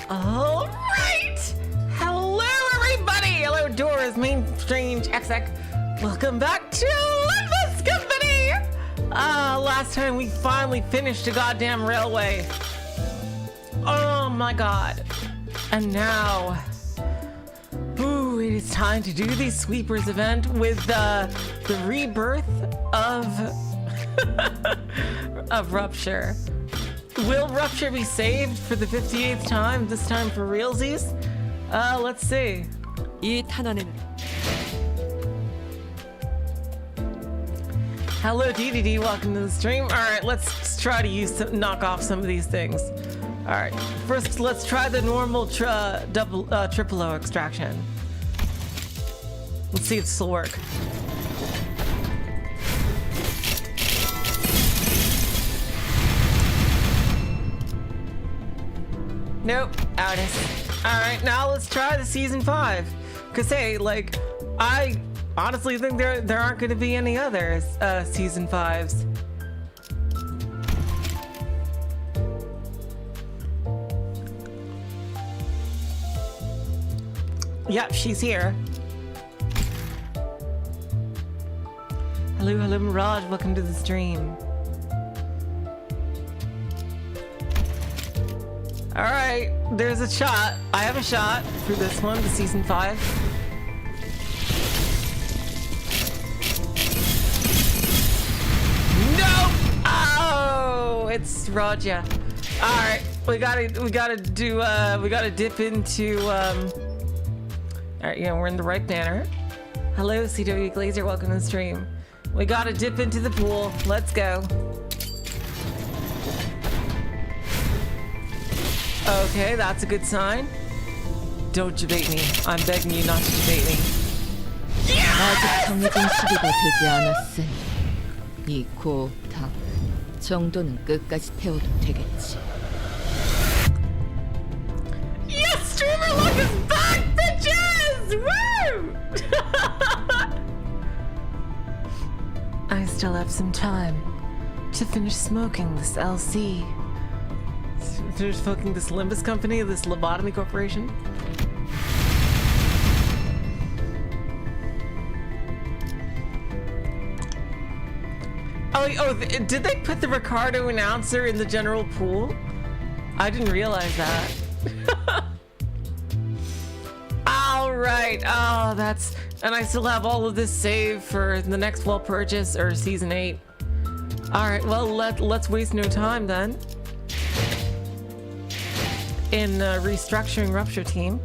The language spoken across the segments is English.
All right. Hello, everybody. Hello, Doors, Main Strange, XX. Welcome back to Limbus Company. Last time we finally finished the goddamn railway. Oh my god. And now, ooh, it is time to do the Sweepers event with the rebirth of of Rupture. Will Rupture be saved for the 58th time? This time for realsies? Let's see. 이 탄환에는 Hello, DDD. Welcome to the stream. All right, let's try to knock off some of these things. All right, first let's try the normal triple O extraction. Let's see if this will work. Nope, outis. All right, now let's try the season 5. Cause hey, like, I honestly think there aren't going to be any others season 5s. Yep, she's here. Hello, Mirage. Welcome to the stream. All right, there's a shot. I have a shot for this one, the season 5. Nope. Oh, it's Raja. All right, we gotta dip into All right, yeah, we're in the right banner. Hello, CW Glazer. Welcome to the stream. We gotta dip into the pool. Let's go. Okay, that's a good sign. Don't debate me. I'm begging you not to debate me. 아직 정해진 시기가 되지 않았으니 이 고탕 정도는 끝까지 태워도 되겠지. Yes, streamer luck is back, bitches! Woo! I still have some time to finish smoking this LC. Finish smoking this Limbus Company, this lobotomy corporation. Oh, did they put the Ricardo announcer in the general pool? I didn't realize that. All right. Oh, that's... And I still have all of this saved for the next fall purchase or season 8. All right, well, let's waste no time then in restructuring Rupture team.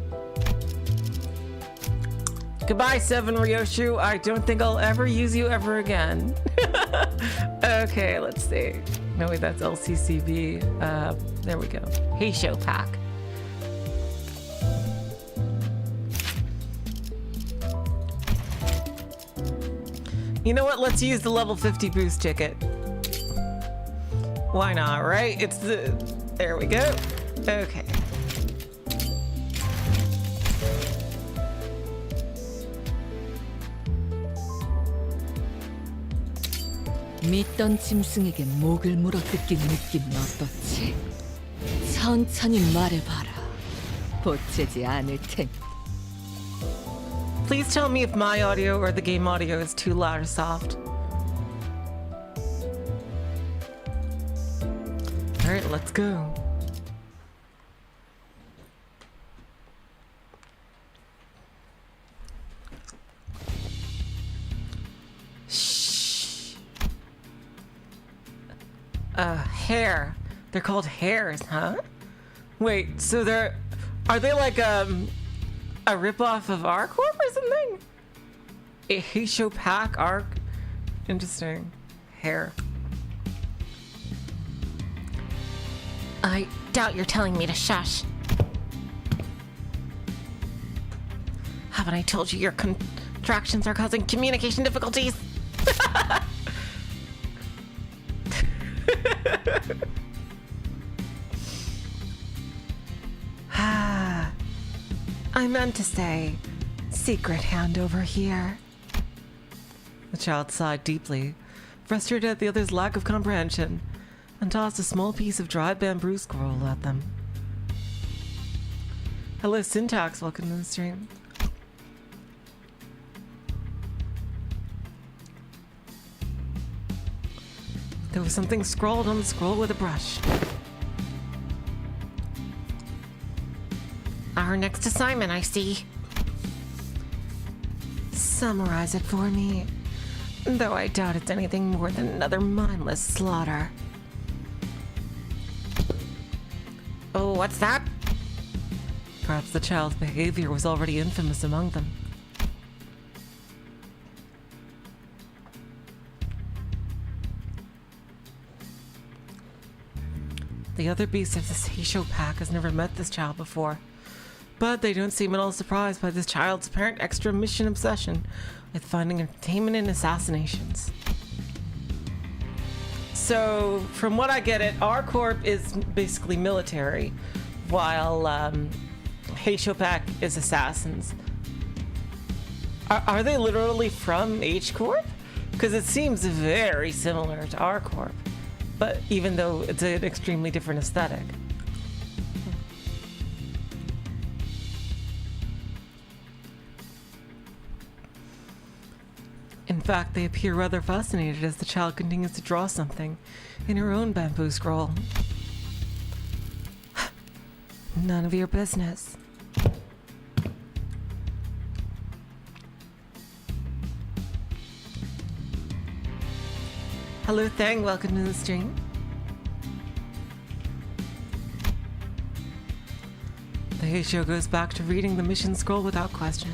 Goodbye, 7 Ryoshu. I don't think I'll ever use you ever again. Okay, let's see. No, wait, that's LCCB. There we go. Heishou Pack. You know what? Let's use the level 50 boost ticket. Why not, right? It's the... There we go. Okay. 믿던 짐승에게 목을 물어 뜯긴 느낌은 어떻지? 천천히 말해봐라. 보채지 않을 테니. Please tell me if my audio or the game audio is too loud or soft. All right, let's go. Hair. They're called hairs, huh? Wait, so are they like a ripoff of Arc Corp or something? A Heishou Pack Arc? Interesting. Hair. I doubt you're telling me to shush. Haven't I told you your contractions are causing communication difficulties? I meant to say, secret hand over here. The child sighed deeply, frustrated at the other's lack of comprehension, and tossed a small piece of dried bamboo scroll at them. Hello, Syntax. Welcome to the stream. There was something scrawled on the scroll with a brush. Our next assignment, I see. Summarize it for me. Though I doubt it's anything more than another mindless slaughter. Oh, what's that? Perhaps the child's behavior was already infamous among them. The other beasts of this Heishou Pack has never met this child before, but they don't seem at all surprised by this child's apparent extra mission obsession with finding entertainment in assassinations. So, from what I get it, our corp is basically military, while Heishou Pack is assassins. Are they literally from H Corp? Because it seems very similar to our corp, but even though it's an extremely different aesthetic. In fact, they appear rather fascinated as the child continues to draw something in her own bamboo scroll. None of your business. Hello, Thang. Welcome to the stream. The Heishou goes back to reading the mission scroll without question.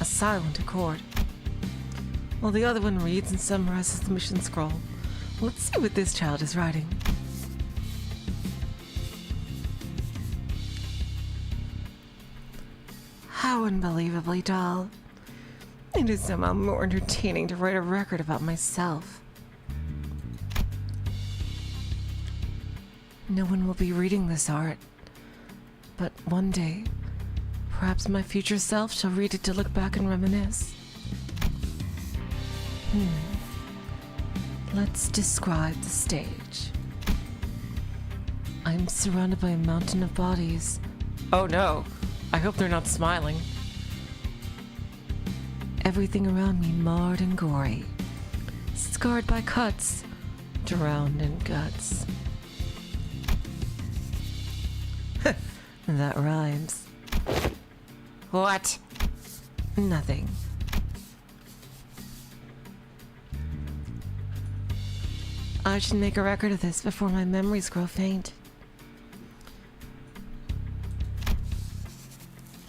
A silent accord. While the other one reads and summarizes the mission scroll. Let's see what this child is writing. How unbelievably dull. It is somehow more entertaining to write a record about myself. No one will be reading this art, but one day, perhaps my future self shall read it to look back and reminisce. Let's describe the stage. I'm surrounded by a mountain of bodies. Oh no, I hope they're not smiling. Everything around me marred and gory, scarred by cuts, drowned in guts. That rhymes. What? Nothing. I should make a record of this before my memories grow faint.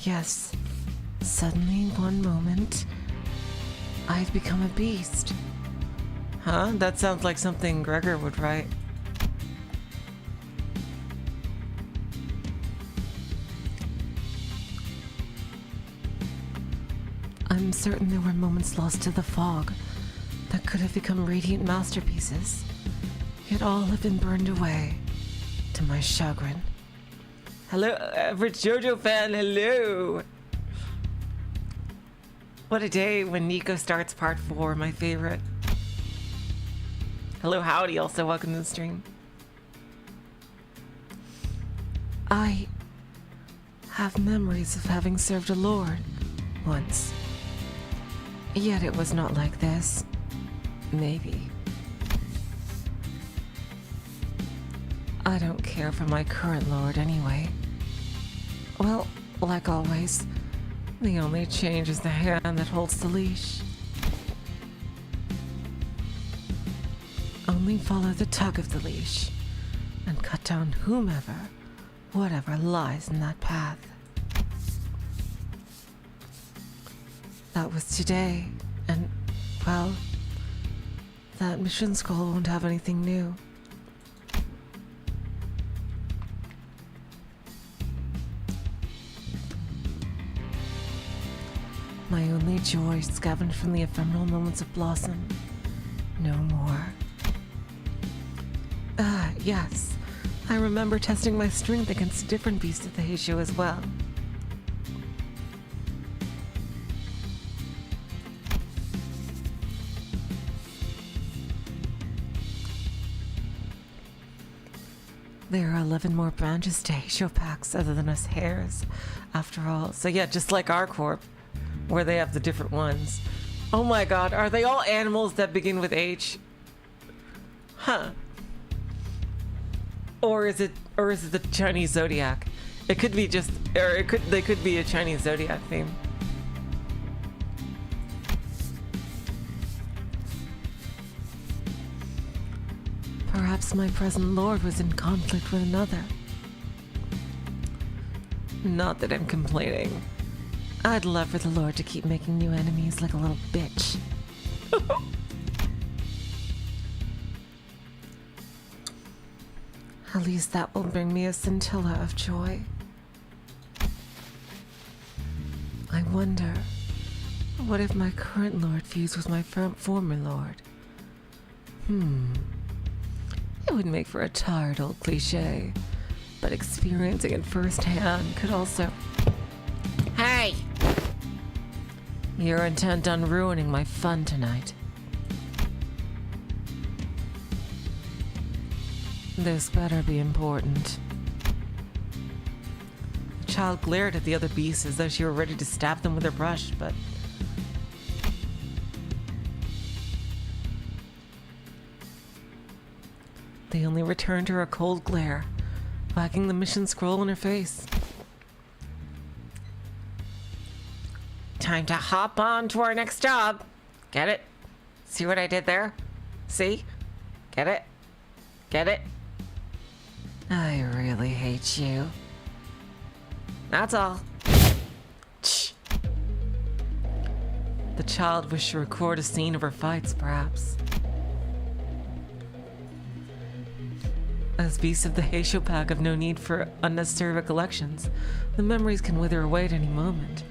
Yes, suddenly in one moment, I'd become a beast. Huh? That sounds like something Gregor would write. I'm certain there were moments lost to the fog that could have become radiant masterpieces, yet all have been burned away, to my chagrin. Hello, average JoJo fan, hello! What a day when Nico starts part 4, my favorite. Hello, howdy, also welcome to the stream. I have memories of having served a lord once. Yet it was not like this. Maybe. I don't care for my current lord anyway. Well, like always, the only change is the hand that holds the leash. Only follow the tug of the leash and cut down whomever, whatever lies in that path. That was today, and, well, that mission scroll won't have anything new. My only joy scavenged from the ephemeral moments of blossom. No more. Yes. I remember testing my strength against different beasts of the Heishou as well. There are 11 more branches to Heishou Packs other than us hares, after all. So yeah, just like our corp, where they have the different ones. Oh my god, are they all animals that begin with H? Huh. Or is it the Chinese zodiac? It could be just, or they could be a Chinese zodiac theme. Perhaps my present lord was in conflict with another. Not that I'm complaining. I'd love for the lord to keep making new enemies like a little bitch. At least that will bring me a scintilla of joy. I wonder, what if my current lord fused with my former lord? It would make for a tired old cliche, but experiencing it firsthand could also... Hey! You're intent on ruining my fun tonight. This better be important. The child glared at the other beasts as though she were ready to stab them with her brush, but... they only returned her a cold glare, wagging the mission scroll in her face. Time to hop on to our next job. Get it? See what I did there? See? Get it? Get it? I really hate you. That's all. Shh. The child wished to record a scene of her fights, perhaps. As beasts of the Heishou Pack have no need for unnecessary recollections, the memories can wither away at any moment.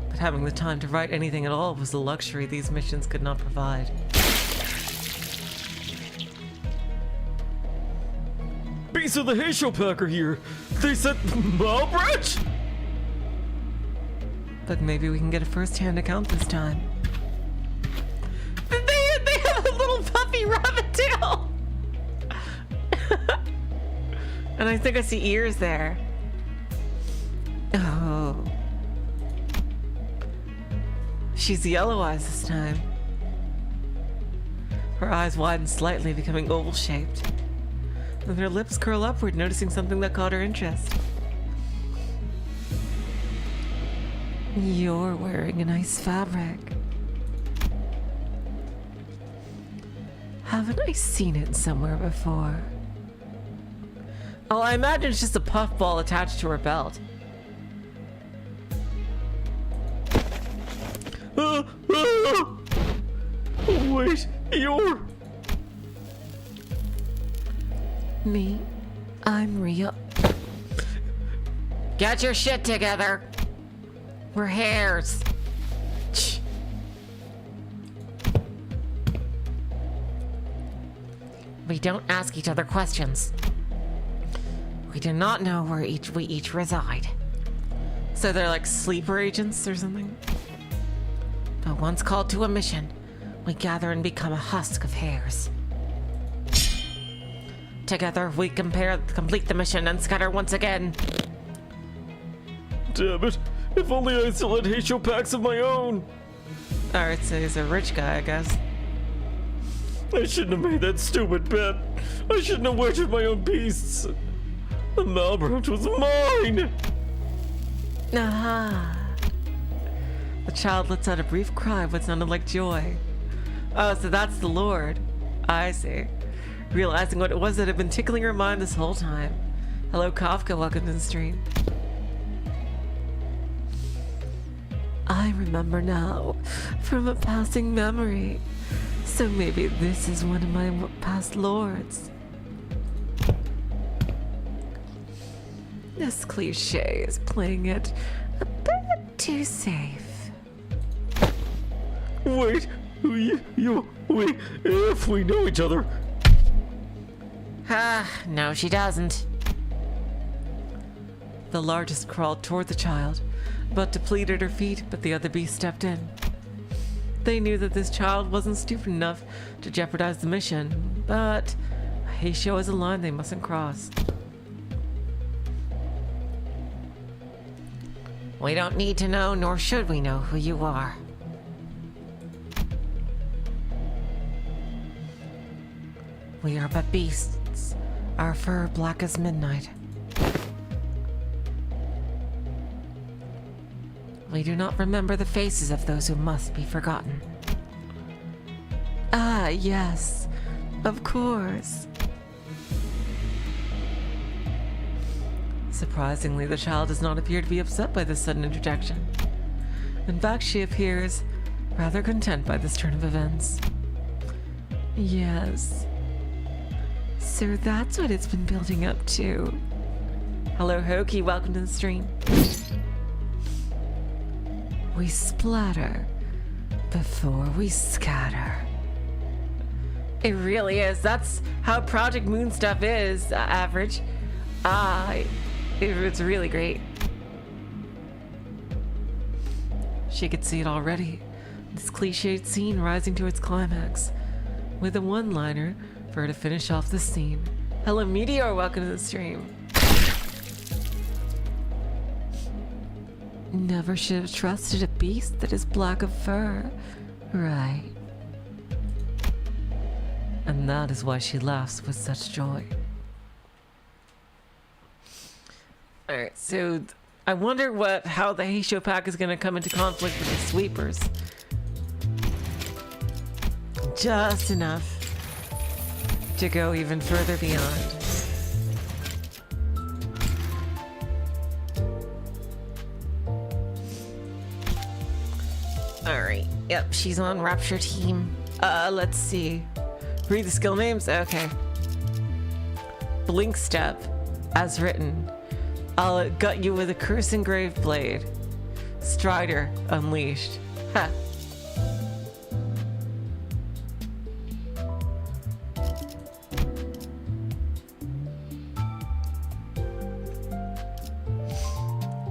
But having the time to write anything at all was a luxury these missions could not provide. Beasts of the Heishou Pack are here! They said Malbranch? But maybe we can get a first-hand account this time. They have a little puffy rabbit tail! And I think I see ears there. Oh. She's yellow eyes this time. Her eyes widen slightly, becoming oval-shaped. Then her lips curl upward, noticing something that caught her interest. You're wearing a nice fabric. Haven't I seen it somewhere before? Oh, I imagine it's just a puffball attached to her belt. Wait, you're... Me? I'm Rio. Get your shit together. We're hares. Shh. We don't ask each other questions. We do not know where we each reside. So they're like sleeper agents or something? But once called to a mission, we gather and become a husk of hares. Together, we complete the mission and scatter once again. Damn it. If only I still had Heishou Packs of my own. Alright, so he's a rich guy, I guess. I shouldn't have made that stupid bet. I shouldn't have wagered my own beasts. The Malbranch was mine! Aha! The child lets out a brief cry of what sounded like joy. Oh, so that's the Lord. I see. Realizing what it was that had been tickling her mind this whole time. Hello, Kafka. Welcome to the stream. I remember now from a passing memory. So maybe this is one of my past lords. This cliche is playing it a bit too safe. Wait, wait, if we know each other. No, she doesn't. The largest crawled toward the child, about to plead at her feet, but the other beast stepped in. They knew that this child wasn't stupid enough to jeopardize the mission, but Heishou is a line they mustn't cross. We don't need to know, nor should we know, who you are. We are but beasts, our fur black as midnight. We do not remember the faces of those who must be forgotten. Ah, yes, of course. Surprisingly, the child does not appear to be upset by this sudden interjection. In fact, she appears rather content by this turn of events. Yes. So that's what it's been building up to. Hello, Hoki. Welcome to the stream. We splatter before we scatter. It really is. That's how Project Moon stuff is, average. It's really great. She could see it already. This cliched scene rising to its climax. With a one-liner for her to finish off the scene. Hello, Meteor. Welcome to the stream. Never should have trusted a beast that is black of fur. Right. And that is why she laughs with such joy. Alright, so I wonder how the Heishou Pack is going to come into conflict with the sweepers. Just enough to go even further beyond. Alright, yep, she's on Rupture team. Let's see. Read the skill names? Okay. Blink Step, as written. I'll gut you with a curse engraved blade. Strider, unleashed. Ha.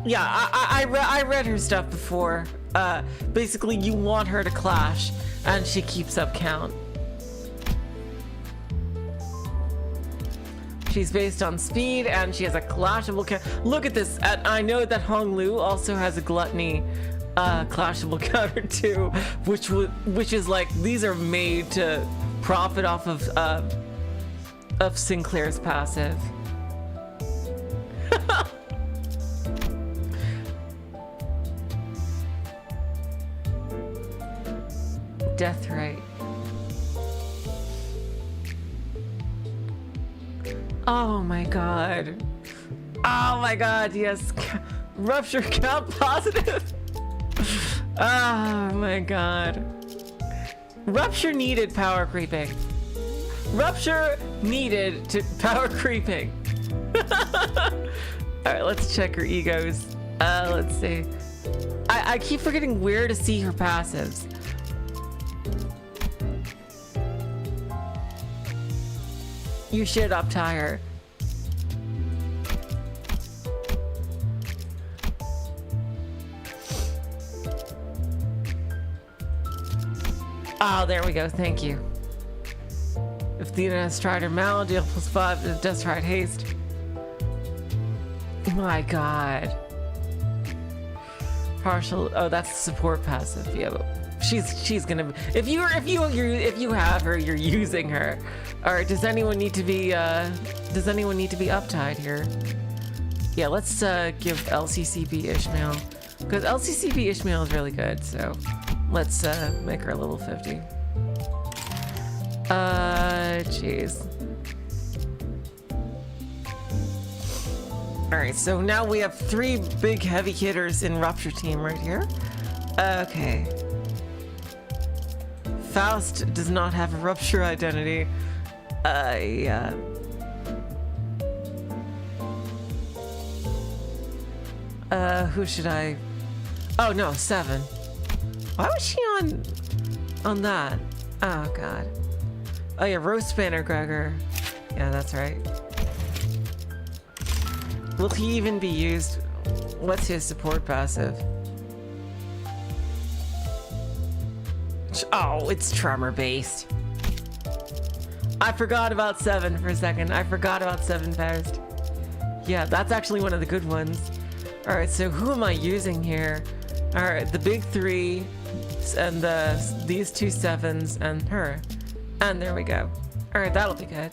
Yeah, I read her stuff before. Basically, you want her to clash, and she keeps up count. She's based on speed, and she has a clashable count. Look at this. I know that Hong Lu also has a gluttony clashable counter too, which is like, these are made to profit off of Sinclair's passive. Death Right. Oh my god. Oh my god, yes. Rupture count positive. Oh my god. Rupture needed power creeping. Rupture needed to power creeping. Alright, let's check her egos. Let's see. I keep forgetting where to see her passives. You should up-tie her. Oh, there we go. Thank you. If the has Strider Mal, deal +5 to Death Stride Haste. My god. Partial. Oh, that's the support passive. Yeah, but she's gonna. If you have her, you're using her. All right. Does anyone need to be uptied here? Yeah. Let's give LCCB Ishmael, because LCCB Ishmael is really good. So let's make her a level 50. Jeez. All right. So now we have 3 big heavy hitters in Rupture team right here. Okay. Faust does not have a Rupture identity. Yeah. Who should I? Oh no, 7. Why was she on that? Oh god. Oh yeah, Roast Banner Gregor. Yeah, that's right. Will he even be used? What's his support passive? Oh, it's tremor based. I forgot about 7 for a second. I forgot about 7 first. Yeah, that's actually one of the good ones. All right, so who am I using here? All right, the big 3 and these 2 7s and her. And there we go. All right, that'll be good.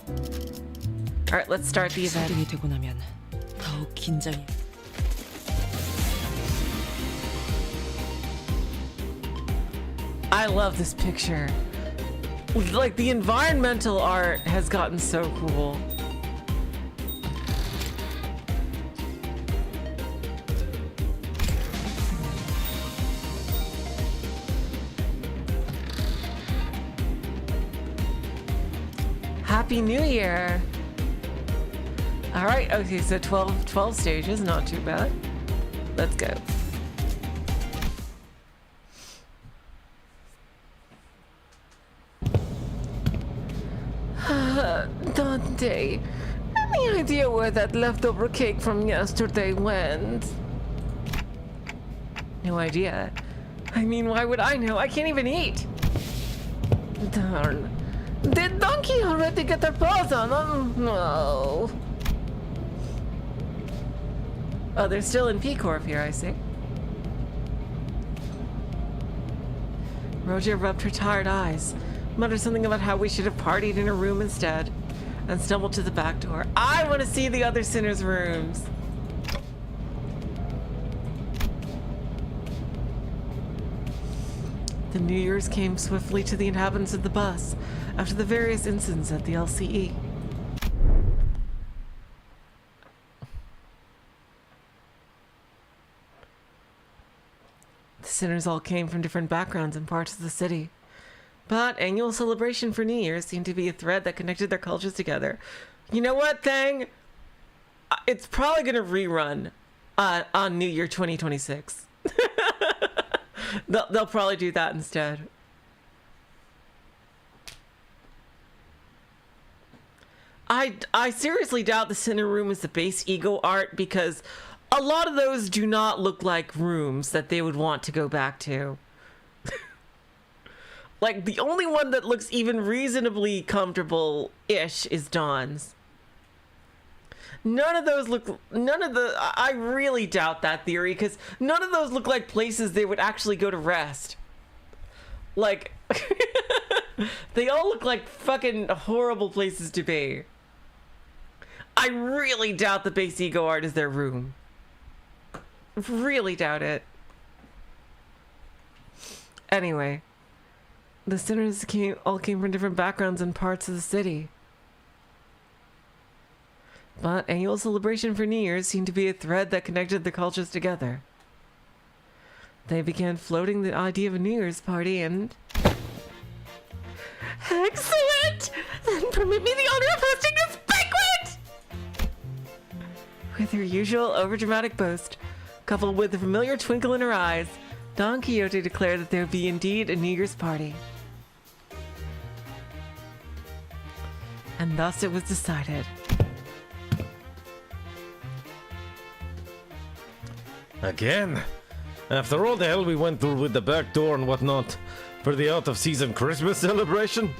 All right, let's start the event. 시작이 되고 나면 더욱 긴장이. I love this picture. Like, the environmental art has gotten so cool. Happy New Year! All right, okay, so 12 stages, not too bad. Let's go. Dante, any idea where that leftover cake from yesterday went? No idea. I mean, why would I know? I can't even eat. Darn. Did Donkey already get their paws on them? No. Oh, they're still in P-Corp here, I see. Roger rubbed her tired eyes, muttered something about how we should have partied in her room instead, and stumbled to the back door. I want to see the other sinners' rooms. The New Year's came swiftly to the inhabitants of the bus after the various incidents at the LCE. The sinners all came from different backgrounds and parts of the city. But annual celebration for New Year's seemed to be a thread that connected their cultures together. You know what, Thang? It's probably going to rerun on New Year 2026. They'll probably do that instead. I seriously doubt the Sinner Room is the base ego art, because a lot of those do not look like rooms that they would want to go back to. Like, the only one that looks even reasonably comfortable-ish is Dawn's. I really doubt that theory, because none of those look like places they would actually go to rest. Like, they all look like fucking horrible places to be. I really doubt the base ego art is their room. Really doubt it. Anyway. The sinners all came from different backgrounds and parts of the city. But annual celebration for New Year's seemed to be a thread that connected the cultures together. They began floating the idea of a New Year's party and... Excellent! Then permit me the honor of hosting this banquet! With her usual overdramatic boast, coupled with a familiar twinkle in her eyes, Don Quixote declared that there would be indeed a New Year's party. And thus it was decided. Again? After all the hell we went through with the back door and whatnot for the out-of-season Christmas celebration?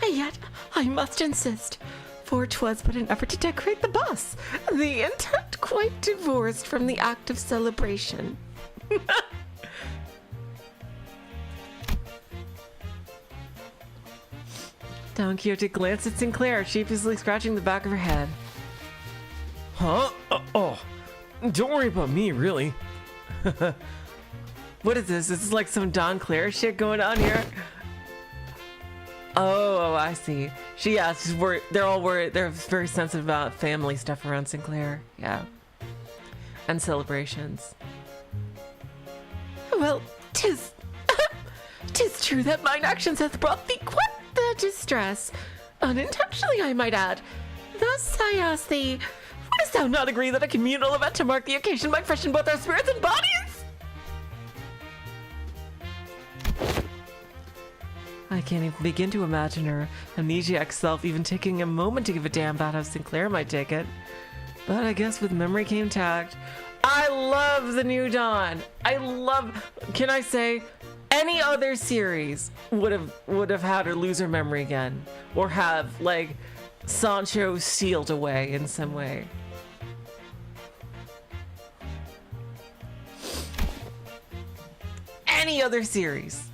Yet, I must insist, for 'twas but an effort to decorate the bus, the intent quite divorced from the act of celebration. Don Quixote glanced at Sinclair, sheepishly scratching the back of her head. Huh? Oh, don't worry about me, really. What is this? This is like some Don Claire shit going on here? Oh, I see. She's worried. They're all worried. They're very sensitive about family stuff around Sinclair. Yeah. And celebrations. Well, 'tis true that mine actions hath brought thee quite the distress. Unintentionally, I might add. Thus I ask thee, wouldst thou not agree that a communal event to mark the occasion might freshen both our spirits and bodies? I can't even begin to imagine her amnesiac self even taking a moment to give a damn about how Sinclair might take it. But I guess with memory came tact. I love the New Dawn. Can I say, any other series would have had her lose her memory again, or have like Sancho sealed away in some way. Any other series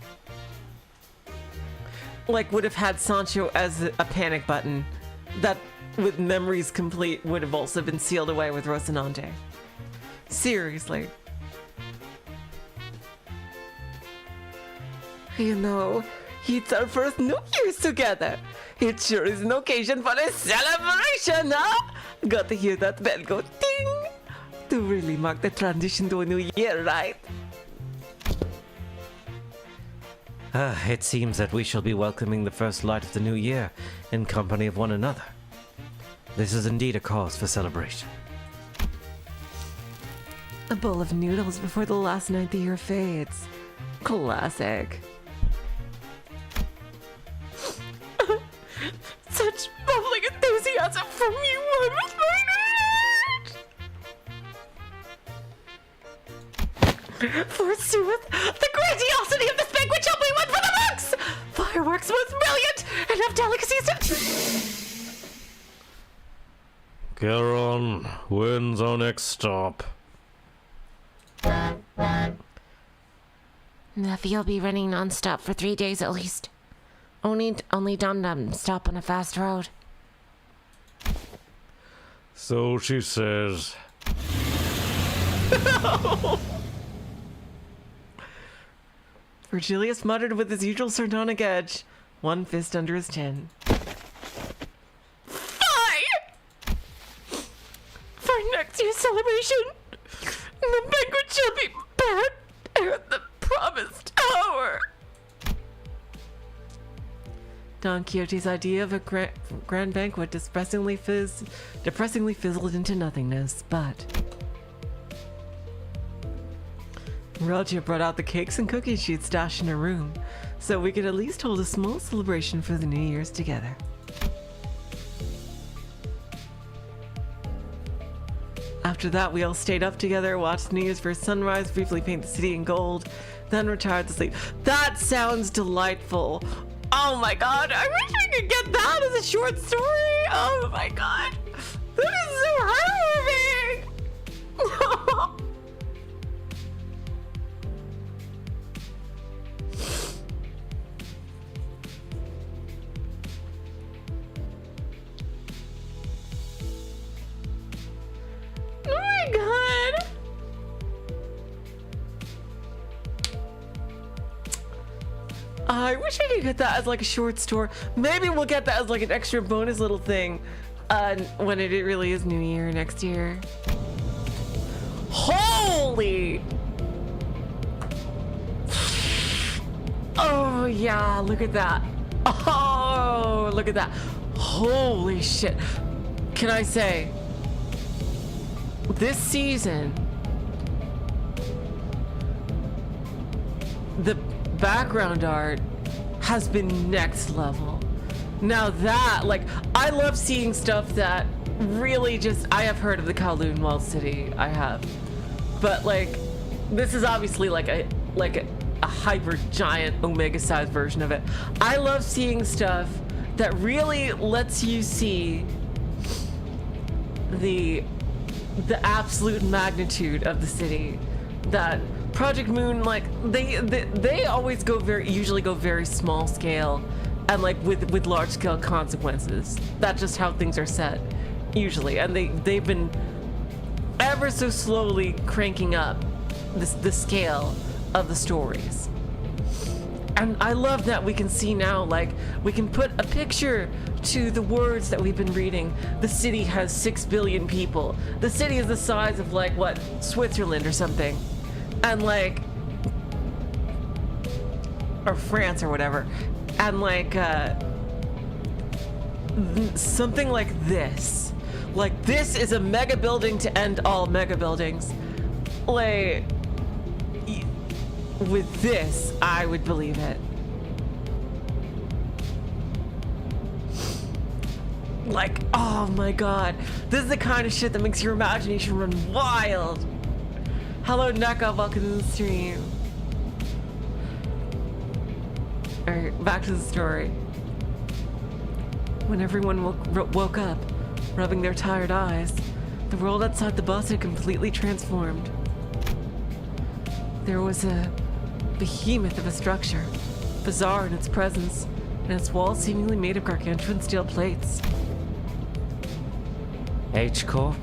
like would have had Sancho as a panic button that with memories complete would have also been sealed away with Rocinante. Seriously. You know, it's our first New Year's together. It sure is an occasion for a celebration, huh? Got to hear that bell go ding to really mark the transition to a new year, right? It seems that we shall be welcoming the first light of the new year in company of one another. This is indeed a cause for celebration. A bowl of noodles before the last night the year fades. Classic. Such bubbling enthusiasm from you, one with my heart. Forsooth, the grandiosity of this banquet shall be one for the books! Fireworks most brilliant, enough delicacies to... Charon, when's our next stop? You'll be running non-stop for 3 days at least. Only Dum-Dum stop on a fast road. So she says. Virgilius muttered with his usual sardonic edge, one fist under his chin. Fine! For next year's celebration, the banquet shall be bad at the promised hour. Don Quixote's idea of a grand banquet depressingly fizzled into nothingness, but... Roger brought out the cakes and cookies she'd stashed in her room, so we could at least hold a small celebration for the New Year's together. After that, we all stayed up together, watched the New Year's first sunrise, briefly paint the city in gold, then retired to sleep. That sounds delightful! Oh my god, I wish I could get that as a short story! Oh my god! That is so heartwarming! Oh my god! I wish I could get that as like a short story. Maybe we'll get that as like an extra bonus little thing when it really is New Year next year. Holy! Oh yeah, look at that. Oh, look at that. Holy shit. Can I say, this season, the background art has been next level. Now that, like, I love seeing stuff that really just, I have heard of the Kowloon Walled City, I have. But like, this is obviously like a hyper giant omega sized version of it. I love seeing stuff that really lets you see the absolute magnitude of the city. That Project Moon, like, they always usually go very small scale and like with large scale consequences. That's just how things are set usually, and they've been ever so slowly cranking up the scale of the stories. And I love that we can see now, like, we can put a picture to the words that we've been reading. The city has 6 billion people. The city is the size of, like, what, Switzerland or something. And, like, or France or whatever. And, like, something like this. Like, this is a mega building to end all mega buildings. Like, with this, I would believe it. Like, oh my god. This is the kind of shit that makes your imagination run wild. Hello, Neka. Welcome to the stream. Alright, back to the story. When everyone woke up, rubbing their tired eyes, the world outside the bus had completely transformed. There was a behemoth of a structure, bizarre in its presence, and its walls seemingly made of gargantuan steel plates. H-Corp?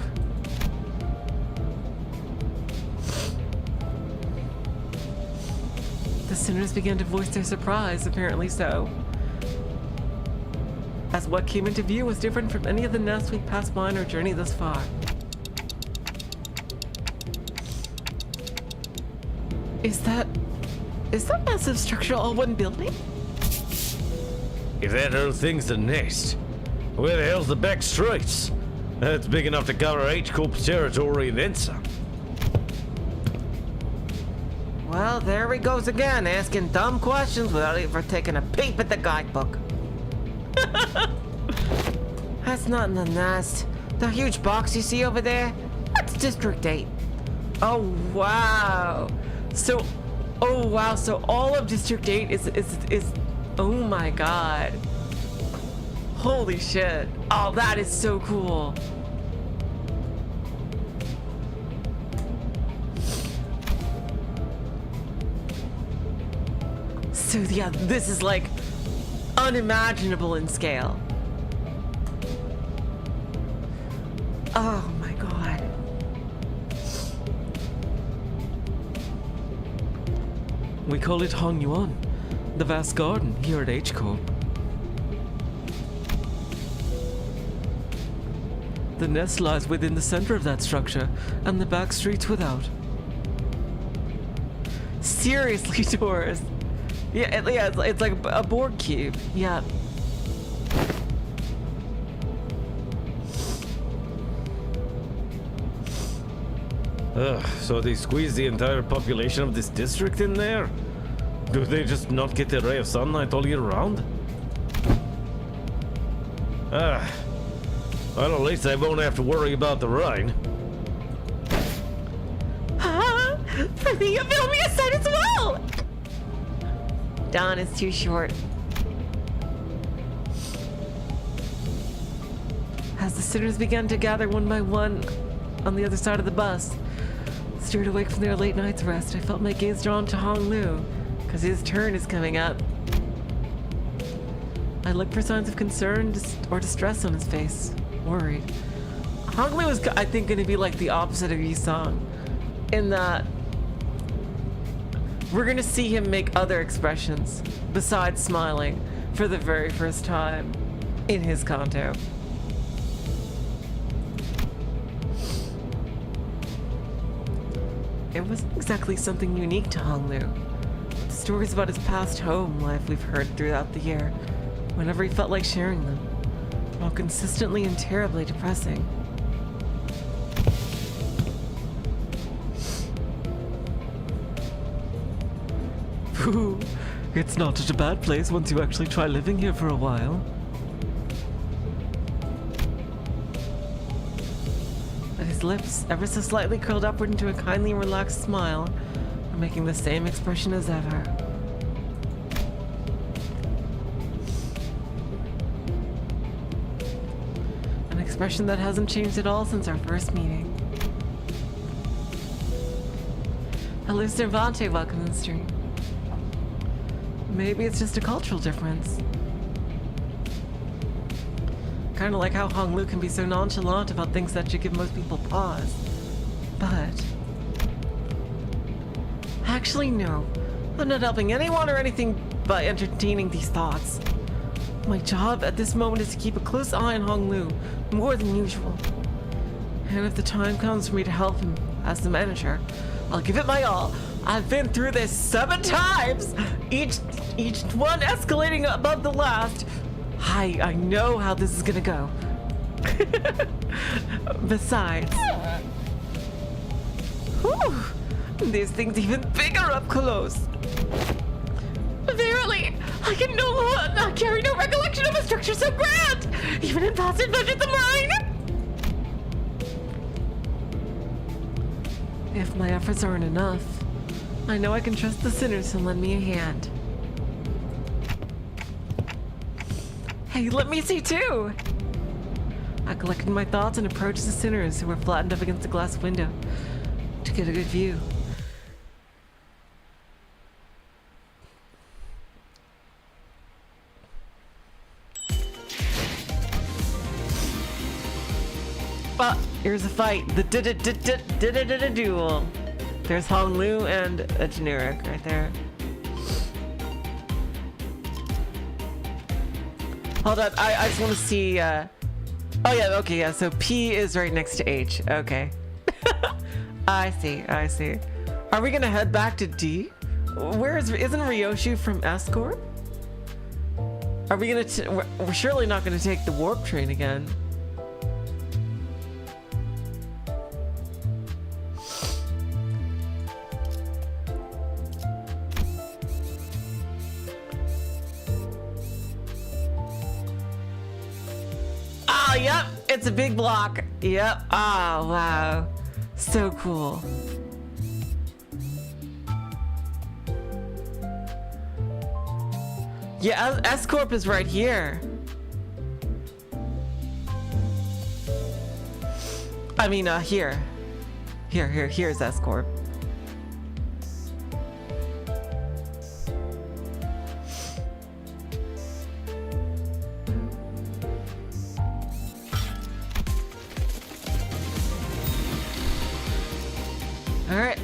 The sinners began to voice their surprise, apparently so, as what came into view was different from any of the nests we'd passed by on our journey thus far. Is that massive structure all one building? If that whole thing's the nest, where the hell's the Backstreets? That's big enough to cover H-Corp's territory and then some. Well, there he goes again, asking dumb questions without even taking a peep at the guidebook. That's not in the nest. The huge box you see over there? That's District 8. Oh, wow. So all of District 8 is oh my god. Holy shit. Oh, that is so cool. So yeah, this is like unimaginable in scale. Oh my god. We call it Hong Yuan, the vast garden here at H-Corp. The nest lies within the center of that structure, and the back streets without. Seriously, Doris. Yeah, it's like a board cube. Yeah. So they squeeze the entire population of this district in there? Do they just not get a ray of sunlight all year round? Well, at least I won't have to worry about the rain. For the Avilmia side as well! Dawn is too short. As the sinners began to gather one by one on the other side of the bus, stirred awake from their late night's rest, I felt my gaze drawn to Hong Lu, because his turn is coming up. I looked for signs of concern or distress on his face. Worried. Hong Lu is, I think, going to be like the opposite of Yi Song, in that we're going to see him make other expressions besides smiling for the very first time in his kanto. It wasn't exactly something unique to Hong Lu. The stories about his past home life we've heard throughout the year, whenever he felt like sharing them, all consistently and terribly depressing. Phew, it's not such a bad place once you actually try living here for a while. But his lips, ever so slightly curled upward into a kindly and relaxed smile, are making the same expression as ever. An expression that hasn't changed at all since our first meeting. Hello, Cervante, welcome to the stream. Maybe it's just a cultural difference. Kind of like how Hong Lu can be so nonchalant about things that should give most people pause. But actually, no. I'm not helping anyone or anything by entertaining these thoughts. My job at this moment is to keep a close eye on Hong Lu, more than usual. And if the time comes for me to help him as the manager, I'll give it my all. I've been through this 7 times, each one escalating above the last. I know how this is gonna go. Besides, whew, this thing's even bigger up close. Verily, I can not carry no recollection of a structure so grand, even in past adventures of mine. If my efforts aren't enough, I know I can trust the sinners to lend me a hand. Hey, let me see too! I collected my thoughts and approached the sinners who were flattened up against the glass window to get a good view. Ah, here's a fight. The duel. There's Hong Lu and a generic right there. Hold on, I just want to see, oh yeah, okay, yeah, so P is right next to H, okay. I see. Are we gonna head back to D? Isn't Ryoshu from S Corp? Are we gonna, we're surely not gonna take the warp train again. Oh, yep, it's a big block. Yep. Oh, wow. So cool. Yeah, S Corp is right here. I mean, here. Here's S Corp. All right.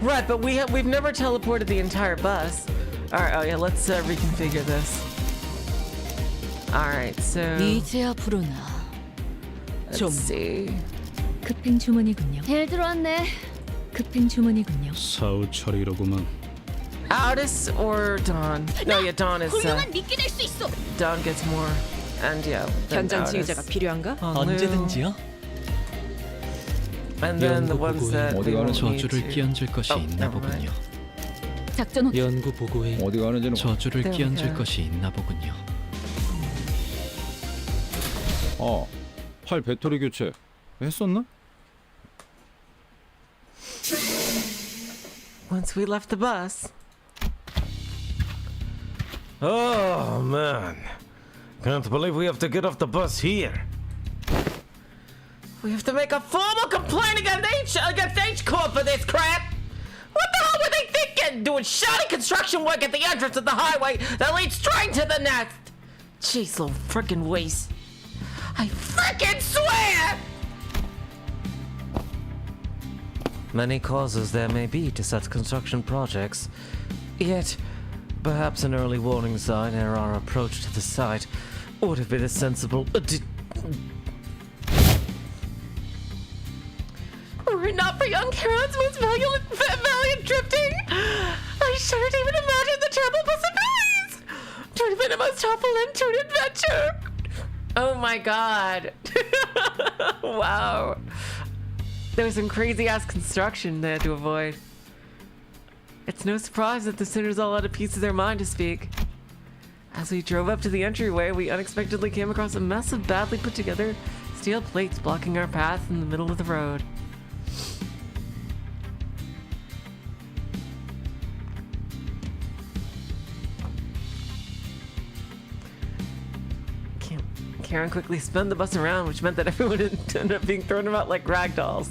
Right, but we've never teleported the entire bus. All right. Oh yeah. Let's reconfigure this. All right. So 이제야 불어나. let's see. 급행 주문이군요. 잘 들어왔네. 급행 주문이군요. 사후 처리로구만. Aldous or Dawn? No, yeah, Dawn is. 훌륭한 미끼 될 수 있어. Dawn gets more, and yeah. then 현장 Aldous. 치유자가 필요한가? Hong Lu. 언제든지요. And then the ones that 어디 we 가는 won't need 저주를 to. 끼얹을 것이 Oh, 있나 never mind. 보군요. 작전 후 연구 보고에 어디 가는지는 저주를 There we 끼얹을 go. 것이 있나 보군요. 팔 배터리 교체 했었나? Once we left the bus. Oh man, can't believe we have to get off the bus here. We have to make a formal complaint against H Corp for this crap! What the hell were they thinking? Doing shoddy construction work at the entrance of the highway that leads straight to the nest! Jeez, little frickin' waste. I frickin' swear! Many causes there may be to such construction projects, yet perhaps an early warning sign ere our approach to the site would have been a sensible Were it not for young Karen's most valiant drifting, I shouldn't even imagine the terrible possibilities! To have been a most helpful end to an adventure! Oh my god. Wow. There was some crazy ass construction they had to avoid. It's no surprise that the sinners all had a piece of their mind to speak. As we drove up to the entryway, we unexpectedly came across a mess of badly put together steel plates blocking our path in the middle of the road. Karen quickly spun the bus around, which meant that everyone ended up being thrown about like rag dolls.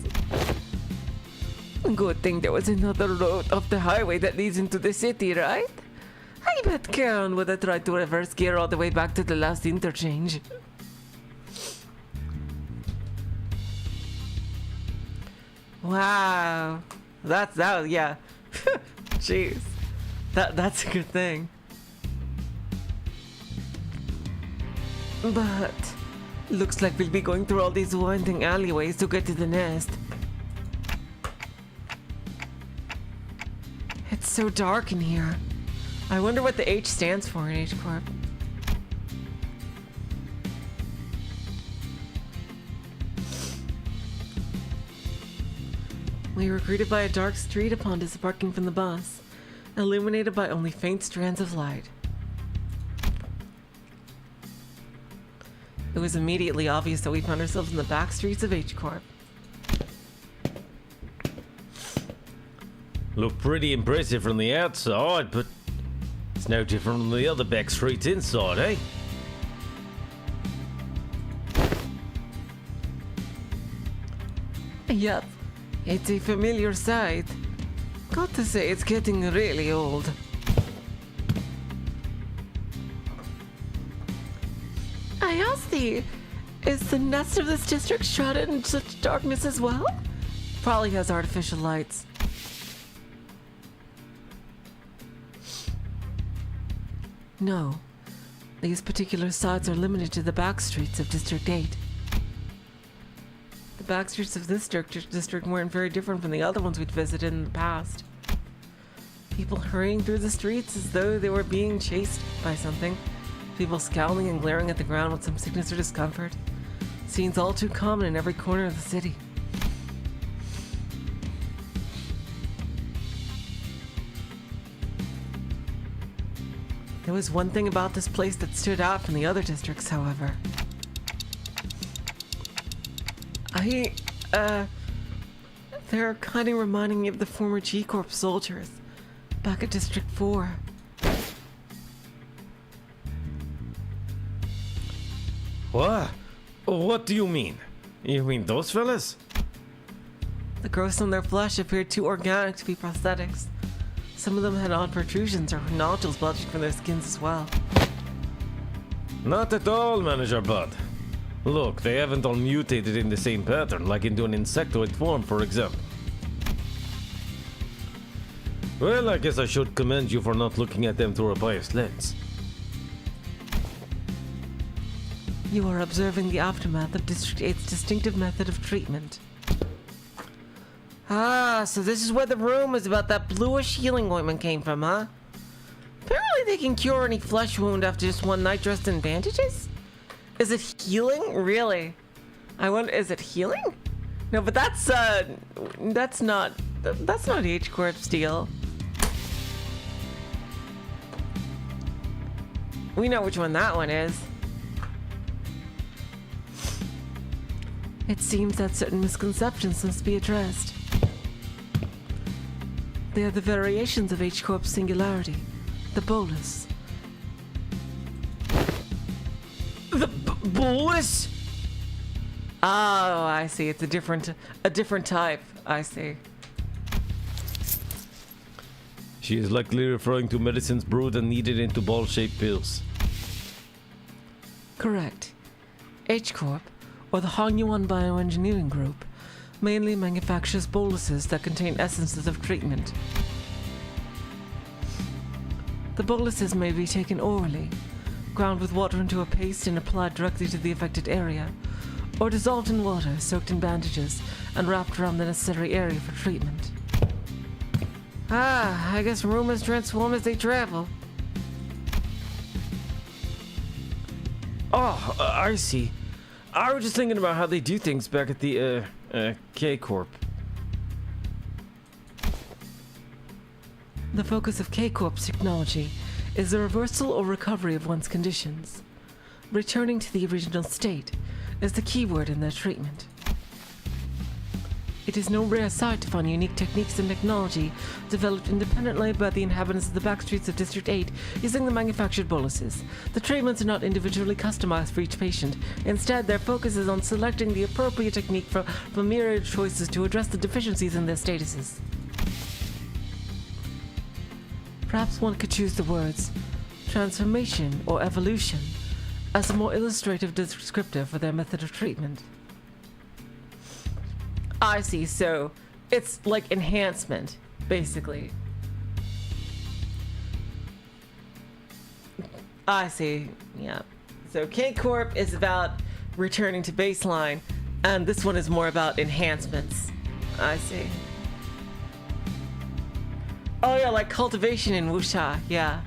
Good thing there was another road off the highway that leads into the city, right? I bet Karen would have tried to reverse gear all the way back to the last interchange. Wow. That was, yeah. Jeez. That's a good thing. But looks like we'll be going through all these winding alleyways to get to the nest. It's so dark in here. I wonder what the H stands for in H Corp. We were greeted by a dark street upon disembarking from the bus, illuminated by only faint strands of light. it was immediately obvious that we found ourselves in the backstreets of H Corp. Look pretty impressive from the outside, but it's no different from the other back streets inside, eh? Yep, it's a familiar sight. Got to say, it's getting really old. I ask thee, is the nest of this district shrouded in such darkness as well? Probably has artificial lights. No, these particular sites are limited to the back streets of District 8. The back streets of this district weren't very different from the other ones we'd visited in the past. People hurrying through the streets as though they were being chased by something. People scowling and glaring at the ground with some sickness or discomfort. Scenes all too common in every corner of the city. There was one thing about this place that stood out from the other districts, however. They're kind of reminding me of the former G-Corp soldiers back at District 4. What? What do you mean? You mean those fellas? The growths on their flesh appeared too organic to be prosthetics. Some of them had odd protrusions or nodules bulging from their skins as well. Not at all, Manager Bud. Look, they haven't all mutated in the same pattern, like into an insectoid form, for example. Well, I guess I should commend you for not looking at them through a biased lens. You are observing the aftermath of District 8's distinctive method of treatment. Ah, so this is where the rumors about that bluish healing ointment came from, huh? Apparently they can cure any flesh wound after just one night dressed in bandages? Is it healing? Really? I wonder, is it healing? No, but that's not H Corp's deal. We know which one that one is. It seems that certain misconceptions must be addressed. They are the variations of H Corp's singularity, the bolus. The bolus? Oh, I see. It's a different type. I see. She is likely referring to medicines brewed and kneaded into ball-shaped pills. Correct. H Corp, or the Hong-Yuan Bioengineering Group, mainly manufactures boluses that contain essences of treatment. The boluses may be taken orally, ground with water into a paste and applied directly to the affected area, or dissolved in water, soaked in bandages, and wrapped around the necessary area for treatment. Ah, I guess rumors transform as they travel. Oh, I see. I was just thinking about how they do things back at the, K-Corp. The focus of K-Corp's technology is the reversal or recovery of one's conditions. Returning to the original state is the key word in their treatment. It is no rare sight to find unique techniques and technology developed independently by the inhabitants of the backstreets of District 8 using the manufactured boluses. The treatments are not individually customized for each patient. Instead, their focus is on selecting the appropriate technique from myriad choices to address the deficiencies in their statuses. Perhaps one could choose the words transformation or evolution as a more illustrative descriptor for their method of treatment. I see, so it's like enhancement, basically. I see, yeah. So K-Corp is about returning to baseline, and this one is more about enhancements. I see. Oh yeah, like cultivation in Wuxia, yeah.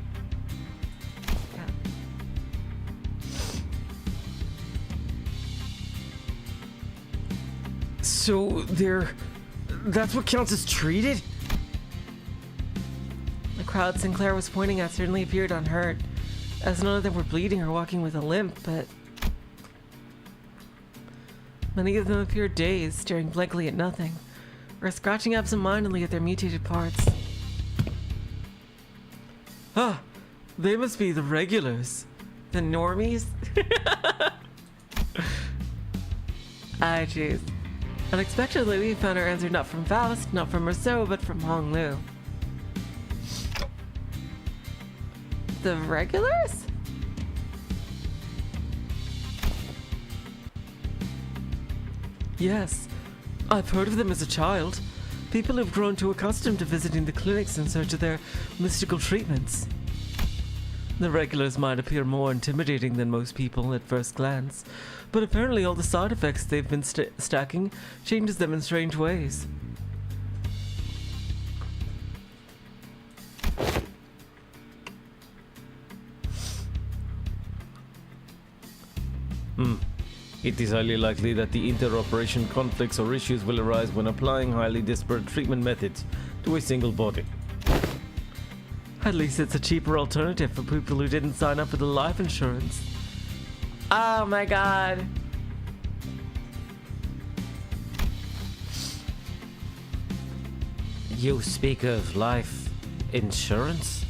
So that's what counts as treated? The crowd Sinclair was pointing at certainly appeared unhurt, as none of them were bleeding or walking with a limp, but Many of them appear dazed, staring blankly at nothing, or scratching absent-mindedly at their mutated parts. Ah, they must be the regulars. The normies? Ah, jeez. Unexpectedly, we found our answer not from Faust, not from Rousseau, but from Hong Lu. The regulars? Yes, I've heard of them as a child. People have grown too accustomed to visiting the clinics in search of their mystical treatments. The regulars might appear more intimidating than most people at first glance, but apparently all the side effects they've been stacking changes them in strange ways. It is highly likely that the interoperation conflicts or issues will arise when applying highly disparate treatment methods to a single body. At least it's a cheaper alternative for people who didn't sign up for the life insurance. Oh my god. You speak of life insurance?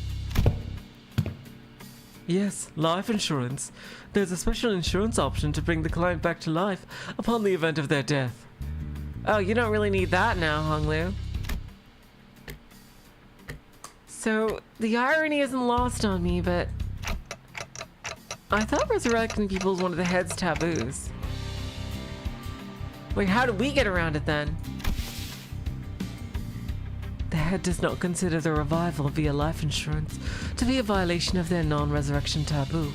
Yes, life insurance. There's a special insurance option to bring the client back to life upon the event of their death. Oh, you don't really need that now, Hong Lu. So, the irony isn't lost on me, but I thought resurrecting people was one of the head's taboos. Wait, how do we get around it then? The head does not consider the revival via life insurance to be a violation of their non-resurrection taboo.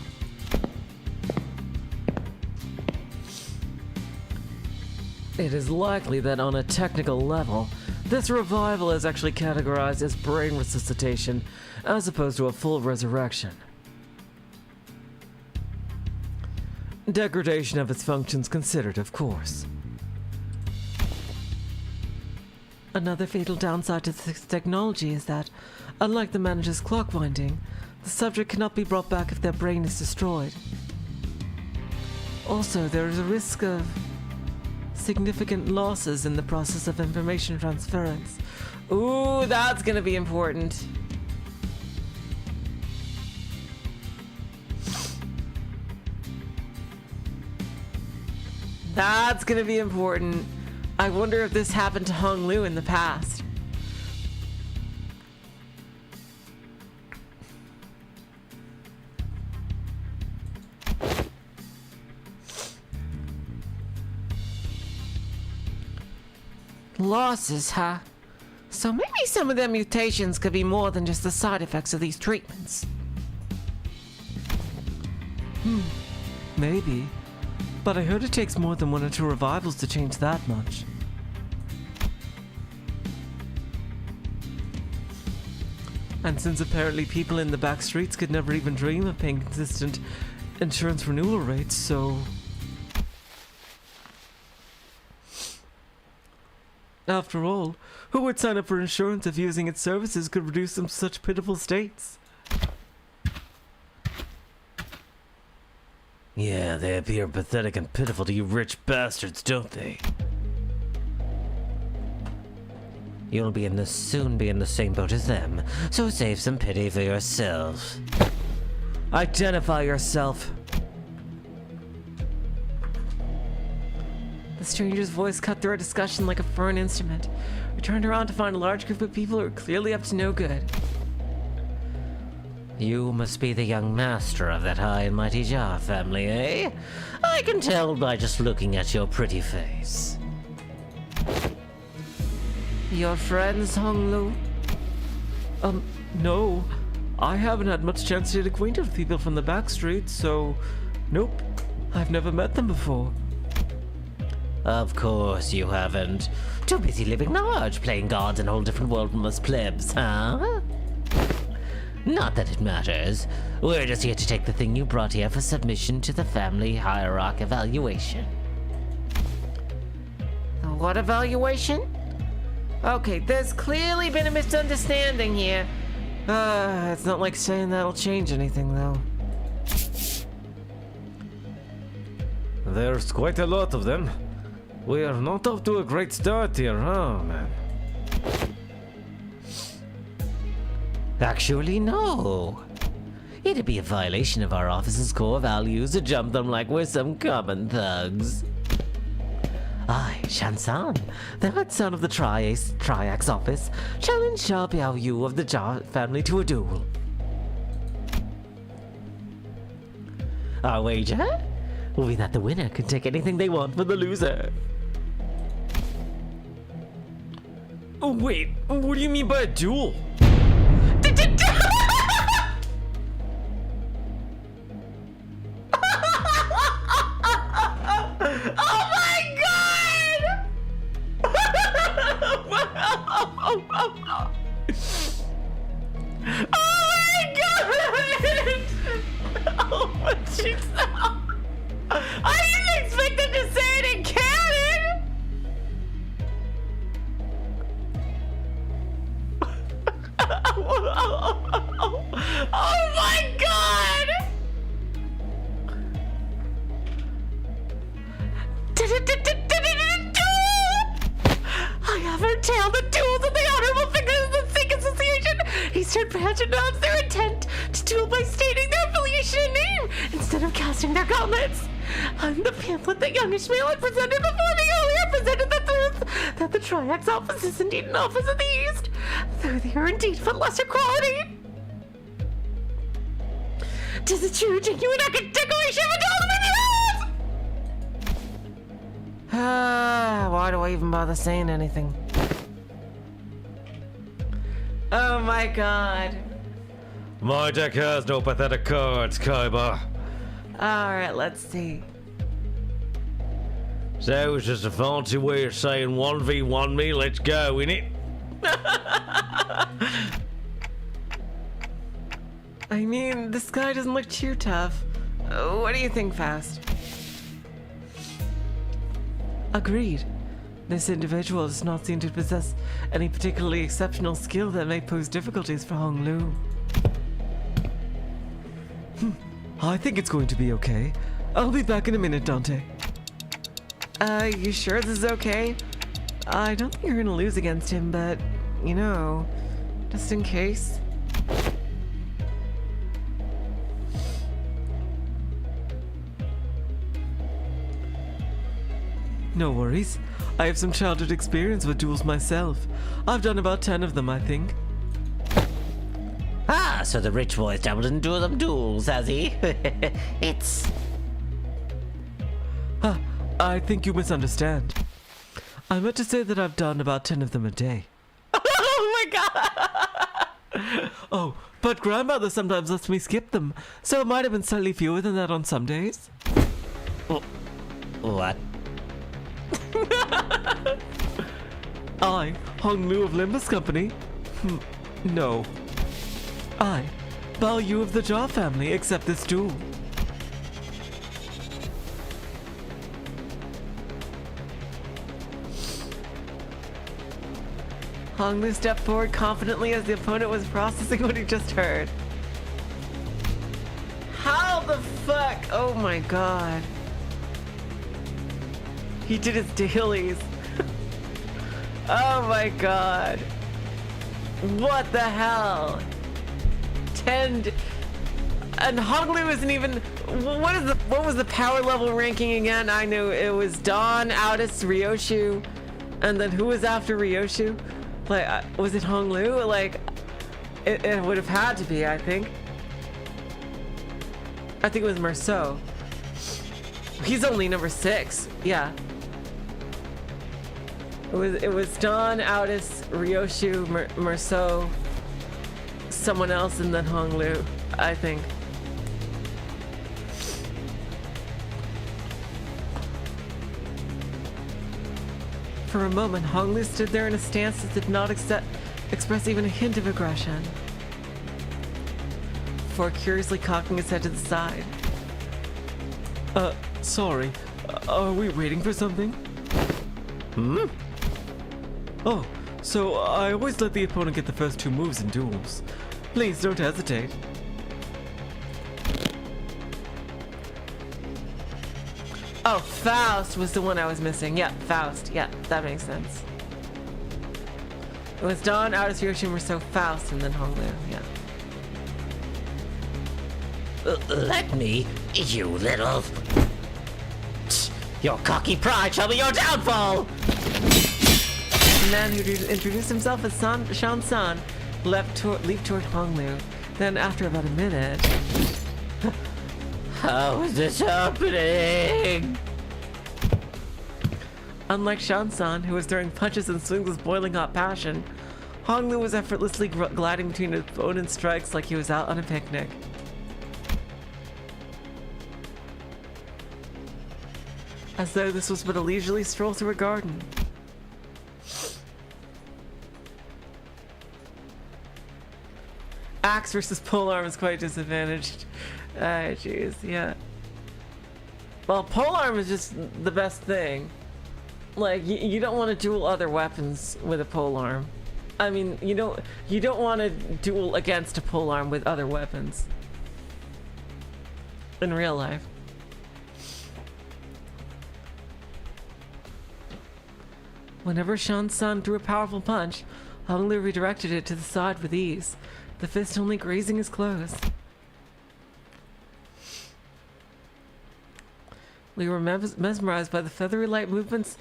It is likely that on a technical level, this revival is actually categorized as brain resuscitation as opposed to a full resurrection. Degradation of its functions considered, of course. Another fatal downside to this technology is that, unlike the manager's clock winding, the subject cannot be brought back if their brain is destroyed. Also, there is a risk of significant losses in the process of information transference. Ooh, that's gonna be important. That's gonna be important. I wonder if this happened to Hong Lu in the past. Losses, huh? So maybe some of their mutations could be more than just the side effects of these treatments. Maybe. But I heard it takes more than 1 or 2 revivals to change that much. And since apparently people in the Backstreets could never even dream of paying consistent insurance renewal rates, so... After all, who would sign up for insurance if using its services could reduce them to such pitiful states? Yeah, they appear pathetic and pitiful to you rich bastards, don't they? You'll soon be in the same boat as them, so save some pity for yourself. Identify yourself. The stranger's voice cut through our discussion like a foreign instrument. We turned around to find a large group of people who were clearly up to no good. You must be the young master of that high and mighty Jar family, eh? I can tell by just looking at your pretty face. Your friends, Hong Lu? No. I haven't had much chance to get acquainted with people from the Backstreets, so... Nope. I've never met them before. Of course you haven't. Too busy living large, playing gods in a whole different world from us plebs, huh? Not that it matters. We're just here to take the thing you brought here for submission to the family hierarchy evaluation. What evaluation? Okay, there's clearly been a misunderstanding here. It's not like saying that'll change anything, though. There's quite a lot of them. We're not off to a great start here, huh, man? Actually, no. It'd be a violation of our office's core values to jump them like we're some common thugs. I, Shansan, the head son of the Triax office, challenge Xiao Yu of the Jia family to a duel. Our wager will be that the winner can take anything they want from the loser. Oh, wait, what do you mean by a duel? I didn't expect them to say it in canon! Oh my god! I have heard tale the duels of the Honorable Fingers of the Sikh Association Eastern Branch announced their intent to duel by stating their affiliation and name instead of casting their gauntlets. On the pamphlet that young Ishmael had presented before me earlier presented the truth that the Triax office is indeed an office of the East, though they are indeed of lesser quality. 'Tis a true, genuine declaration of a duel of Why do I even bother saying anything? Oh my god. My deck has no pathetic cards, Kaiba. Alright, let's see. So it's just a fancy way of saying 1v1 me, let's go, innit? I mean, this guy doesn't look too tough. What do you think, Fast? Agreed. This individual does not seem to possess any particularly exceptional skill that may pose difficulties for Hong Lu. I think it's going to be okay. I'll be back in a minute, Dante. You sure this is okay? I don't think you're gonna lose against him, but, you know, just in case. No worries. I have some childhood experience with duels myself. I've done about 10 of them, I think. Ah, so the rich boy's dabbled in them duels, has he? It's... I think you misunderstand. I meant to say that I've done about 10 of them a day. Oh my god! Oh, but grandmother sometimes lets me skip them, so it might have been slightly fewer than that on some days. What? I, Hong Lu of Limbus Company. No. I, Bao Yu of the Jia family, accept this duel. Hong Lu stepped forward confidently as the opponent was processing what he just heard. How the fuck? Oh my god. He did his dailies. Oh my god. What the hell? 10 and Hong Lu isn't even what was the power level ranking again? I knew it was Dawn, Aldous, Ryoshu, and then who was after Ryoshu? Like was it Hong Lu? Like it would have had to be, I think. I think it was Merceau. He's only number 6. Yeah. It was Dawn, Aldous, Ryoshu, Merceau, someone else, and then Hong Lu, I think. For a moment, Hong Lu stood there in a stance that did not express even a hint of aggression, before curiously cocking his head to the side. Sorry. Are we waiting for something? Oh, so I always let the opponent get the first 2 moves in duels. Please don't hesitate. Oh, Faust was the one I was missing. Yeah, Faust. Yeah, that makes sense. It was Dawn, Out of Hiroshima, so Faust, and then Honglu. Yeah. Let me, you little... Your cocky pride shall be your downfall! The man who introduced himself as Shan San leaped toward Honglu. Then, after about a minute... How is this happening? Unlike Shan San, who was throwing punches and swings with boiling hot passion, Honglu was effortlessly gliding between his opponent's strikes like he was out on a picnic. As though this was but a leisurely stroll through a garden. Axe versus polearm is quite disadvantaged. Ah, jeez, yeah. Well, polearm is just the best thing. Like, you don't want to duel other weapons with a polearm. I mean, you don't want to duel against a polearm with other weapons. In real life. Whenever Shan-san threw a powerful punch, Honglu redirected it to the side with ease, the fist only grazing his clothes. We were mesmerized by the feathery light movements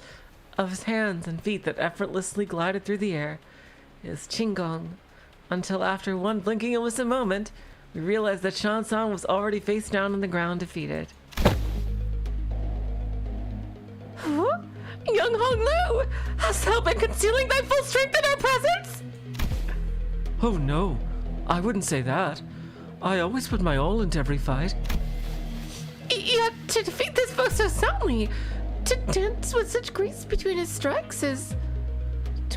of his hands and feet that effortlessly glided through the air, his qinggong, until after one blinking illicit moment, we realized that Shan-san was already face down on the ground, defeated. Huh? Young Honglu, hast thou been concealing thy full strength in our presence? Oh no, I wouldn't say that. I always put my all into every fight. Yet to defeat this foe so soundly, to dance with such grace between his strikes,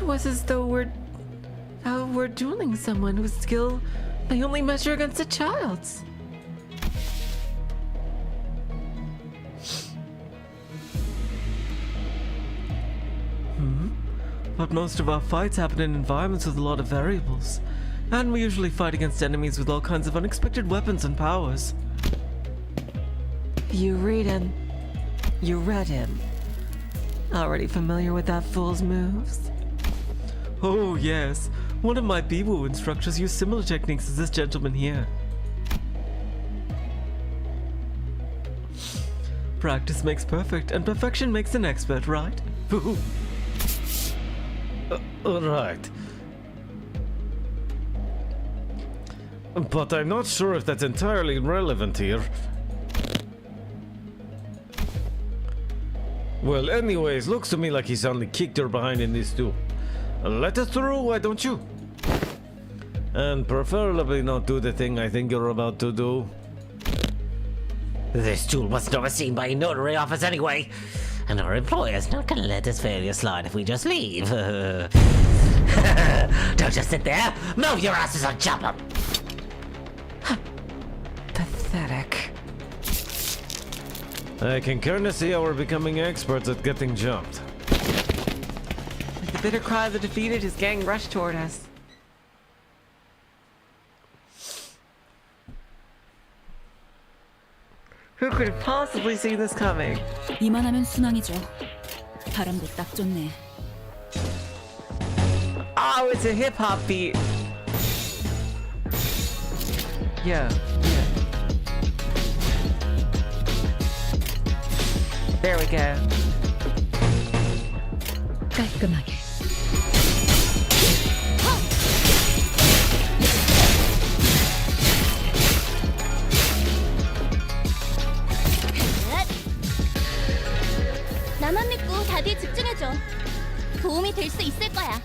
was as though we're dueling someone whose skill may only measure against a child's. But most of our fights happen in environments with a lot of variables, and we usually fight against enemies with all kinds of unexpected weapons and powers. You read him. You read him. Already familiar with that fool's moves? Oh yes, one of my Bibu instructors used similar techniques as this gentleman here. Practice makes perfect, and perfection makes an expert, right? Right. But I'm not sure if that's entirely relevant here. Well, anyways, looks to me like he suddenly kicked her behind in this too. Let us through, why don't you? And preferably not do the thing I think you're about to do. This duel was never seen by a notary office anyway, and our employer's not gonna let this failure slide if we just leave. Don't just sit there. Move your asses and jump up. Pathetic. I can kinda see how we're becoming experts at getting jumped. With the bitter cry of the defeated, his gang rushed toward us. Who could have possibly seen this coming? 이만하면 순항이죠. 바람도 딱 좋네. Oh, it's a hip-hop beat. Yeah, yeah. There we go. 깔끔하게. 나만 믿고 다들 집중해줘. 도움이 될 수 있을 거야.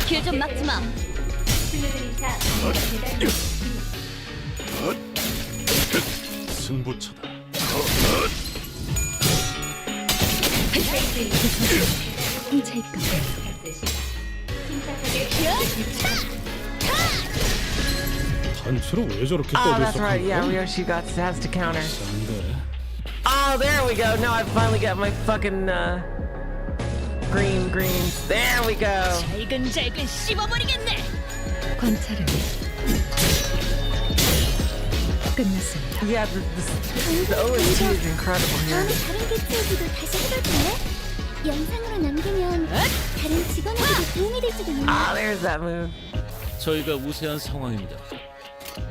길 좀 막지 마. 승부처다. 훔쳐일까 봐. 단추로 왜 저렇게 Oh, that's 떠들썩한 right. Yeah, 거야? Ryoshu has to counter. 짠데. Oh, there we go. Now I finally got my fucking greens. There we go. 잘근잘근 씹어버리겠네. 관찰은 끝났습니다. Yeah, the OST is incredible here. 다음에 다른 개체에게도 다시 해볼 텐데. 영상으로 남기면 다른 직원에게도 도움이 될지도 몰라. Ah, there's that move. 저희가 우세한 상황입니다.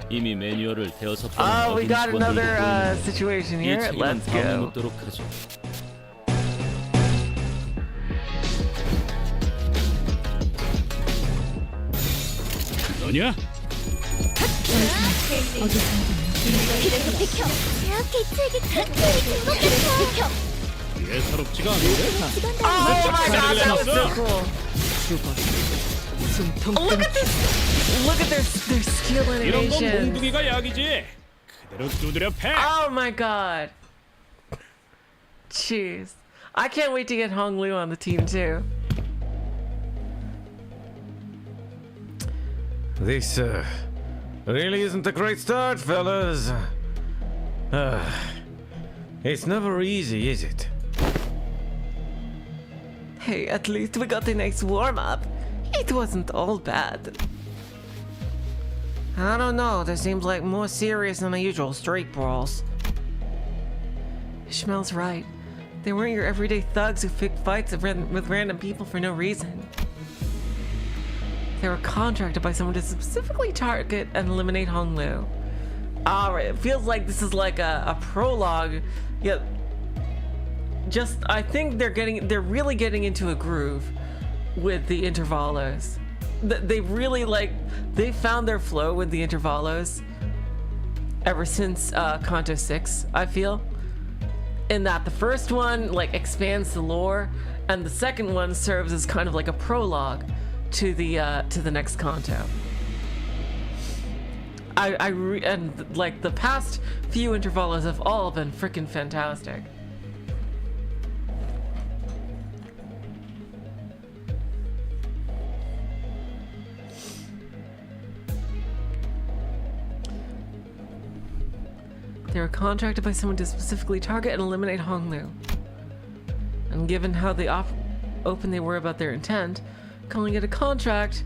이미 매뉴얼을 대여섯 번 Oh, we 어긴 got another 직원들이 situation 이 here. 책임은 Let's 다음에 go. 묻도록 하죠. 너냐? 그래서 비켜. 제약 개체에게 특별히 준것 같아. 예사롭지가 않은데? 직원들 Oh my god, that was so 죽었어. cool. Look at this. Look at their skill 이런 건 animation. 몽둥이가 약이지. 그대로 두드려 패. Oh my god. Jeez. I can't wait to get Hong Lu on the team too. This really isn't a great start, fellas. It's never easy, is it? Hey, at least we got a nice warm-up. It wasn't all bad. I don't know, this seems like more serious than the usual street brawls. Ishmael's right. They weren't your everyday thugs who picked fights with random people for no reason. They were contracted by someone to specifically target and eliminate Hong Lu. Alright, it feels like this is like a prologue. Yeah. Just, I think they're really getting into a groove with the intervalos. They really they found their flow with the intervalos ever since Kanto 6, I feel. In that the first one expands the lore, and the second one serves as kind of like a prologue to the next Kanto. And the past few intervalos have all been freaking fantastic. They were contracted by someone to specifically target and eliminate Hong Lu. And given how open they were about their intent, calling it a contract,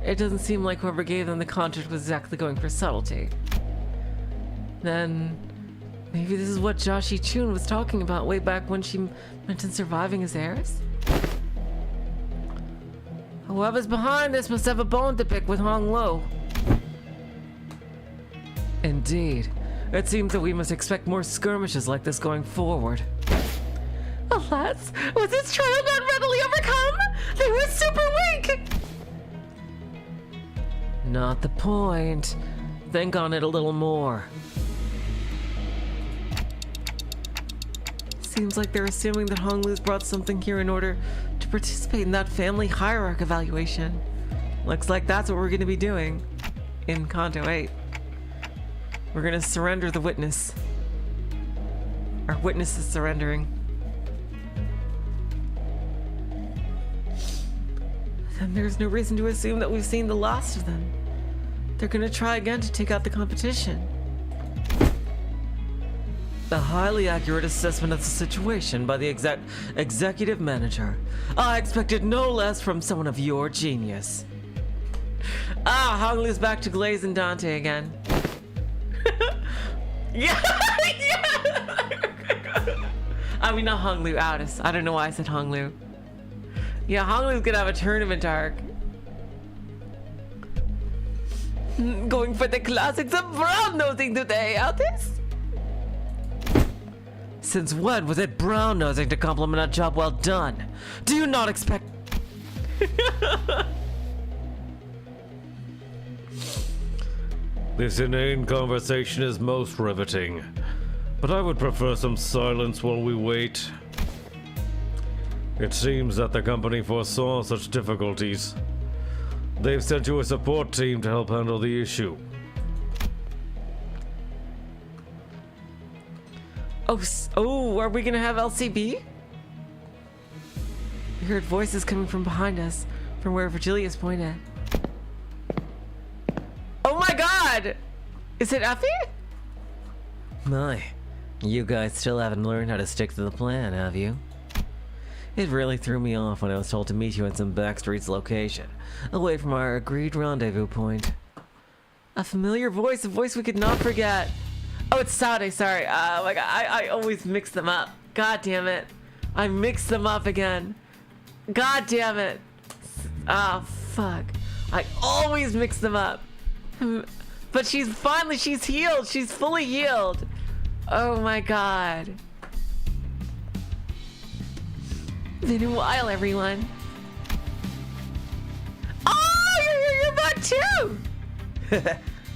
it doesn't seem like whoever gave them the contract was exactly going for subtlety. Then maybe this is what Joshi Chun was talking about way back when she mentioned surviving as heirs? Whoever's behind this must have a bone to pick with Hong Lu. Indeed. It seems that we must expect more skirmishes like this going forward. Alas, was this trial not readily overcome? They were super weak! Not the point. Think on it a little more. Seems like they're assuming that Hong Lu's brought something here in order to participate in that family hierarchy evaluation. Looks like that's what we're going to be doing in Kanto 8. We're gonna surrender the witness. Our witness is surrendering. Then there's no reason to assume that we've seen the last of them. They're gonna try again to take out the competition. A highly accurate assessment of the situation by the executive manager. I expected no less from someone of your genius. Hong Lu's back to Glaze and Dante again. Yeah, I mean, not Hong Lu, Aldous. I don't know why I said Hong Lu. Yeah, Hong Lu's gonna have a tournament arc. Going for the classics of brown nosing today, Aldous. Since when was it brown nosing to compliment a job well done? Do you not expect? This inane conversation is most riveting, but I would prefer some silence while we wait. It seems that the company foresaw such difficulties. They've sent you a support team to help handle the issue. Oh, are we gonna have LCB? We heard voices coming from behind us, from where Virgilius pointed. Oh my god! Is it Effie? My, you guys still haven't learned how to stick to the plan, have you? It really threw me off when I was told to meet you at some Backstreets location, away from our agreed rendezvous point. A familiar voice, a voice we could not forget. Oh, it's Saude, sorry. Oh my god, I always mix them up. God damn it. I mixed them up again. God damn it. Ah, fuck. I always mix them up. But she's healed. She's fully healed. Oh my god. Been a while, everyone. Oh, you're back too.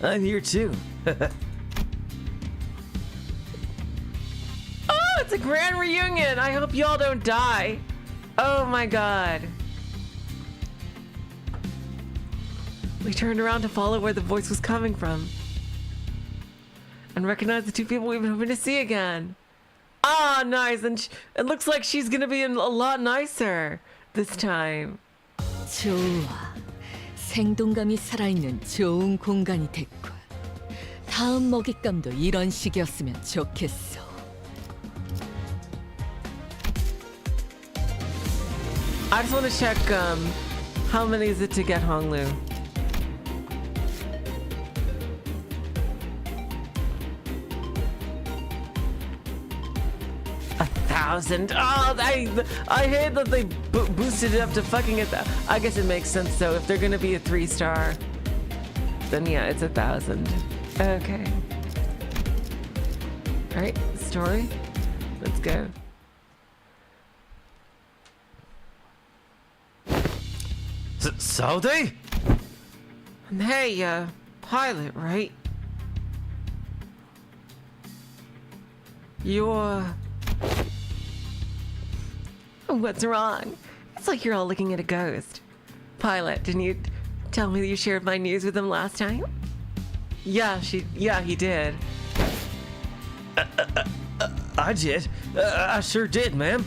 I'm here too. Oh, it's a grand reunion. I hope y'all don't die. Oh my god. We turned around to follow where the voice was coming from and recognized the two people we've been hoping to see again. Ah, nice. And it looks like she's gonna be a lot nicer this time. 좋아. 생동감이 살아있는 좋은 공간이 됐군. 다음 먹잇감도 이런 식이었으면 좋겠어. I just want to check how many is it to get Honglu? $1,000. Oh, I hate that they boosted it up to fucking it. I guess it makes sense though. If they're gonna be a 3-star, then yeah, it's 1,000. Okay. All right, story. Let's go. Saude? Hey, Pilot, right? You're... What's wrong? It's like you're all looking at a ghost. Pilot, didn't you tell me that you shared my news with him last time? Yeah, he did. I did. I sure did, ma'am.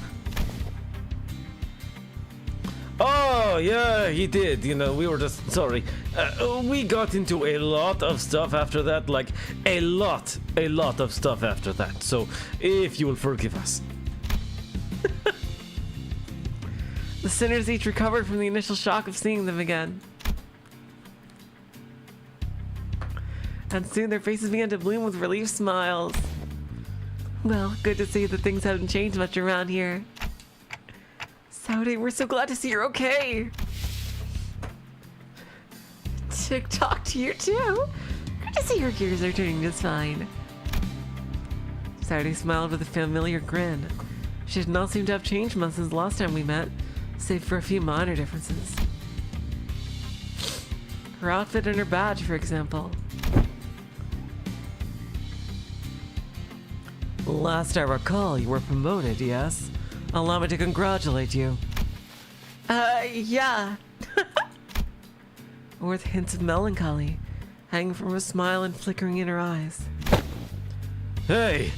Oh, yeah, he did. You know, we were just sorry. We got into a lot of stuff after that. Like, a lot of stuff after that. So, if you will forgive us. The sinners each recovered from the initial shock of seeing them again. And soon their faces began to bloom with relief smiles. Well, good to see that things haven't changed much around here. Saude, we're so glad to see you're okay. TikTok to you too. Good to see your gears are turning just fine. Saude smiled with a familiar grin. She did not seem to have changed much since the last time we met, save for a few minor differences. Her outfit and her badge, for example. Last I recall, you were promoted, yes? Allow me to congratulate you. Yeah. With hints of melancholy, hanging from her smile and flickering in her eyes. Hey!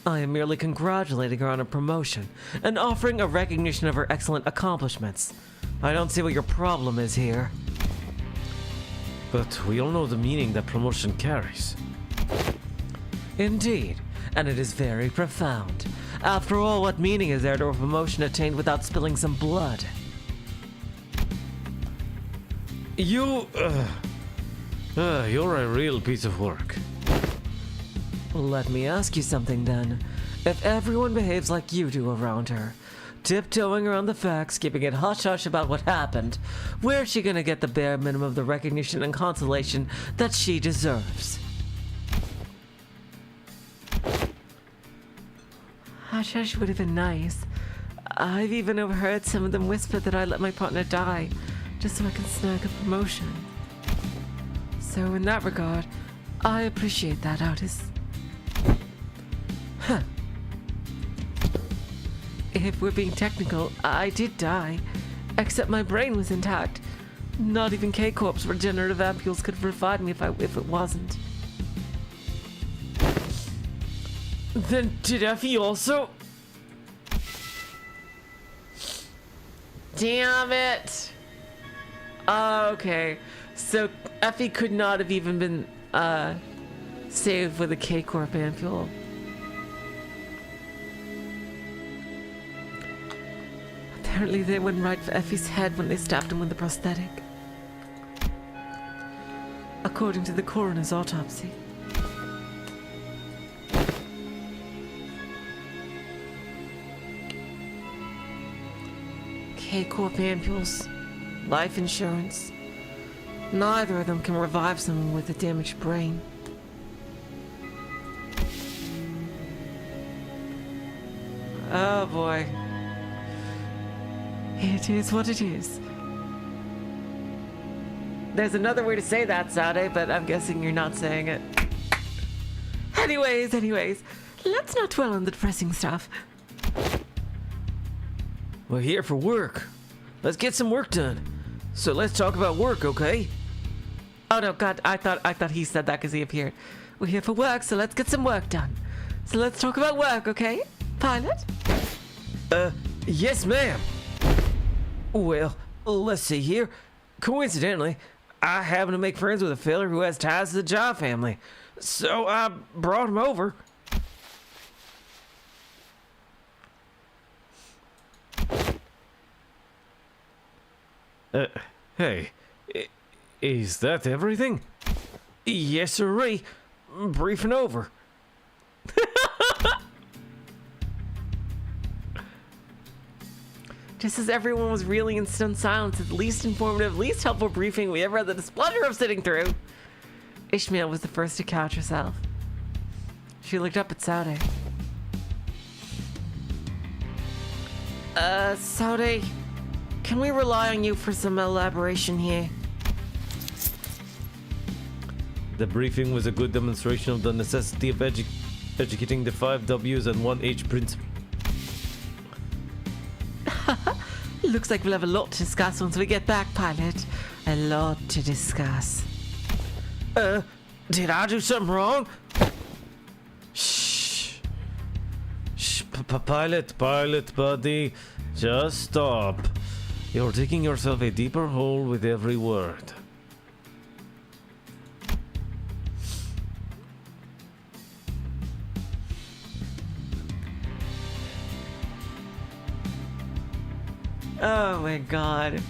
I am merely congratulating her on a promotion and offering a recognition of her excellent accomplishments. I don't see what your problem is here. But we all know the meaning that promotion carries. Indeed, and it is very profound. After all, what meaning is there to a promotion attained without spilling some blood? You're a real piece of work. Let me ask you something then. If everyone behaves like you do around her, tiptoeing around the facts, keeping it hush-hush about what happened, where's she gonna get the bare minimum of the recognition and consolation that she deserves? Hush-hush would have been nice. I've even overheard some of them whisper that I let my partner die, just so I can snag a promotion. So in that regard, I appreciate that, Otis. Huh. If we're being technical, I did die, except my brain was intact. Not even K-Corp's regenerative ampules could revive me if it wasn't. Then did Effie also? Damn it! Okay, so Effie could not have even been saved with a K-Corp ampule. Apparently they went right for Effie's head when they stabbed him with the prosthetic. According to the coroner's autopsy. K-Corp ampules, life insurance. Neither of them can revive someone with a damaged brain. Oh boy. It is what it is. There's another way to say that, Saude, but I'm guessing you're not saying it. Anyways, let's not dwell on the depressing stuff. We're here for work. Let's get some work done. So let's talk about work, okay? Oh no, God, I thought he said that because he appeared. We're here for work, so let's get some work done. So let's talk about work, okay? Pilot? Yes, ma'am. Well, let's see here. Coincidentally, I happen to make friends with a fella who has ties to the Jaw family. So I brought him over. Hey, is that everything? Yes, sirree. Briefing over. Just as everyone was reeling in stunned silence at the least informative, least helpful briefing we ever had the displeasure of sitting through, Ishmael was the first to couch herself. She looked up at Saude. Saude, can we rely on you for some elaboration here? The briefing was a good demonstration of the necessity of educating the 5 W's and 1 H principle. Looks like we'll have a lot to discuss once we get back, Pilot. A lot to discuss. Did I do something wrong? Shh. Shh, Pilot, buddy. Just stop. You're digging yourself a deeper hole with every word. Oh my God.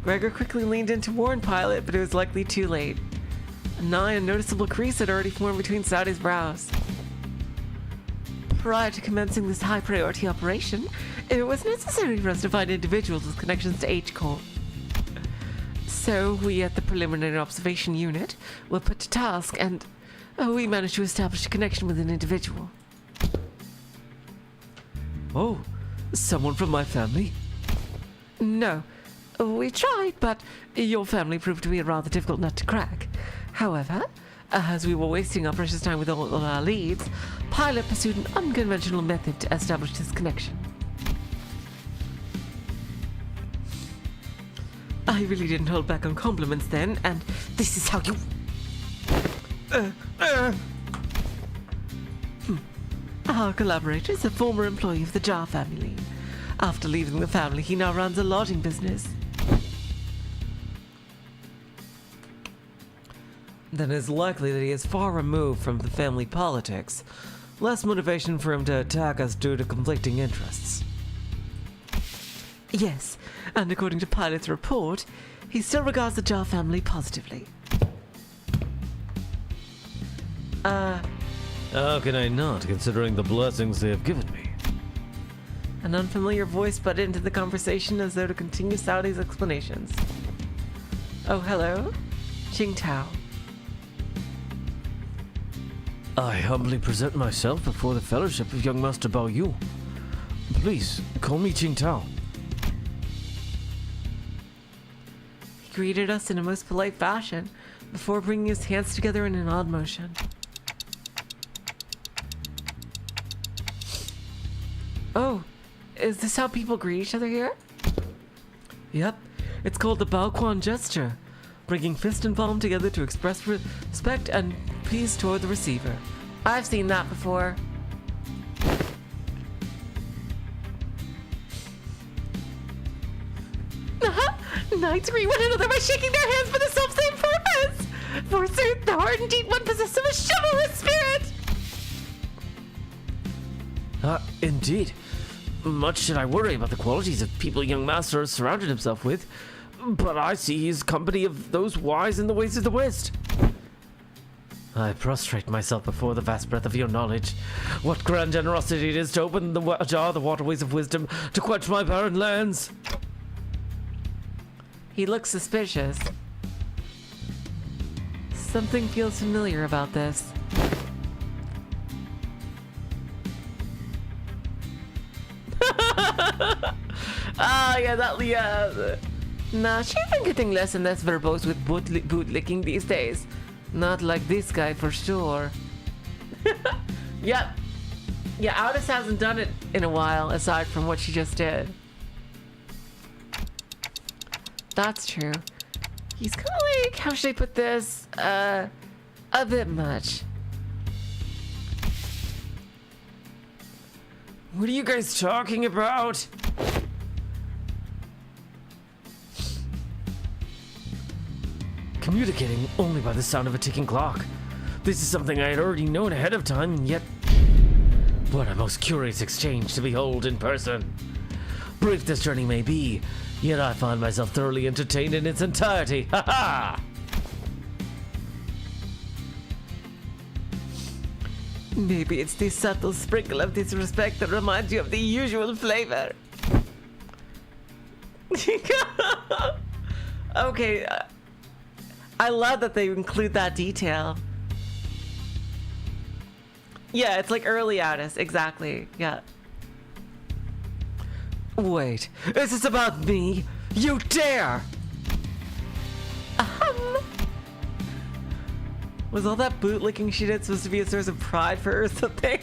Gregor quickly leaned in to warn Pilot, but it was likely too late. A nigh unnoticeable crease had already formed between Saude's brows. Prior to commencing this high-priority operation, it was necessary for us to find individuals with connections to H-Corp. So we at the Preliminary Observation Unit were put to task, and we managed to establish a connection with an individual. Oh, someone from my family? No. We tried, but your family proved to be a rather difficult nut to crack. However, as we were wasting our precious time with all our leads, Pilot pursued an unconventional method to establish this connection. I really didn't hold back on compliments then, and this is how you... Our collaborator is a former employee of the Jar family. After leaving the family, he now runs a lodging business. Then it's likely that he is far removed from the family politics. Less motivation for him to attack us due to conflicting interests. Yes, and according to Pilot's report, he still regards the Jar family positively. How can I not, considering the blessings they have given me? An unfamiliar voice butted into the conversation as though to continue Saude's explanations. Oh, hello? Qing Tao. I humbly present myself before the fellowship of young Master Bao Yu. Please, call me Qing Tao. He greeted us in a most polite fashion before bringing his hands together in an odd motion. Oh, is this how people greet each other here? Yep, it's called the Bao Quan gesture, bringing fist and palm together to express respect and peace toward the receiver. I've seen that before. Knights greet one another by shaking their hands for the self-same purpose. Forsooth, the heart indeed one possessed of a chivalrous spirit. Indeed. much should I worry about the qualities of people young master has surrounded himself with, but I see his company of those wise in the ways of the West. I prostrate myself before the vast breadth of your knowledge. What grand generosity it is to open the jar the waterways of wisdom to quench my barren lands. He looks suspicious. Something feels familiar about this. Nah, she's been getting less and less verbose with bootlicking these days. Not like this guy for sure. Yep. Yeah, Aldous hasn't done it in a while, aside from what she just did. That's true. He's kind of like, how should I put this? A bit much. What are you guys talking about? Communicating only by the sound of a ticking clock. This is something I had already known ahead of time, and yet what a most curious exchange to behold in person. Brief this journey may be, yet I find myself thoroughly entertained in its entirety. Ha ha! Maybe it's the subtle sprinkle of disrespect that reminds you of the usual flavor. Okay, I love that they include that detail. Yeah, it's like early Aldous, exactly, yeah. Wait, is this about me? You dare! Was all that bootlicking she did supposed to be a source of pride for her or something?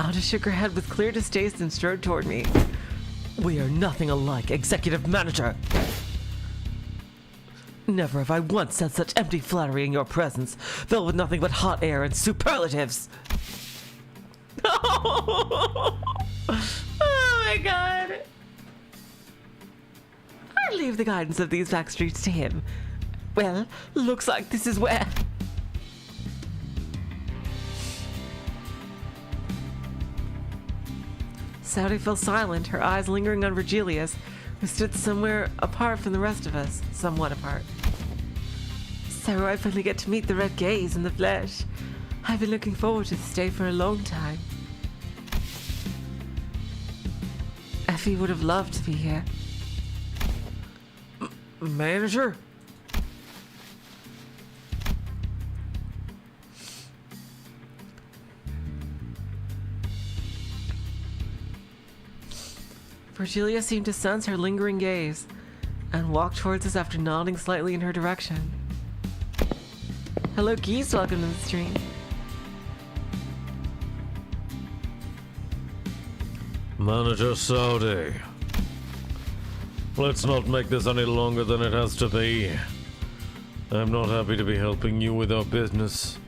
Aldous shook her head with clear distaste and strode toward me. We are nothing alike, executive manager. Never have I once said such empty flattery in your presence, filled with nothing but hot air and superlatives. Oh my god. I leave the guidance of these Backstreets to him. Well, looks like this is where... Saude fell silent, her eyes lingering on Virgilius, who stood somewhere apart from the rest of us, somewhat apart. So I finally get to meet the Red Gaze in the flesh. I've been looking forward to this day for a long time. Effie would have loved to be here. Manager? Virgilia seemed to sense her lingering gaze and walked towards us after nodding slightly in her direction. Hello, Geese, welcome to the stream. Manager Saude. Let's not make this any longer than it has to be. I'm not happy to be helping you with our business.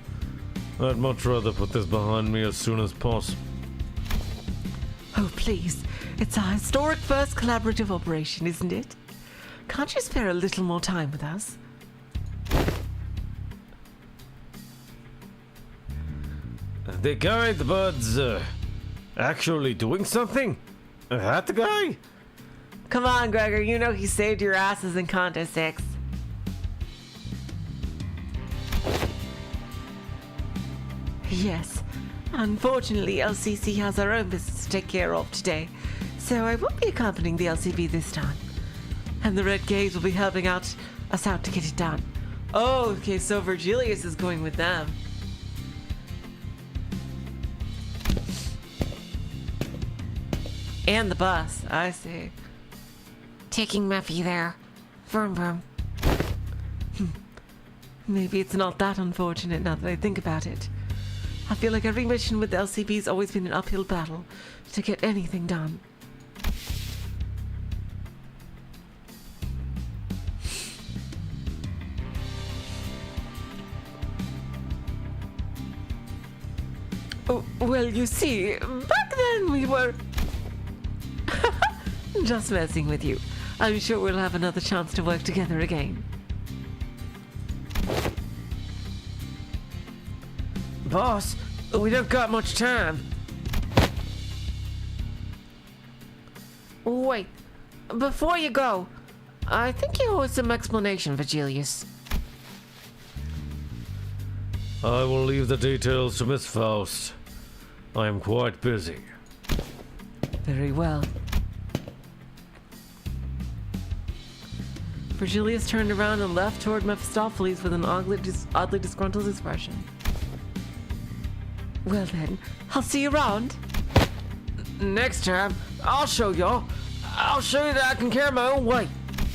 I'd much rather put this behind me as soon as possible. Oh, please. It's our historic first collaborative operation, isn't it? Can't you spare a little more time with us? The guy, the bud's, actually doing something? That guy? Come on, Gregor, you know he saved your asses in Conto 6. Yes. Unfortunately, LCC has our own business to take care of today, so I won't be accompanying the LCB this time. And the Red Gaze will be helping us out to get it done. Oh, okay, so Virgilius is going with them. And the bus, I see. Taking Muffy there. Vroom vroom. Maybe it's not that unfortunate now that I think about it. I feel like every mission with the LCB's always been an uphill battle to get anything done. Oh, well, you see, back then we were... Just messing with you. I'm sure we'll have another chance to work together again. Boss, we don't got much time. Wait, before you go, I think you owe us some explanation, Vigilius. I will leave the details to Miss Faust. I am quite busy. Very well. Virgilius turned around and left toward Mephistopheles with an oddly disgruntled expression. Well then, I'll see you around. Next time, I'll show y'all. I'll show you that I can carry my own weight.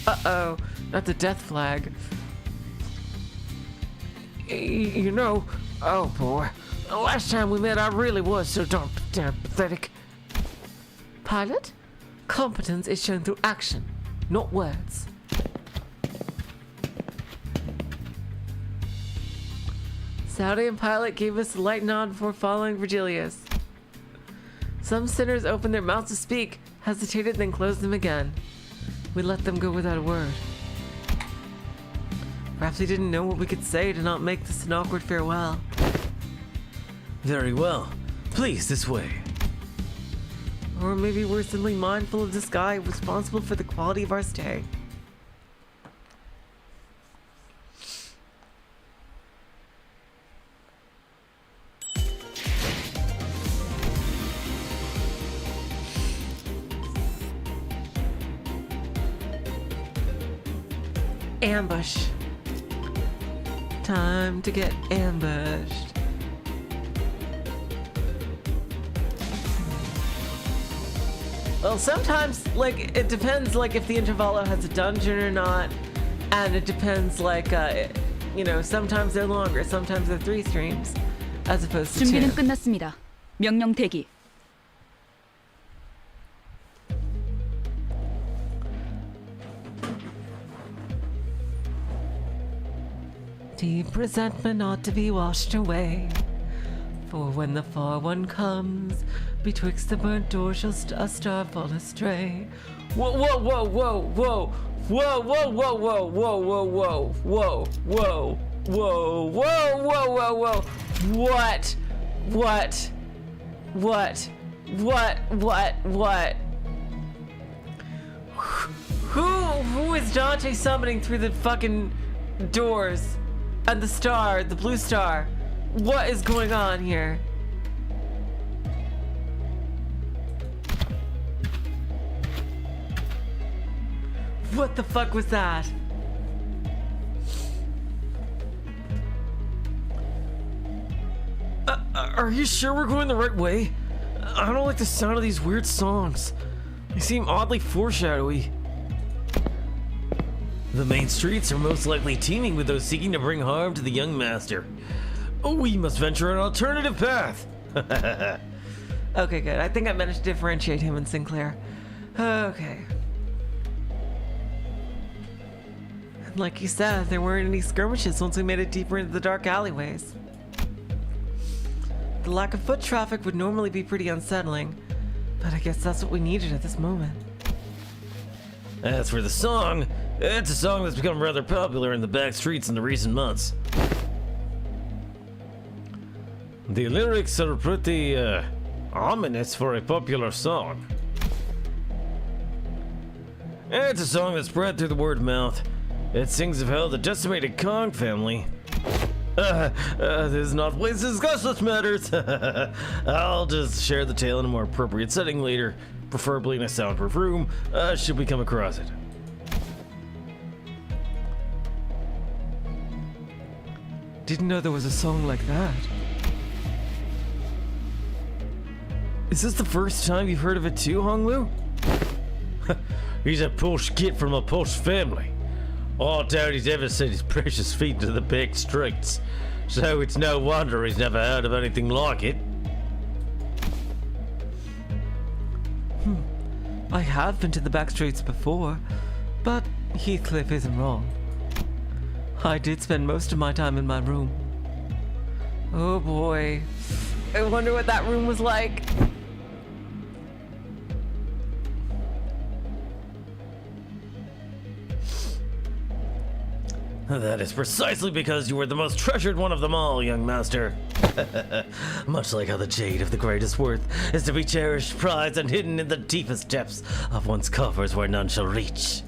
Uh-oh, not the death flag. You know, oh boy, the last time we met I really was so damn pathetic. Pilot, competence is shown through action, not words. Saude and Pilot gave us a light nod before following Virgilius. Some sinners opened their mouths to speak, hesitated, then closed them again. We let them go without a word. Perhaps we didn't know what we could say to not make this an awkward farewell. Very well. Please, this way. Or maybe we're simply mindful of this guy responsible for the quality of our stay. Ambush. Time to get ambushed. Well, sometimes, like, it depends, like, if the intervallo has a dungeon or not, and it depends, like, you know, sometimes they're longer, sometimes they're 3 streams, as opposed to 2. 준비는 끝났습니다. 명령 대기. Deep resentment ought to be washed away. For when the far one comes, betwixt the burnt door shall a star fall astray. Whoa, whoa, whoa, whoa, whoa, whoa, whoa, whoa, whoa, whoa, whoa, whoa, whoa, whoa, whoa, whoa, whoa, whoa. What? What? What? What? Who is Dante summoning through the fucking doors? And the star, the blue star. What is going on here? What the fuck was that? Are you sure we're going the right way? I don't like the sound of these weird songs. They seem oddly foreshadowy. The main streets are most likely teeming with those seeking to bring harm to the young master. Oh, we must venture an alternative path. Okay, good. I think I managed to differentiate him and Sinclair. Okay. And like you said, there weren't any skirmishes once we made it deeper into the dark alleyways. The lack of foot traffic would normally be pretty unsettling, but I guess that's what we needed at this moment. As for the song, it's a song that's become rather popular in the Backstreets in the recent months. The lyrics are pretty, ominous for a popular song. It's a song that spread through the word of mouth. It sings of how the decimated Kong family... this is not a place to discuss such matters. I'll just share the tale in a more appropriate setting later, preferably in a soundproof room, should we come across it. Didn't know there was a song like that. Is this the first time you've heard of it too, Honglu? He's a posh kid from a posh family. I doubt he's ever set his precious feet to the Backstreets, so it's no wonder he's never heard of anything like it. I have been to the Backstreets before, but Heathcliff isn't wrong. I did spend most of my time in my room. Oh boy. I wonder what that room was like. That is precisely because you were the most treasured one of them all, young master. Much like how the jade of the greatest worth is to be cherished, prized, and hidden in the deepest depths of one's coffers where none shall reach.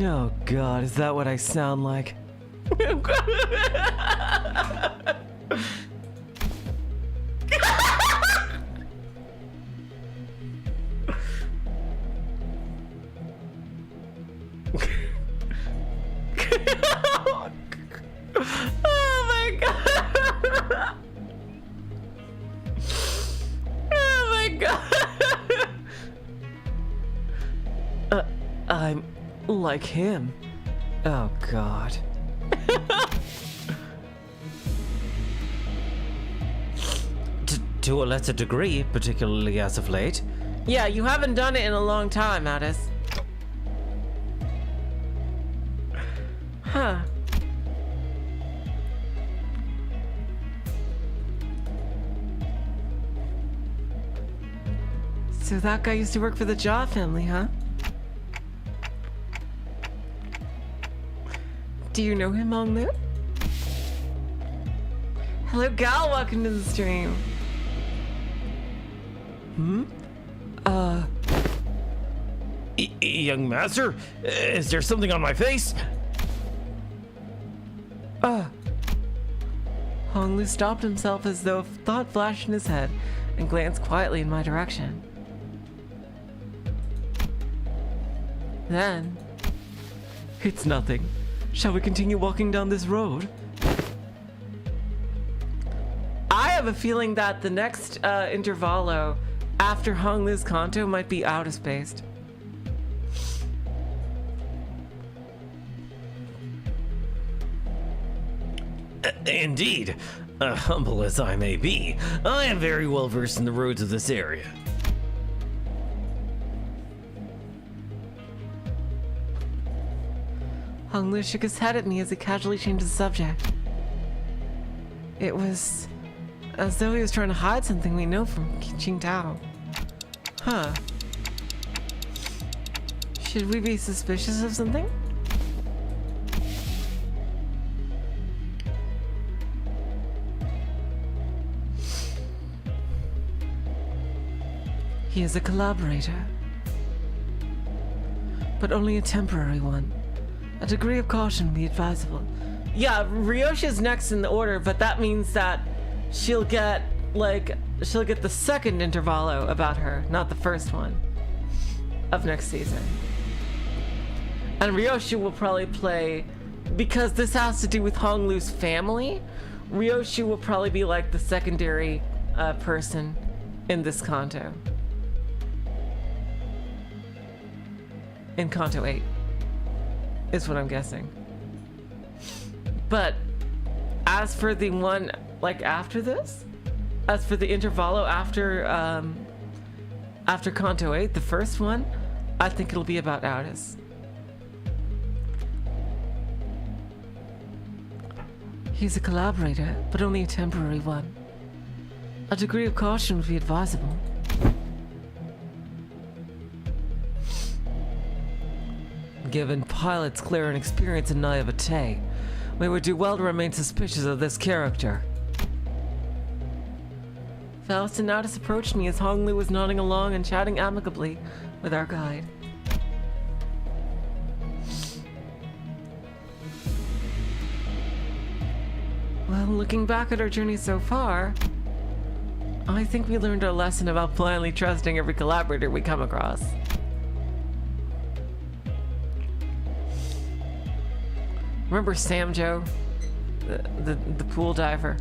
Oh God, is that what I sound like? Oh my God! Oh my God! I'm like him. Oh God. To a lesser degree, particularly as of late. Yeah, you haven't done it in a long time, Addis. Huh. So that guy used to work for the Jaw family, huh? Do you know him, Hong Lu? Hello, Gal. Welcome to the stream. Young master, is there something on my face? Hong Lu stopped himself as though a thought flashed in his head and glanced quietly in my direction. Then, it's nothing. Shall we continue walking down this road? I have a feeling that the next intervallo after Hong Lu's Kanto might be Outer-spaced. Indeed. Humble as I may be, I am very well versed in the roads of this area. Hong Lu shook his head at me as he casually changed the subject. It was as though he was trying to hide something we know from Qingdao. Huh. Should we be suspicious of something? He is a collaborator, but only a temporary one. A degree of caution would be advisable. Yeah, Ryoshu's next in the order, but that means that she'll get the second intervallo about her, not the first one of next season. And Ryoshu will probably play, because this has to do with Hong Lu's family, Ryoshu will probably be like the secondary person in this Kanto. In Kanto 8. Is what I'm guessing. But as for the one like after this, as for the intervallo after Kanto 8, the first one, I think it'll be about Audis. He's a collaborator, but only a temporary one. A degree of caution would be advisable. Given Pilot's clear inexperience and naivete, we would do well to remain suspicious of this character. Faust and Audis approached me as Hong Lu was nodding along and chatting amicably with our guide. Well, looking back at our journey so far, I think we learned our lesson about blindly trusting every collaborator we come across. Remember Sam Joe? The pool diver.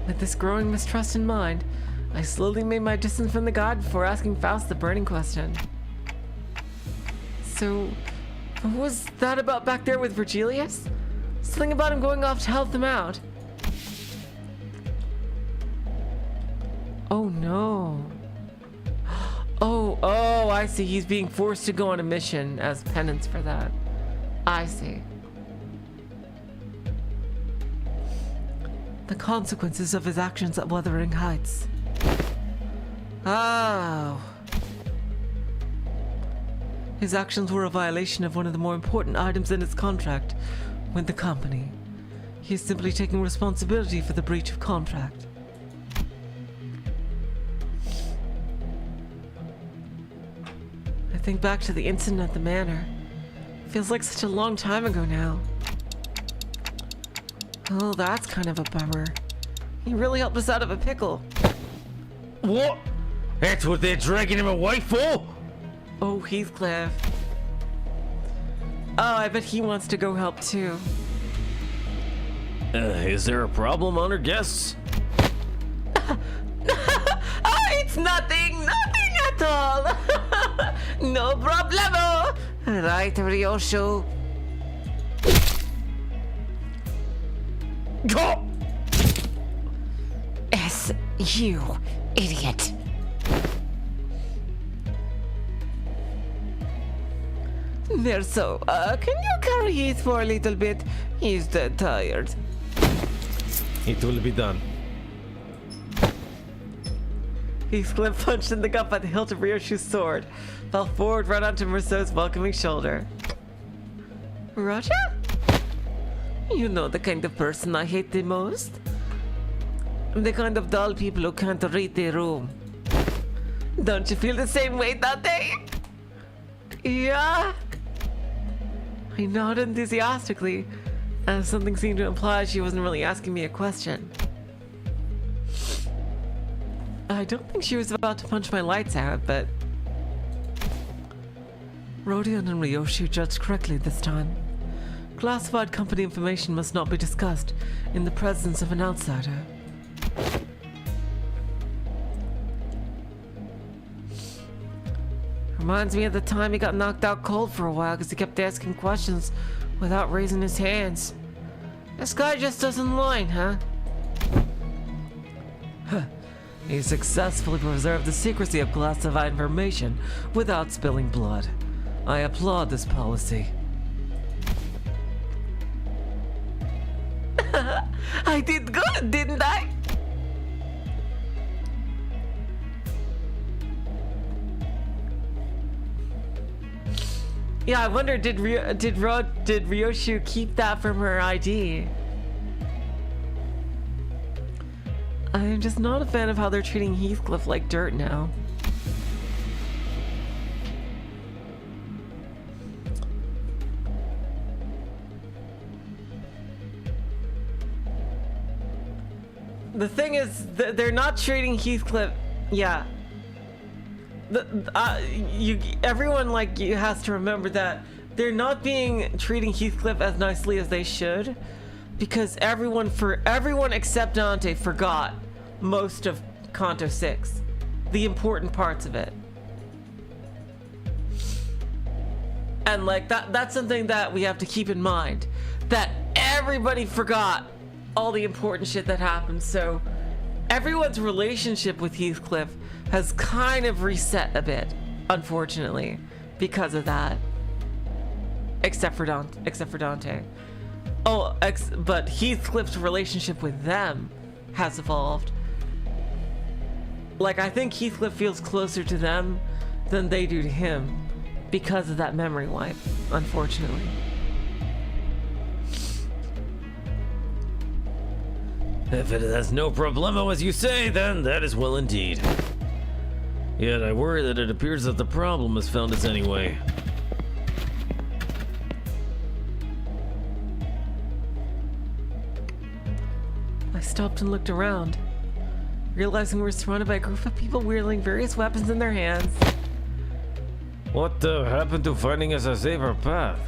With this growing mistrust in mind, I slowly made my distance from the god before asking Faust the burning question. So, what was that about back there with Virgilius? Something about him going off to help them out. Oh no. Oh, I see. He's being forced to go on a mission as penance for that. I see. The consequences of his actions at Wuthering Heights. Oh. His actions were a violation of one of the more important items in his contract with the company. He is simply taking responsibility for the breach of contract. I think back to the incident at the manor. Feels like such a long time ago now. Oh, that's kind of a bummer. He really helped us out of a pickle. What? That's what they're dragging him away for? Oh, Heathcliff. Oh, I bet he wants to go help too. Is there a problem, honored guests? Oh, it's nothing at all. No problemo. Right, Ryoshu. Go! S, you idiot. There, so, can you carry Heath for a little bit? He's dead tired. It will be done. Heathcliff punched in the gut by the hilt of Ryoshu's sword, fell forward right onto Merceau's welcoming shoulder. Roger? You know the kind of person I hate the most? The kind of dull people who can't read their room. Don't you feel the same way, Dante? Yeah? I nodded enthusiastically, as something seemed to imply she wasn't really asking me a question. I don't think she was about to punch my lights out, but... Rodion and Ryoshu judged correctly this time. Classified company information must not be discussed in the presence of an outsider. Reminds me of the time he got knocked out cold for a while because he kept asking questions without raising his hands. This guy just doesn't line, huh? He successfully preserved the secrecy of classified information without spilling blood. I applaud this policy. I did good, didn't I? Yeah, I wonder, did Ryoshu keep that from her ID? I'm just not a fan of how they're treating Heathcliff like dirt now. The thing is, they're not treating Heathcliff. Yeah. Everyone has to remember that they're not treating Heathcliff as nicely as they should, because everyone except Dante forgot most of Kanto 6, the important parts of it, and that's something that we have to keep in mind, that everybody forgot all the important shit that happened. So everyone's relationship with Heathcliff has kind of reset a bit, unfortunately, because of that. Except for Dante. But Heathcliff's relationship with them has evolved. I think Heathcliff feels closer to them than they do to him because of that memory wipe, unfortunately. If it has no problemo as you say, then that is well indeed. Yet I worry that it appears that the problem has found us anyway. I stopped and looked around, realizing we were surrounded by a group of people wielding various weapons in their hands. What happened to finding us a safer path?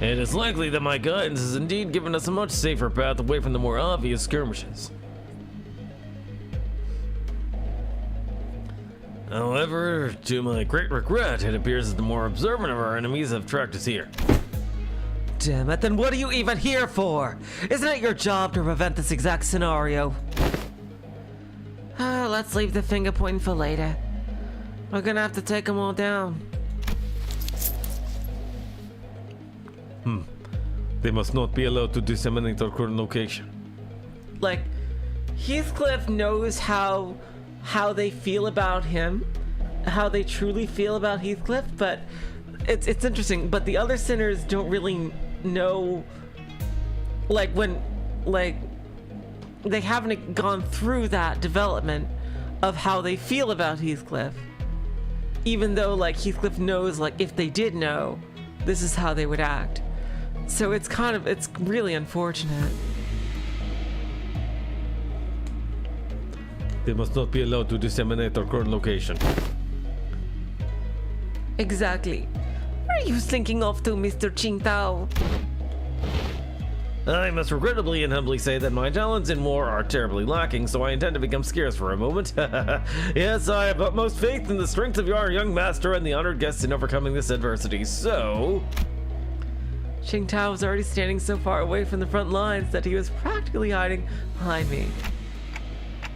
It is likely that my guidance has indeed given us a much safer path away from the more obvious skirmishes. However, to my great regret, it appears that the more observant of our enemies have tracked us here. Damn it, then what are you even here for? Isn't it your job to prevent this exact scenario? Let's leave the finger pointing for later. We're gonna have to take them all down. They must not be allowed to disseminate our current location. Like, Heathcliff knows how they feel about him, how they truly feel about Heathcliff, but it's interesting. But the other sinners don't really know, like, when, like, they haven't gone through that development of how they feel about Heathcliff. Even though, like, Heathcliff knows, like, if they did know, this is how they would act. So it's really unfortunate. They must not be allowed to disseminate our current location. Exactly. Where are you thinking of to, Mr. Qingdao? I must regrettably and humbly say that my talents in war are terribly lacking, so I intend to become scarce for a moment. Yes, I have utmost faith in the strength of our young master and the honored guests in overcoming this adversity, so... Qingdao was already standing so far away from the front lines that he was practically hiding behind me.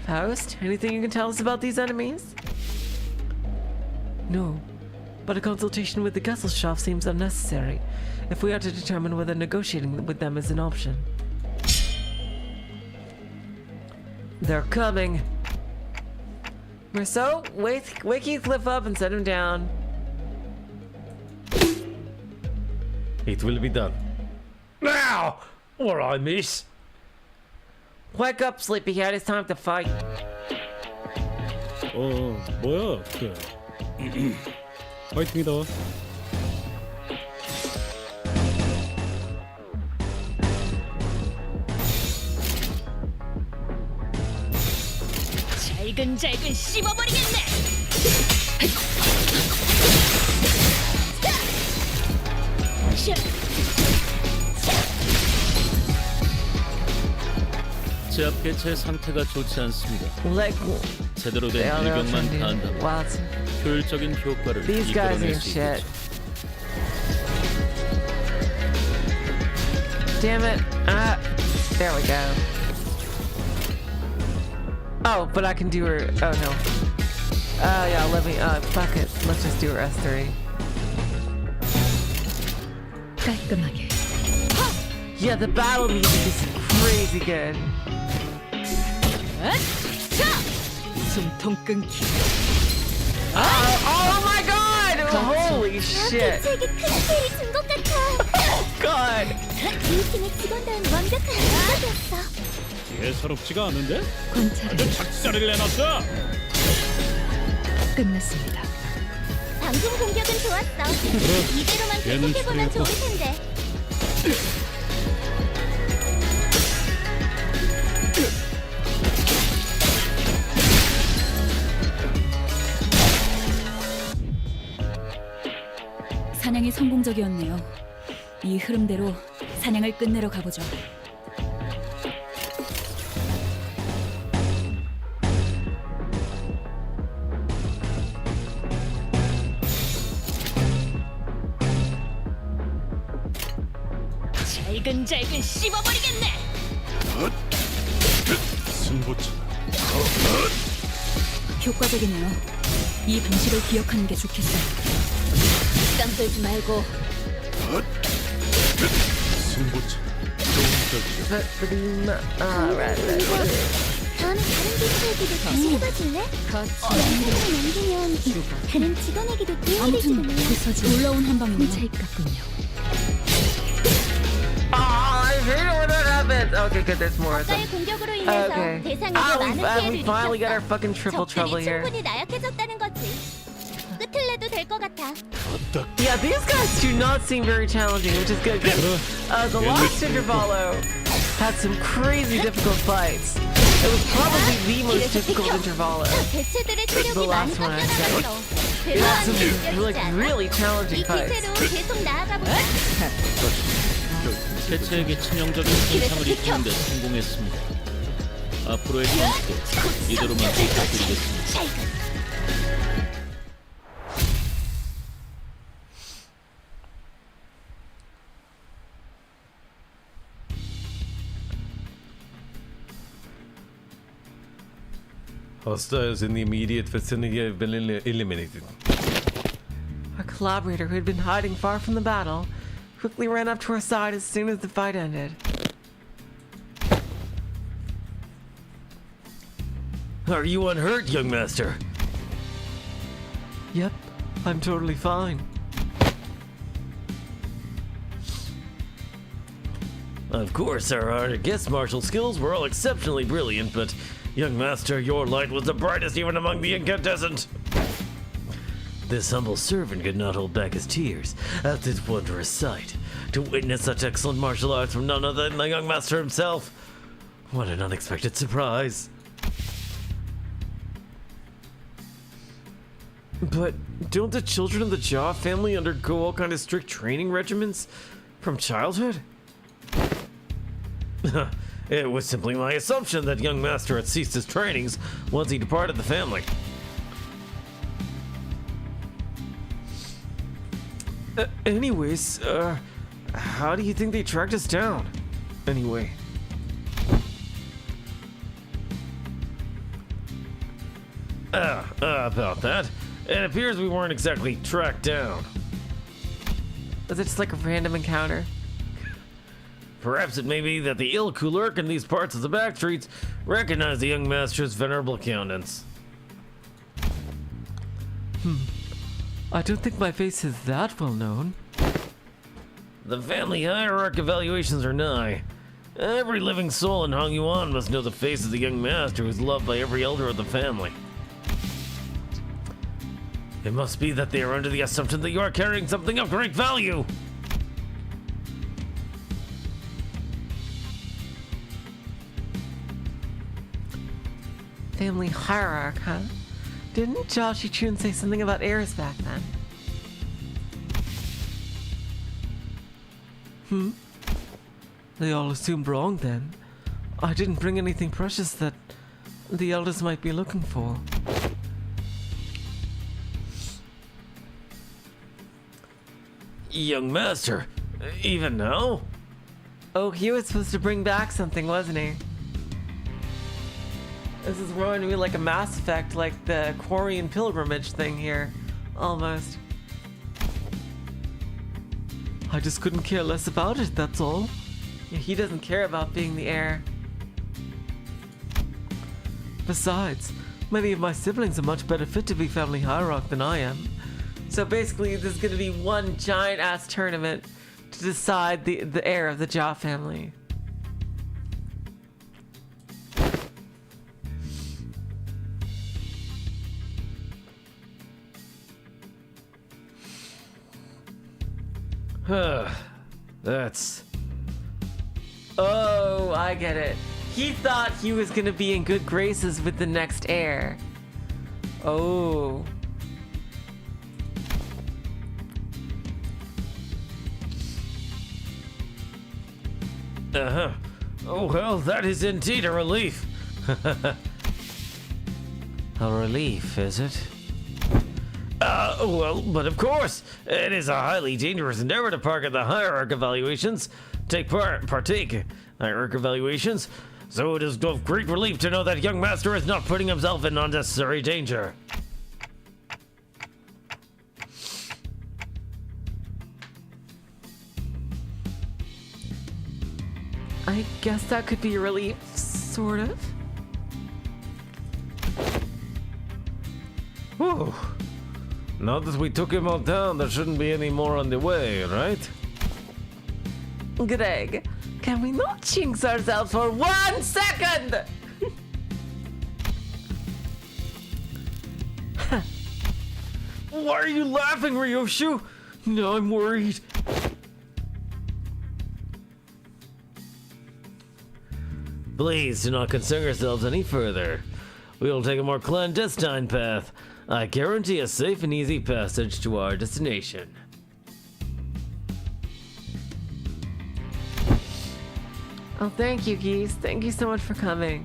Faust, anything you can tell us about these enemies? No, but a consultation with the Gesellschaft seems unnecessary if we are to determine whether negotiating with them is an option. They're coming. Marceau, wake Heathcliff up and set him down. It will be done. Now! Or I miss. Wake up, sleepyhead. It's time to fight. 뭐야 그게. 파이팅이다. 잘근잘근 씹어버리겠네. 제압 제 상태가 좋지 않습니다. Like, 제대로 된 they all know 일병만 what 가한다면 wow, 효율적인 효과를 these guys 이끌어낼 ain't 수 shit. 있겠죠. Damn it. There we go. Oh, but I can do her. Oh, no. Yeah, let me. Fuck it. Let's just do her S3. 깔끔하게. Yeah, the battle music is crazy good. 숨통 끊기. Oh my god! Holy shit! 대책이 큰 피해를 준 것 같아. Oh god! 이 팀의 직원다운 완벽한 공격이었어. 예사롭지가 않은데? 관찰을 완전 작살을 내놨어. 끝났습니다. 방금 공격은 좋았어. 이대로만 계속해보면 좋을 텐데. 사냥이 성공적이었네요. 이 흐름대로 사냥을 끝내러 가보죠. 잘근잘근 씹어버리겠네. 승부처. 효과적이네요. 이 방식을 기억하는 게 좋겠어요. 시간 끌지 말고. 승부처. 다음에 다른 기술에게도 다시 해봐줄래? 영상을 남기면 다른 직원에게도 도움이 될지도 아무튼 몰라. 부서지 올라온 한 방이네요. 차이 같군요. I hate it when that happens! Okay, good, there's more of them. 아까의 공격으로 인해서 Okay. 대상에게 많은 피해를 We finally got our 입혔어. fucking triple trouble 적들이 here. 충분히 나약해졌다는 거지. 끝을 내도 될 것 같아. Yeah, these guys do not seem very challenging, which is good. The last intervallo had some crazy difficult fights. It was probably the most difficult intervallo. 대체들의 The 체력이 많이 last one I said. 깎여나갔어. It had some 대단한 like really challenging 이 fights. 기세로 계속 나아가보자. 개체에게 치명적인 손상을 입히는 데 성공했습니다. 앞으로의 전투도 이대로만 부탁드리겠습니다. Hostiles in the immediate vicinity have been eliminated. Our collaborator, who had been hiding far from the battle, quickly ran up to our side as soon as the fight ended. Are you unhurt, young master? Yep, I'm totally fine. Of course, our guest martial skills were all exceptionally brilliant, but young master, your light was the brightest even among the incandescent. This humble servant could not hold back his tears at this wondrous sight. To witness such excellent martial arts from none other than the young master himself. What an unexpected surprise. But don't the children of the Jaw family undergo all kind of strict training regimens from childhood? It was simply my assumption that young master had ceased his trainings once he departed the family. Anyways, how do you think they tracked us down? Anyway. About that. It appears we weren't exactly tracked down. Was it just like a random encounter? Perhaps it may be that the ilk who lurk in these parts of the Backstreets recognize the young master's venerable countenance. I don't think my face is that well known. The family hierarch evaluations are nigh. Every living soul in Hong Yuan must know the face of the young master who's loved by every elder of the family. It must be that they are under the assumption that you are carrying something of great value. Family hierarch, huh? Didn't Joshi Chun say something about heirs back then? They all assumed wrong then. I didn't bring anything precious that the elders might be looking for. Young master, even now? Oh, he was supposed to bring back something, wasn't he? This is reminding me like a Mass Effect, like the Quarian pilgrimage thing here, almost. I just couldn't care less about it, that's all. Yeah, he doesn't care about being the heir. Besides, many of my siblings are much better fit to be family hierarch than I am. So basically, there's gonna be one giant-ass tournament to decide the heir of the Jia family. That's... Oh, I get it. He thought he was gonna be in good graces with the next heir. Oh. Oh, well, that is indeed a relief. A relief, is it? Well, but of course, it is a highly dangerous endeavor to partake hierarch evaluations. Partake hierarch evaluations. So it is of great relief to know that young master is not putting himself in unnecessary danger. I guess that could be a relief, sort of. Whew. Now that we took him all down, there shouldn't be any more on the way, right? Greg, can we not jinx ourselves for 1 second? Why are you laughing, Ryoshu? No, I'm worried. Please do not concern yourselves any further. We will take a more clandestine path. I guarantee a safe and easy passage to our destination. Oh, thank you, Geese. Thank you so much for coming.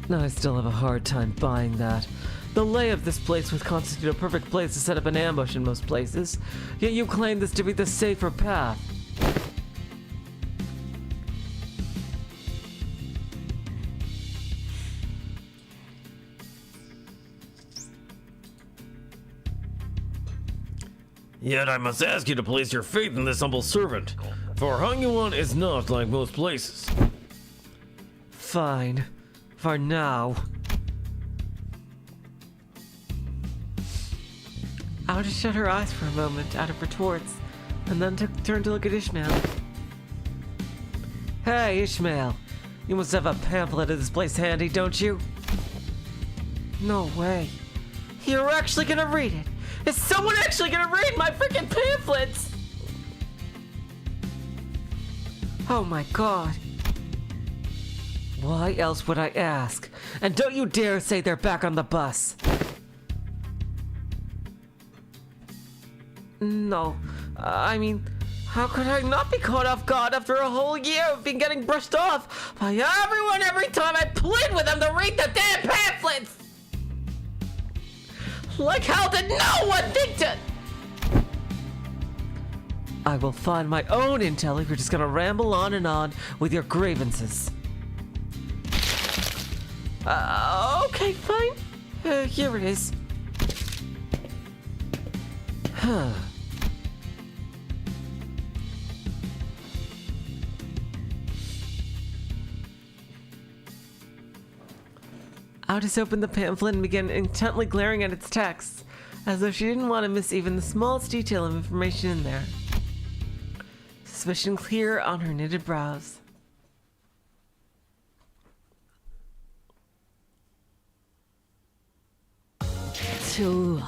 No, I still have a hard time buying that. The lay of this place would constitute a perfect place to set up an ambush in most places, yet you claim this to be the safer path. Yet I must ask you to place your faith in this humble servant, for Hangyuan is not like most places. Fine. For now. I'll just shut her eyes for a moment out of retorts, and then turn to look at Ishmael. Hey, Ishmael. You must have a pamphlet of this place handy, don't you? No way. You're actually gonna read it? Is someone actually gonna read my freaking pamphlets? Oh my god. Why else would I ask? And don't you dare say they're back on the bus. No, I mean, how could I not be caught off guard after a whole year of being getting brushed off by everyone every time I plead with them to read the damn pamphlets? Like how did no one think to... I will find my own intel if you're just gonna ramble on and on with your grievances. Okay, fine. Here it is. Huh. I'll just open the pamphlet and begin intently glaring at its text, as though she didn't want to miss even the smallest detail of information in there. Suspicion clear on her knitted brows. 좋아.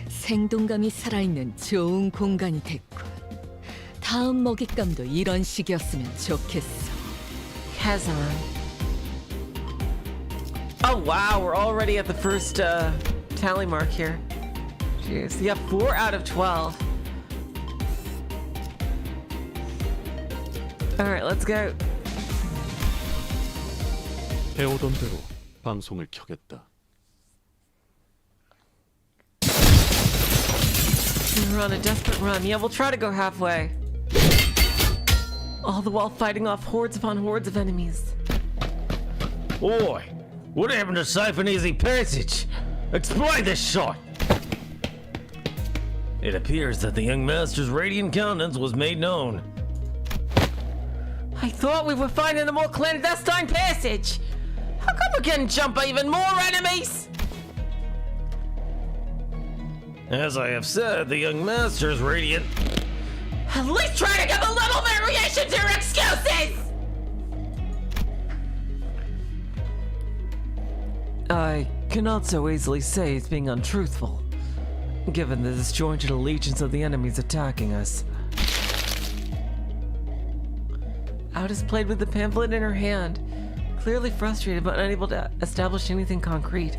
생동감이 살아있는 좋은 공간이 됐군. 다음 먹잇감도 이런 식이었으면 좋겠어. Kazan. Oh wow, we're already at the first tally mark here. Jeez, yeah, 4 out of 12. Alright, let's go. 배우던 대로 방송을 켜겠다. We're on a desperate run. Yeah, we'll try to go halfway. All the while fighting off hordes upon hordes of enemies. Oi! What happened to Siphon Easy Passage? Explain this shot! It appears that the young master's radiant countenance was made known. I thought we were finding a more clandestine passage. How come we're getting jumped by even more enemies? As I have said, the young master's radiant... At least try to give a little variation to your excuses! I cannot so easily say it's being untruthful, given the disjointed allegiance of the enemies attacking us. Aldous played with the pamphlet in her hand, clearly frustrated but unable to establish anything concrete.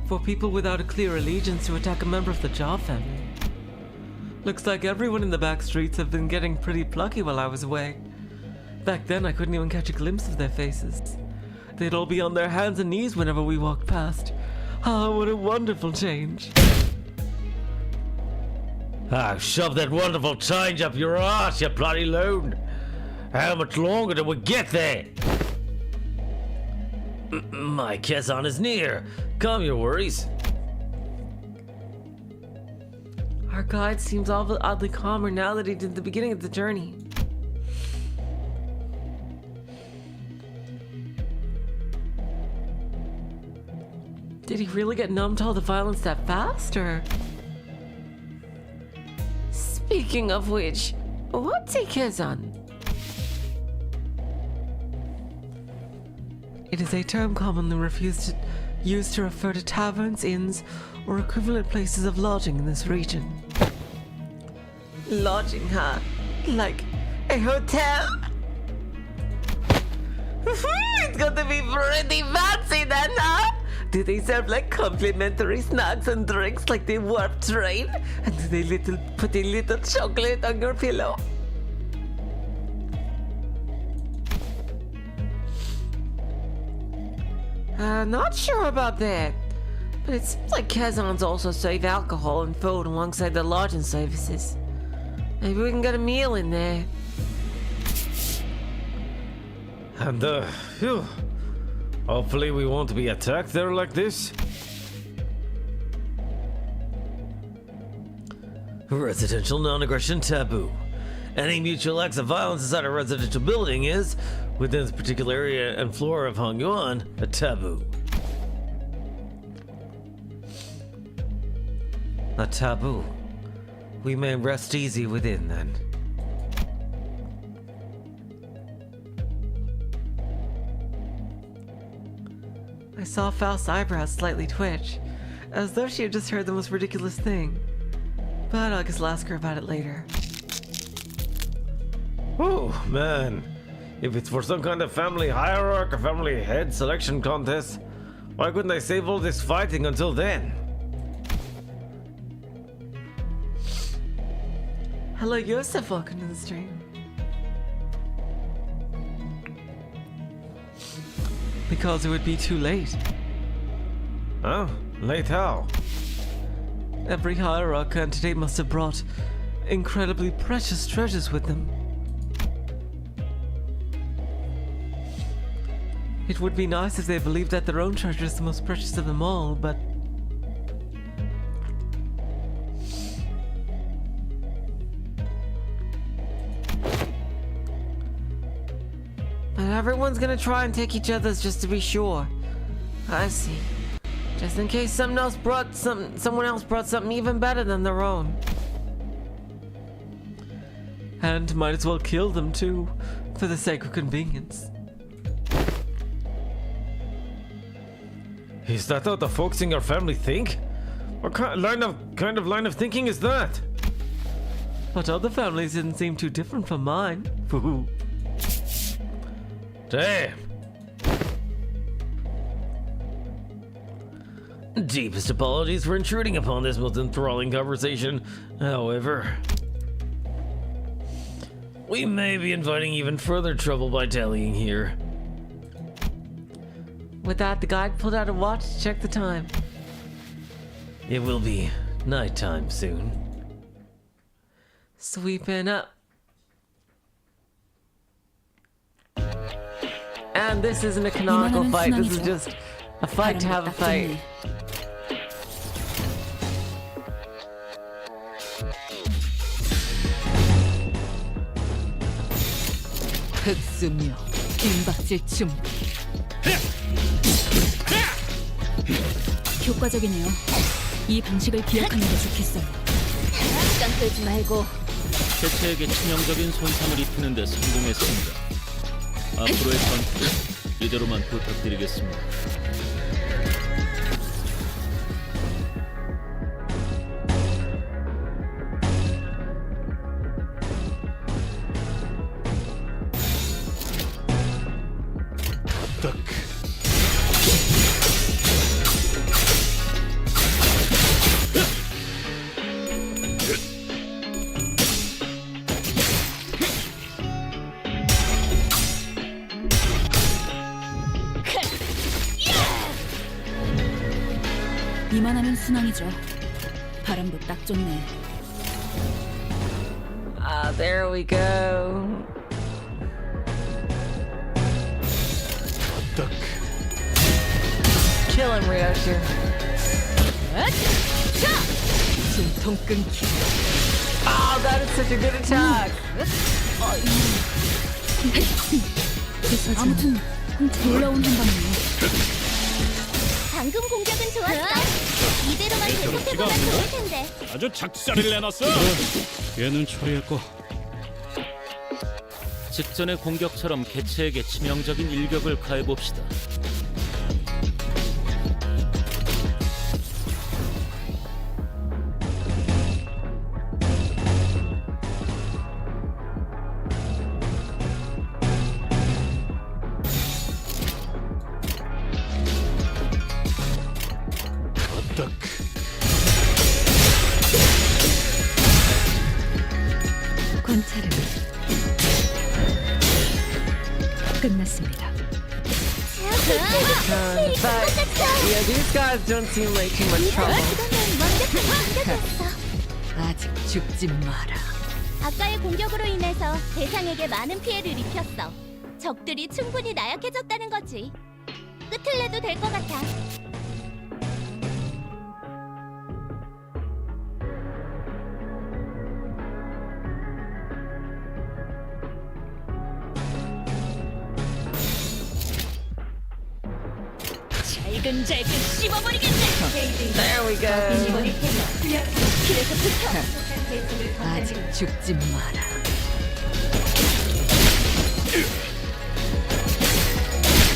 For people without a clear allegiance to attack a member of the Jaw family. Looks like everyone in the Backstreets have been getting pretty plucky while I was away. Back then, I couldn't even catch a glimpse of their faces. They'd all be on their hands and knees whenever we walked past. Oh, what a wonderful change. Ah, shove that wonderful change up your ass, you bloody loon! How much longer till we get there? My Kazan is near. Calm your worries. Our guide seems oddly calmer now that he did the beginning of the journey. Did he really get numb to all the violence that fast, or? Speaking of which, what's a Kazan? It is a term commonly used to refer to taverns, inns, or equivalent places of lodging in this region. Lodging, huh? Like a hotel? It's got to be pretty fancy then, huh? Do they serve like complimentary snacks and drinks like the warp train? And do they put a little chocolate on your pillow? Not sure about that. But it seems like Kazans also serve alcohol and food alongside the lodging services. Maybe we can get a meal in there. And Hopefully we won't be attacked there like this. Residential non-aggression taboo. Any mutual acts of violence inside a residential building is, within this particular area and floor of Hongyuan, a taboo. A taboo. We may rest easy within then. I saw Faust's eyebrows slightly twitch, as though she had just heard the most ridiculous thing. But I'll just ask her about it later. Oh, man. If it's for some kind of family hierarchy or family head selection contest, why couldn't they save all this fighting until then? Hello, Yosef, welcome to the stream. Because it would be too late. Huh? Late how? Every hierarch entity must have brought incredibly precious treasures with them. It would be nice if they believed that their own treasure is the most precious of them all, but... But everyone's gonna try and take each other's just to be sure. I see. Just in case someone else brought something even better than their own. And might as well kill them too, for the sake of convenience. Is that how the folks in your family think? What kind of line of thinking is that? But other families didn't seem too different from mine. Foo. Damn. Deepest apologies for intruding upon this most enthralling conversation. However, we may be inviting even further trouble by dallying here. With that, the guide pulled out a watch to check the time. It will be nighttime soon. Sweeping up. And this isn't a canonical fight, this is just a fight to have a fight. 흑수며 김박질 춤. 효과적이네요. 이 방식을 기억하는 게 좋겠어요. 깜 끌지 말고. 개체에게 치명적인 손상을 입히는 데 성공했습니다. 앞으로의 전투 이대로만 부탁드리겠습니다. 이만하면 순항이죠. 바람도 딱 좋네. Ah, there we go. Kill him, Ryoshu. 숨통 끊기. Oh, that is such a good attack. 아무튼 놀라운 한방이네. 방금 공격은 좋았어. 이대로만 계속해보면 좋을 텐데. 아주 작살을 내놨어. 얘는 처리했고. 직전의 공격처럼 개체에게 치명적인 일격을 가해봅시다. 관찰은 끝났습니다. Yeah, these guys don't seem like too much trouble. 아직 죽지 마라. 아까의 공격으로 인해서 대상에게 많은 피해를 입혔어. 적들이 충분히 나약해졌다는 거지. 끝을 내도 될 것 같아. 잘근잘근 씹어버리겠네. There we go. 아직 죽지 마라.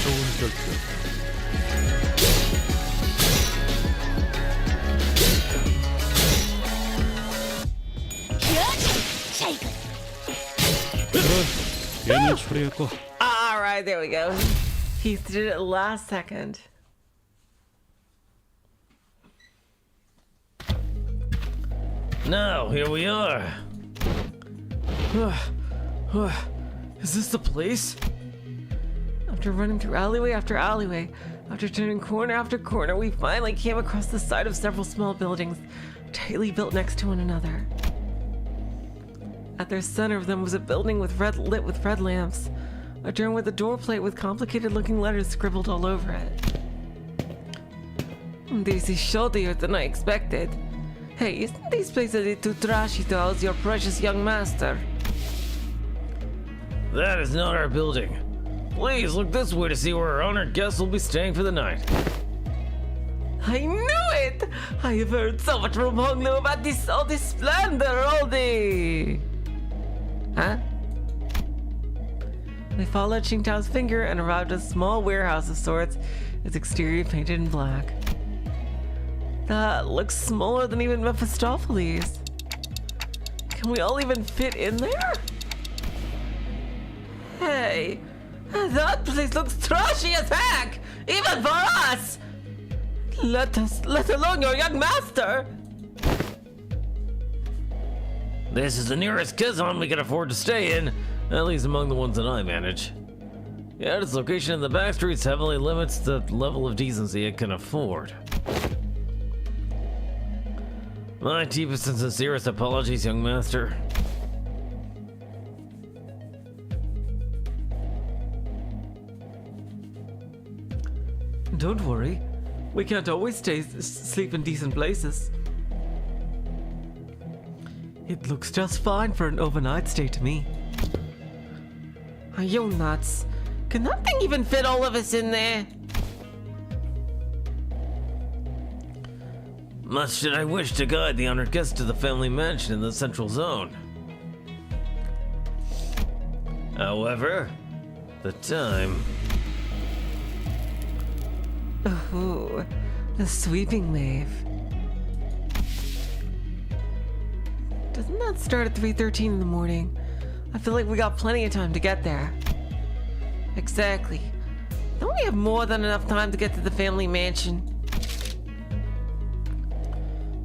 좋은 결정. 얘는 처리했고 All right, there we go. He did it last second. Now, here we are. Is this the place? After running through alleyway after alleyway, after turning corner after corner, we finally came across the side of several small buildings, tightly built next to one another. At their center of them was a building lit with red lamps, a drum with a door plate with complicated-looking letters scribbled all over it. This is shoddier than I expected. Hey, isn't this place a little trashy to house your precious young master? That is not our building. Please look this way to see where our honored guests will be staying for the night. I knew it! I have heard so much from Honglu about all this splendor, all the... Huh? They followed Qingtao's finger and arrived at a small warehouse of sorts, its exterior painted in black. That looks smaller than even Mephistopheles. Can we all even fit in there? Hey, that place looks trashy as heck, even for us! Let alone your young master! This is the nearest Kazan we can afford to stay in, at least among the ones that I manage. Yet its location in the Backstreets heavily limits the level of decency it can afford. My deepest and sincerest apologies, young master. Don't worry, we can't always sleep in decent places. It looks just fine for an overnight stay to me. Are you nuts? Can that thing even fit all of us in there? Much did I wish to guide the honored guest to the family mansion in the central zone. However, the time... Oh, the sweeping wave. Doesn't that start at 3:13 in the morning? I feel like we got plenty of time to get there. Exactly. Don't we have more than enough time to get to the family mansion?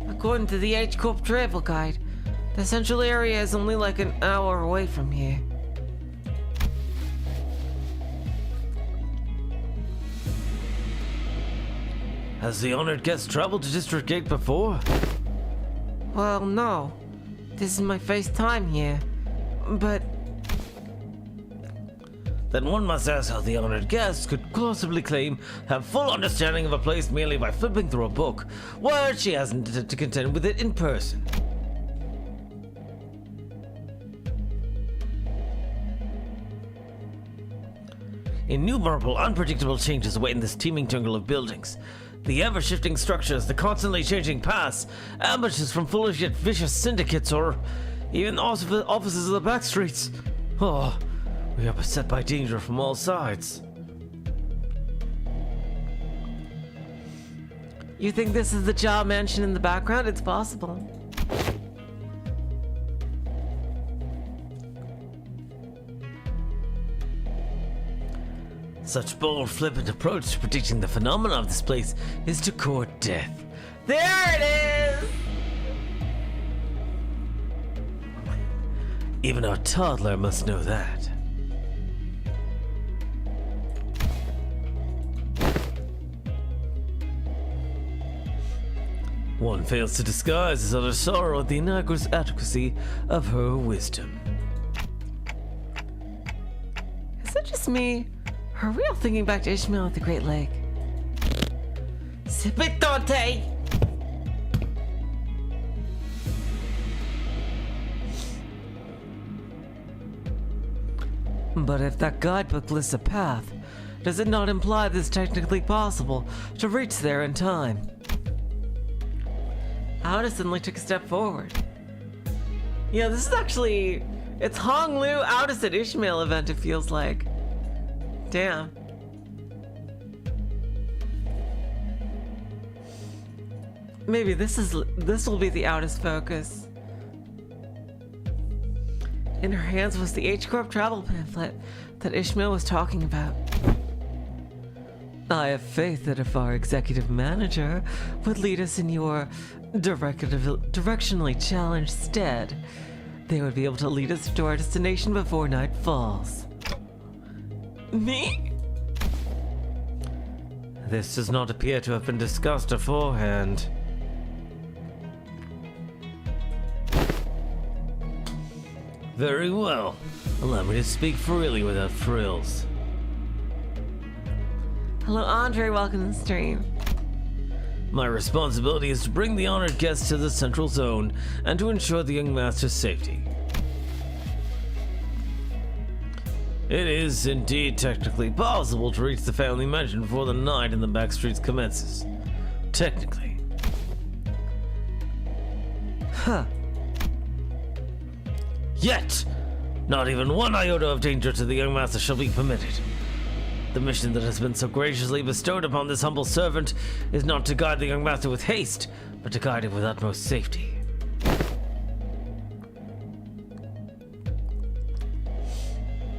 According to the H-Corp travel guide, the central area is only like an hour away from here. Has the honored guest traveled to District Gate before? Well, no. This is my first time here. But Then one must ask how the honored guest could plausibly claim have full understanding of a place merely by flipping through a book, while she hasn't to contend with it in person. Innumerable unpredictable changes await in this teeming jungle of buildings. The ever-shifting structures, the constantly changing paths, ambushes from foolish yet vicious syndicates, or even offices of the Backstreets. Oh, we are beset by danger from all sides. you think this is the Jia mansion in the background? It's possible. Such bold, flippant approach to predicting the phenomena of this place is to court death. There it is! Even our toddler must know that. One fails to disguise his utter sorrow at the inadequacy of her wisdom. Is it just me? Are we all thinking back to Ishmael at the Great Lake? Sipitonte! But if that guidebook lists a path, does it not imply that it's technically possible to reach there in time? Audis suddenly took a step forward. Yeah, this is actually... It's Hong Lu Audis at Ishmael event, it feels like. Damn. Maybe this will be the Audis focus. In her hands was the H-Corp travel pamphlet that Ishmael was talking about. I have faith that if our executive manager would lead us in your directionally challenged stead, they would be able to lead us to our destination before night falls. Me? This does not appear to have been discussed beforehand. Very well. Allow me to speak freely without frills. Hello, Andre. Welcome to the stream. My responsibility is to bring the honored guests to the central zone and to ensure the young master's safety. It is indeed technically possible to reach the family mansion before the night in the Backstreets commences. Technically. Huh. Yet, not even one iota of danger to the young master shall be permitted. The mission that has been so graciously bestowed upon this humble servant is not to guide the young master with haste, but to guide him with utmost safety.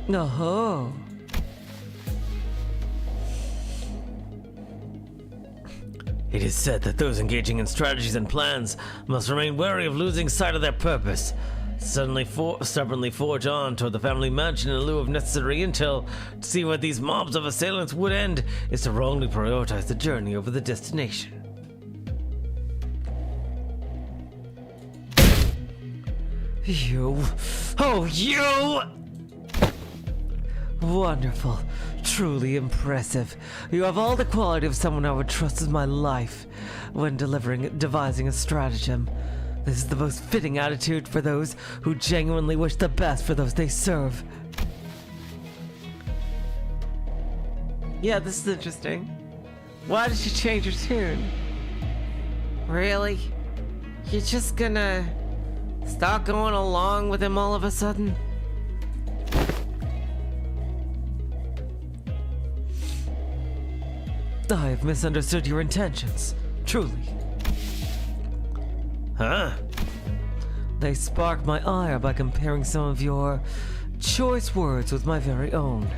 Oh. It is said that those engaging in strategies and plans must remain wary of losing sight of their purpose. Stubbornly forge on toward the family mansion in lieu of necessary intel to see where these mobs of assailants would end is to wrongly prioritize the journey over the destination. You. Oh, you! Wonderful. Truly impressive. You have all the quality of someone I would trust with my life when devising a stratagem. This is the most fitting attitude for those who genuinely wish the best for those they serve. Yeah, this is interesting. Why did you change your tune? Really? You're just gonna start going along with him all of a sudden? I have misunderstood your intentions. Truly. Huh? They spark my ire by comparing some of your choice words with my very own.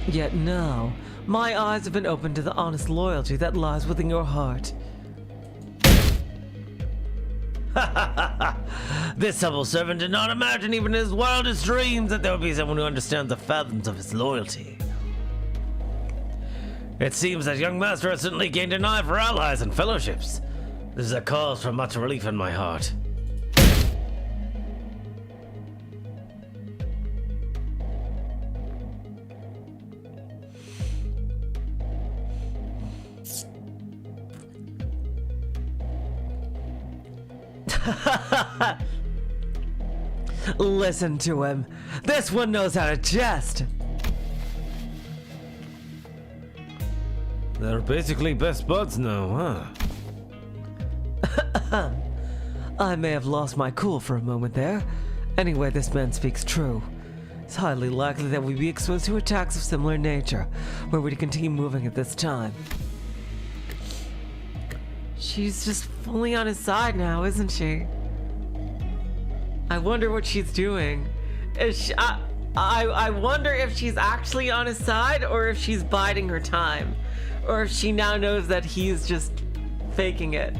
Yet now, my eyes have been opened to the honest loyalty that lies within your heart. This humble servant did not imagine even in his wildest dreams that there would be someone who understands the fathoms of his loyalty. It seems that young master has certainly gained an eye for allies and fellowships. This is a cause for much relief in my heart. Listen to him. This one knows how to jest. They're basically best buds now, huh? I may have lost my cool for a moment there. Anyway, this man speaks true. It's highly likely that we'd be exposed to attacks of similar nature, where we'd continue moving at this time. She's just fully on his side now, isn't she? I wonder what she's doing. I wonder if she's actually on his side or if she's biding her time. Or if she now knows that he's just faking it.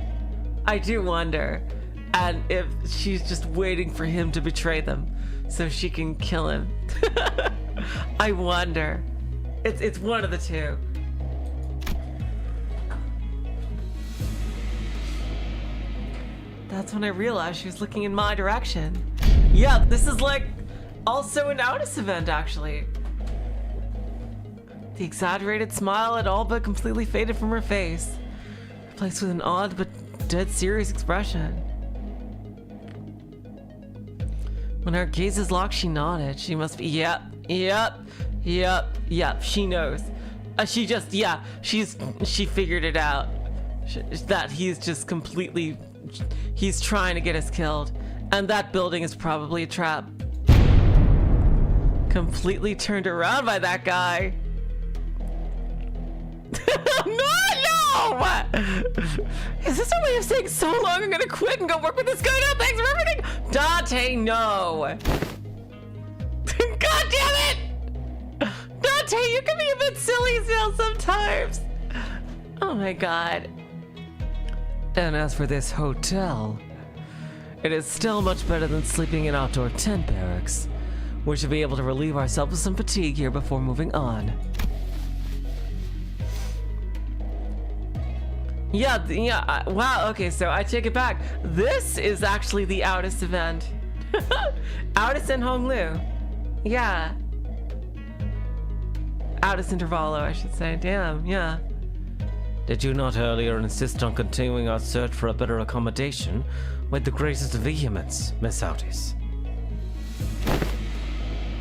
I do wonder. And if she's just waiting for him to betray them so she can kill him. I wonder. It's one of the two. That's when I realized she was looking in my direction. Yeah, this is like also an Outis event, actually. The exaggerated smile had all but completely faded from her face, replaced with an odd but dead serious expression. When her gazes locked, she nodded. She must be, yep, she knows. She figured it out. That he's just completely, he's trying to get us killed. And that building is probably a trap. Completely turned around by that guy. No! Is this a way of saying so long I'm gonna quit and go work with this guy now? Thanks for everything! Dante, no! God damn it! Dante, you can be a bit silly still sometimes. Oh my god. And as for this hotel, it is still much better than sleeping in outdoor tent barracks. We should be able to relieve ourselves of some fatigue here before moving on. Wow, okay, so I take it back. This is actually the Outis event. Outis and Honglu. Yeah. Outis Intervallo, I should say. Damn, yeah. Did you not earlier insist on continuing our search for a better accommodation with the greatest vehemence, Miss Outis?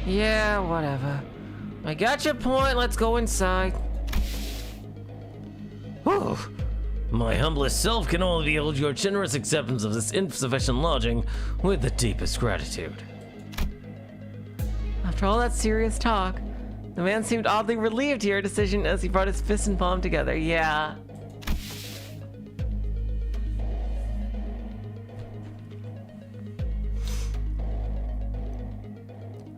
Yeah, whatever. I got your point, let's go inside. Whew. My humblest self can only behold your generous acceptance of this insufficient lodging with the deepest gratitude. After all that serious talk, the man seemed oddly relieved to your decision as he brought his fist and palm together. Yeah.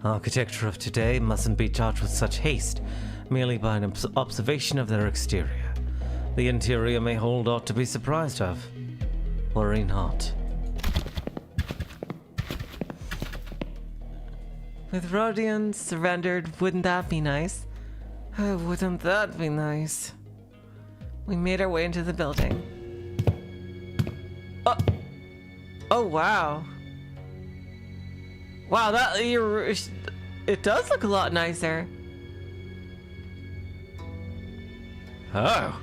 Architecture of today mustn't be judged with such haste, merely by an observation of their exterior. The interior may hold aught to be surprised of. Worry not. With Rodion surrendered, wouldn't that be nice? Oh, wouldn't that be nice? We made our way into the building. Oh wow. Wow, it does look a lot nicer. Oh.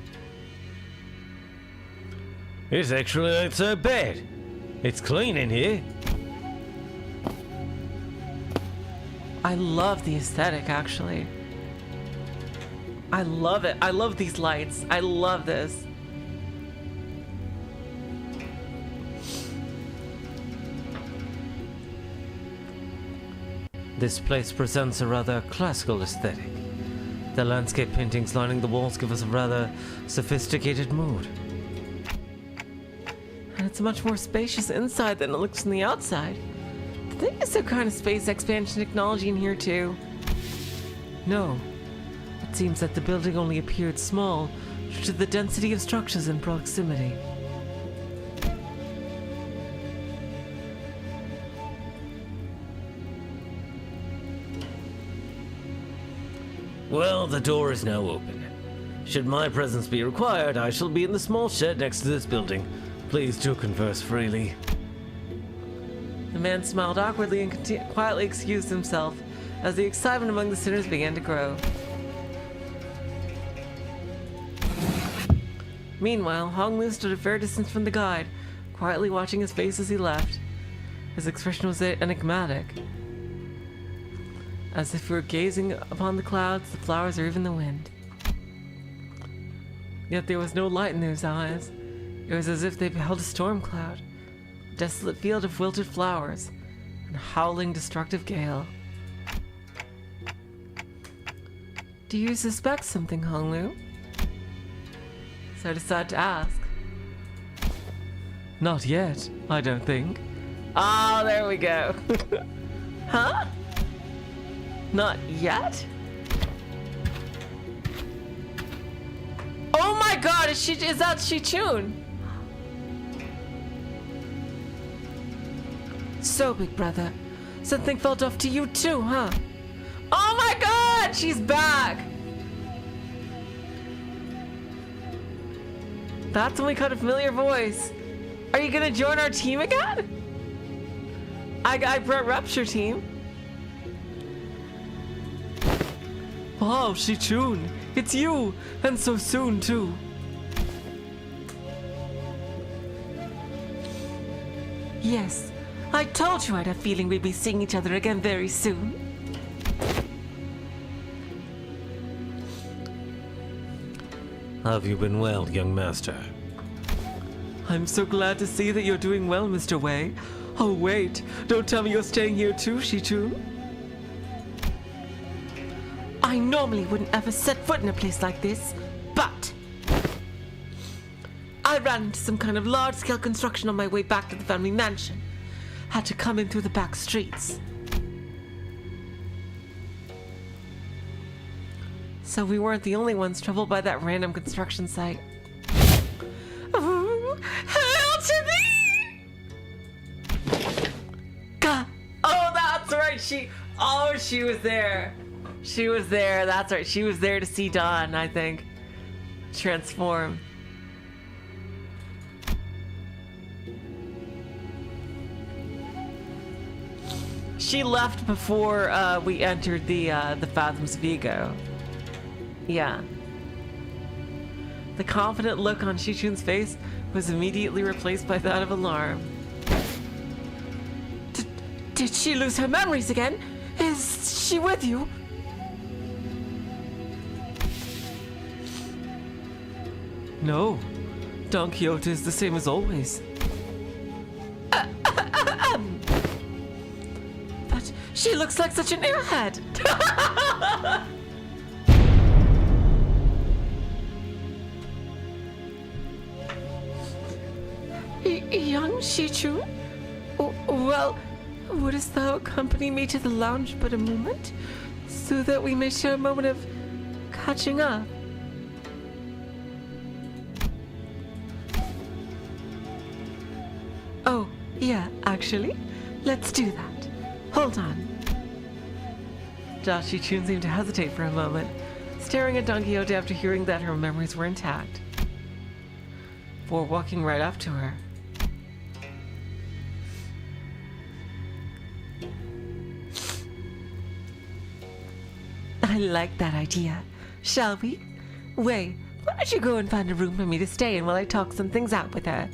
It's actually not so bad. It's clean in here. I love the aesthetic, actually. I love it. I love these lights. I love this. This place presents a rather classical aesthetic. The landscape paintings lining the walls give us a rather sophisticated mood. And it's much more spacious inside than it looks from the outside. Did they use some kind of space expansion technology in here too? No. It seems that the building only appeared small due to the density of structures in proximity. Well, the door is now open. Should my presence be required, I shall be in the small shed next to this building. Please do converse freely. The man smiled awkwardly and quietly excused himself as the excitement among the sinners began to grow. Meanwhile, Honglu stood a fair distance from the guide, quietly watching his face as he left. His expression was enigmatic, as if he were gazing upon the clouds, the flowers, or even the wind. Yet there was no light in those eyes. It was as if they beheld a storm cloud, a desolate field of wilted flowers, and a howling, destructive gale. Do you suspect something, Honglu? So I decided to ask. Not yet, I don't think. Ah, there we go. Huh? Not yet? Oh my god, is that Shichun? So, big brother, something felt off to you too, huh? Oh my god, she's back! That's when we caught a familiar voice. Are you gonna join our team again? I brought Rupture team. Wow, Shichun, it's you, and so soon too. Yes, I told you I had a feeling we'd be seeing each other again very soon. Have you been well, young master? I'm so glad to see that you're doing well, Mr. Wei. Oh wait, don't tell me you're staying here too, Shichun. I normally wouldn't ever set foot in a place like this, but I ran into some kind of large-scale construction on my way back to the family mansion. Had to come in through the back streets. So we weren't the only ones troubled by that random construction site. Oh, hail to thee! Oh, that's right. She was there. She was there. That's right. She was there to see Dawn, I think, transform. She left before we entered the Fathoms of Ego. Yeah. The confident look on Shichun's face was immediately replaced by that of alarm. Did she lose her memories again? Is she with you? No. Don Quixote is the same as always. But she looks like such an airhead. Young Shichun? Well, wouldst thou accompany me to the lounge but a moment, so that we may share a moment of catching up? Oh, yeah, actually, let's do that. Hold on. Shichun seemed to hesitate for a moment, staring at Don Quixote after hearing that her memories were intact, before walking right up to her. I like that idea. Shall we? Wei, why don't you go and find a room for me to stay in while I talk some things out with her?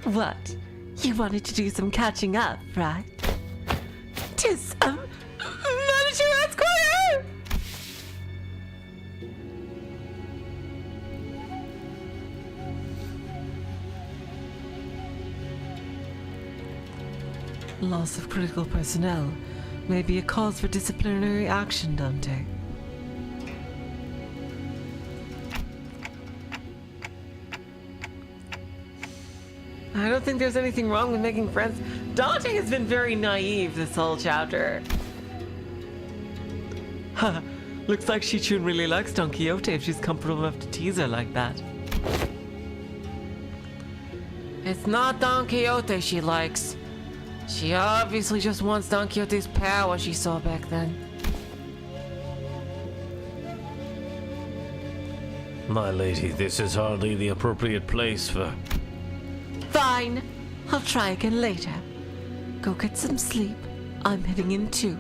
What? You wanted to do some catching up, right? Tis, Manager Esquire! Loss of critical personnel may be a cause for disciplinary action, Dante. I don't think there's anything wrong with making friends. Dante has been very naive this whole chapter. Huh. Looks like Shichun really likes Don Quixote if she's comfortable enough to tease her like that. It's not Don Quixote she likes. She obviously just wants Don Quixote's power she saw back then. My lady, this is hardly the appropriate place for... Fine. I'll try again later. Go get some sleep. I'm heading in too.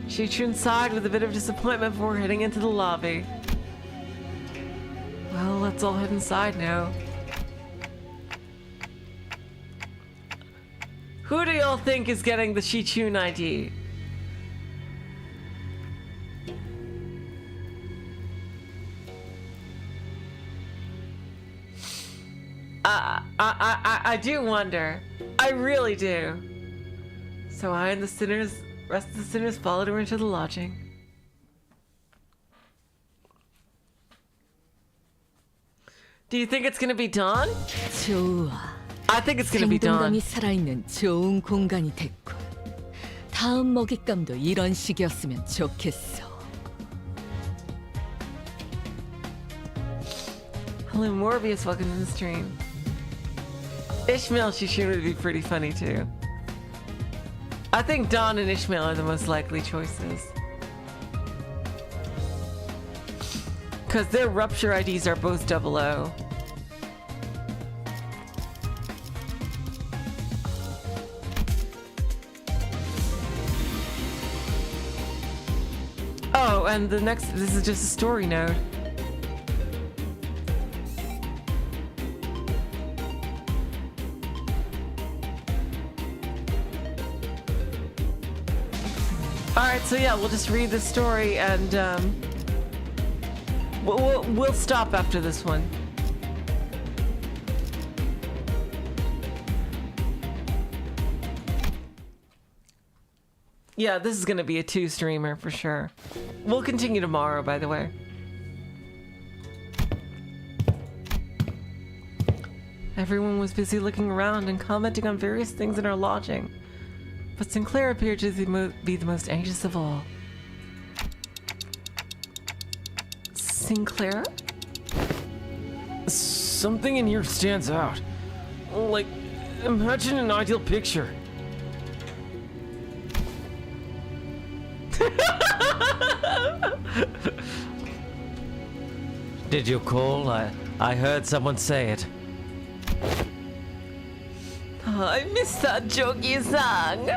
Shichun sighed with a bit of disappointment before heading into the lobby. Well, let's all head inside now. Who do y'all think is getting the Shichun ID? I do wonder. I really do. So I and the rest of the sinners followed her into the lodging. Do you think it's gonna be Dawn? 좋아. I think it's gonna be Dawn. 생동감이 살아있는 좋은 공간이 됐고 다음 먹잇감도 이런 식이었으면 좋겠어. Hello, Morbius. Welcome to the stream. Ishmael Shichun would be pretty funny too. I think Don and Ishmael are the most likely choices. Because their Rupture IDs are both 00. Oh, and the next, this is just a story node. Alright, so yeah, we'll just read the story and we'll stop after this one. Yeah, this is gonna be a 2-streamer for sure. We'll continue tomorrow, by the way. Everyone was busy looking around and commenting on various things in our lodging. But Sinclair appeared to be the most anxious of all. Sinclair? Something in here stands out. Like, imagine an ideal picture. Did you call? I heard someone say it. Oh, I miss that joke you sang.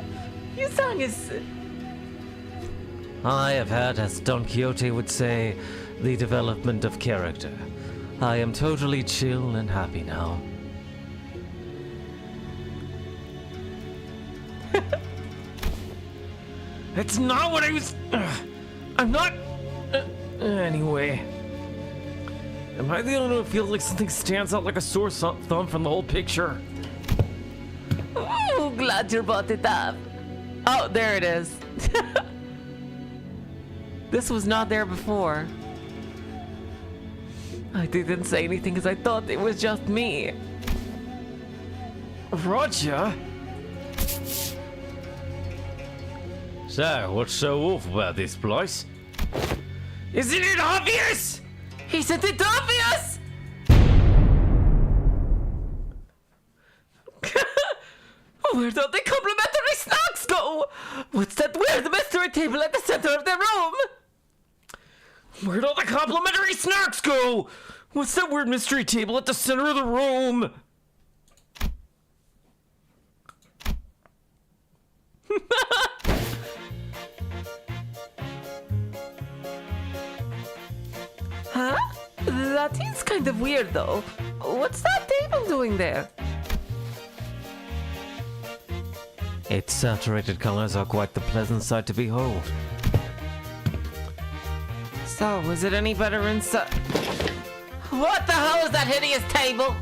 You sang is... I have had, as Don Quixote would say, the development of character. I am totally chill and happy now. It's not what I was... I'm not... anyway. Am I the only one who feels like something stands out like a sore thumb from the whole picture? Ooh, glad you brought it up. Oh, there it is. This was not there before. I didn't say anything because I thought it was just me. Roger? So, what's so awful about this place? Isn't it obvious? Isn't it obvious? Where'd all the complimentary snacks go? What's that weird mystery table at the center of the room? Where'd all the complimentary snacks go? What's that weird mystery table at the center of the room? Huh? That is kind of weird though. What's that table doing there? Its saturated colors are quite the pleasant sight to behold. So, is it any better inside? What the hell is that hideous table?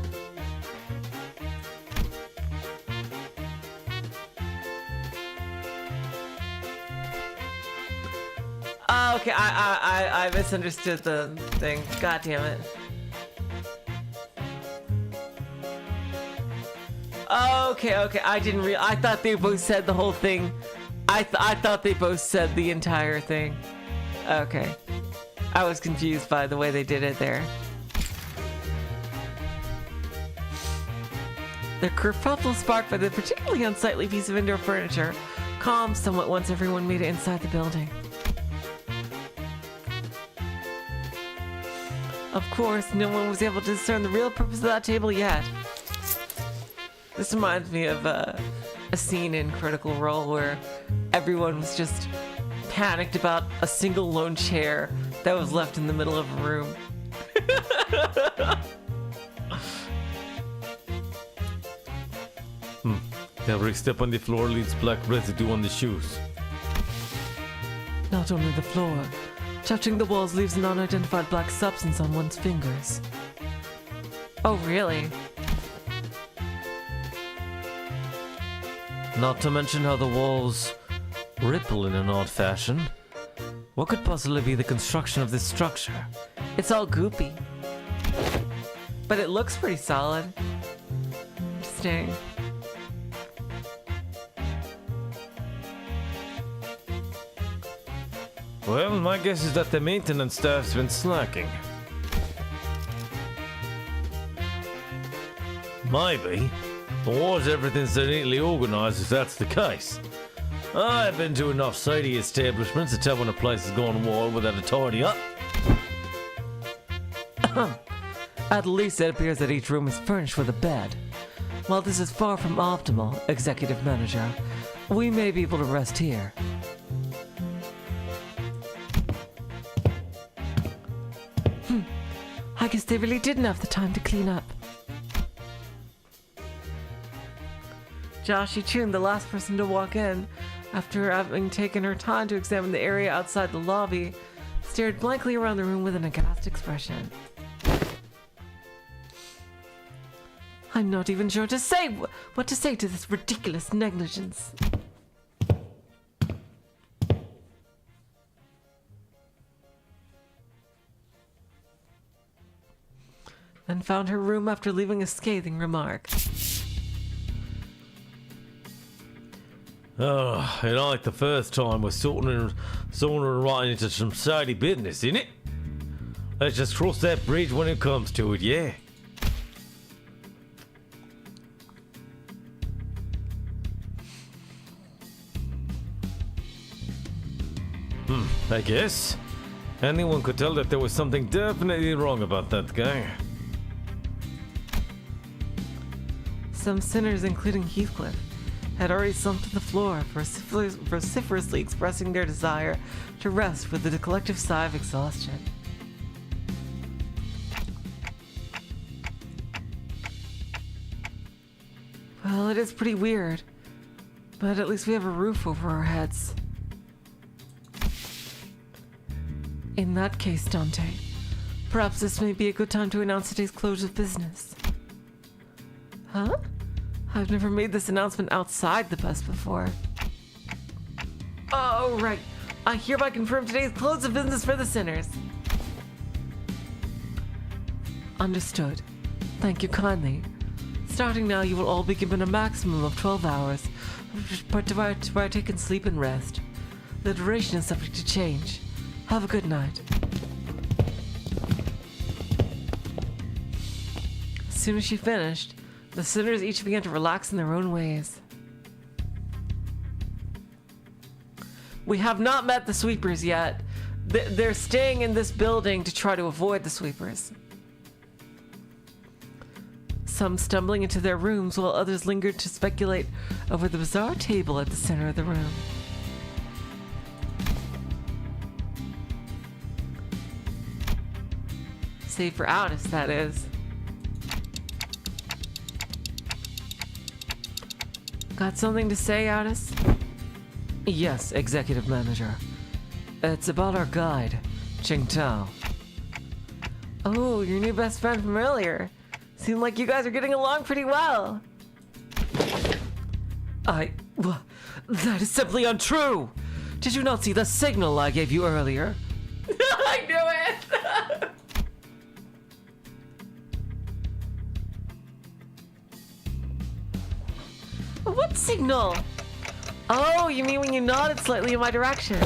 Oh, okay, I misunderstood the thing. God damn it. Okay, I didn't I thought they both said the whole thing. I thought they both said the entire thing. Okay. I was confused by the way they did it there. The kerfuffle sparked by the particularly unsightly piece of indoor furniture calmed somewhat once everyone made it inside the building. Of course, no one was able to discern the real purpose of that table yet. This reminds me of a scene in Critical Role where everyone was just panicked about a single lone chair that was left in the middle of a room. Every step on the floor leaves black residue on the shoes. Not only the floor, touching the walls leaves an unidentified black substance on one's fingers. Oh, really? Not to mention how the walls ripple in an odd fashion. What could possibly be the construction of this structure? It's all goopy. But it looks pretty solid. Interesting. Well, my guess is that the maintenance staff's been slacking. Maybe. But why is everything so neatly organized if that's the case? I've been to enough seedy establishments to tell when a place is going wild without a tidy up. At least it appears that each room is furnished with a bed. While this is far from optimal, Executive Manager, we may be able to rest here. I guess they really didn't have the time to clean up. Josh Chun, the last person to walk in, after having taken her time to examine the area outside the lobby, stared blankly around the room with an aghast expression. I'm not even sure to say what to say to this ridiculous negligence. And found her room after leaving a scathing remark. Oh, it ain't like the first time we're sorting and right into some shady business, innit? Let's just cross that bridge when it comes to it, yeah? I guess. Anyone could tell that there was something definitely wrong about that guy. Some sinners, including Heathcliff, had already slumped to the floor, vociferously expressing their desire to rest with a collective sigh of exhaustion. Well, it is pretty weird, but at least we have a roof over our heads. In that case, Dante, perhaps this may be a good time to announce today's close of business. Huh? I've never made this announcement outside the bus before. Oh, right. I hereby confirm today's close of business for the sinners. Understood. Thank you kindly. Starting now, you will all be given a maximum of 12 hours to partake in sleep and rest. The duration is subject to change. Have a good night. As soon as she finished, the sinners each began to relax in their own ways. We have not met the sweepers yet. They're staying in this building to try to avoid the sweepers. Some stumbling into their rooms while others lingered to speculate over the bizarre table at the center of the room. Save for Aldous, that is. Got something to say, Aldous? Yes, Executive Manager. It's about our guide, Ching Tao. Oh, your new best friend from earlier. Seemed like you guys are getting along pretty well. That is simply untrue! Did you not see the signal I gave you earlier? I knew it! What signal? Oh, you mean when you nodded slightly in my direction?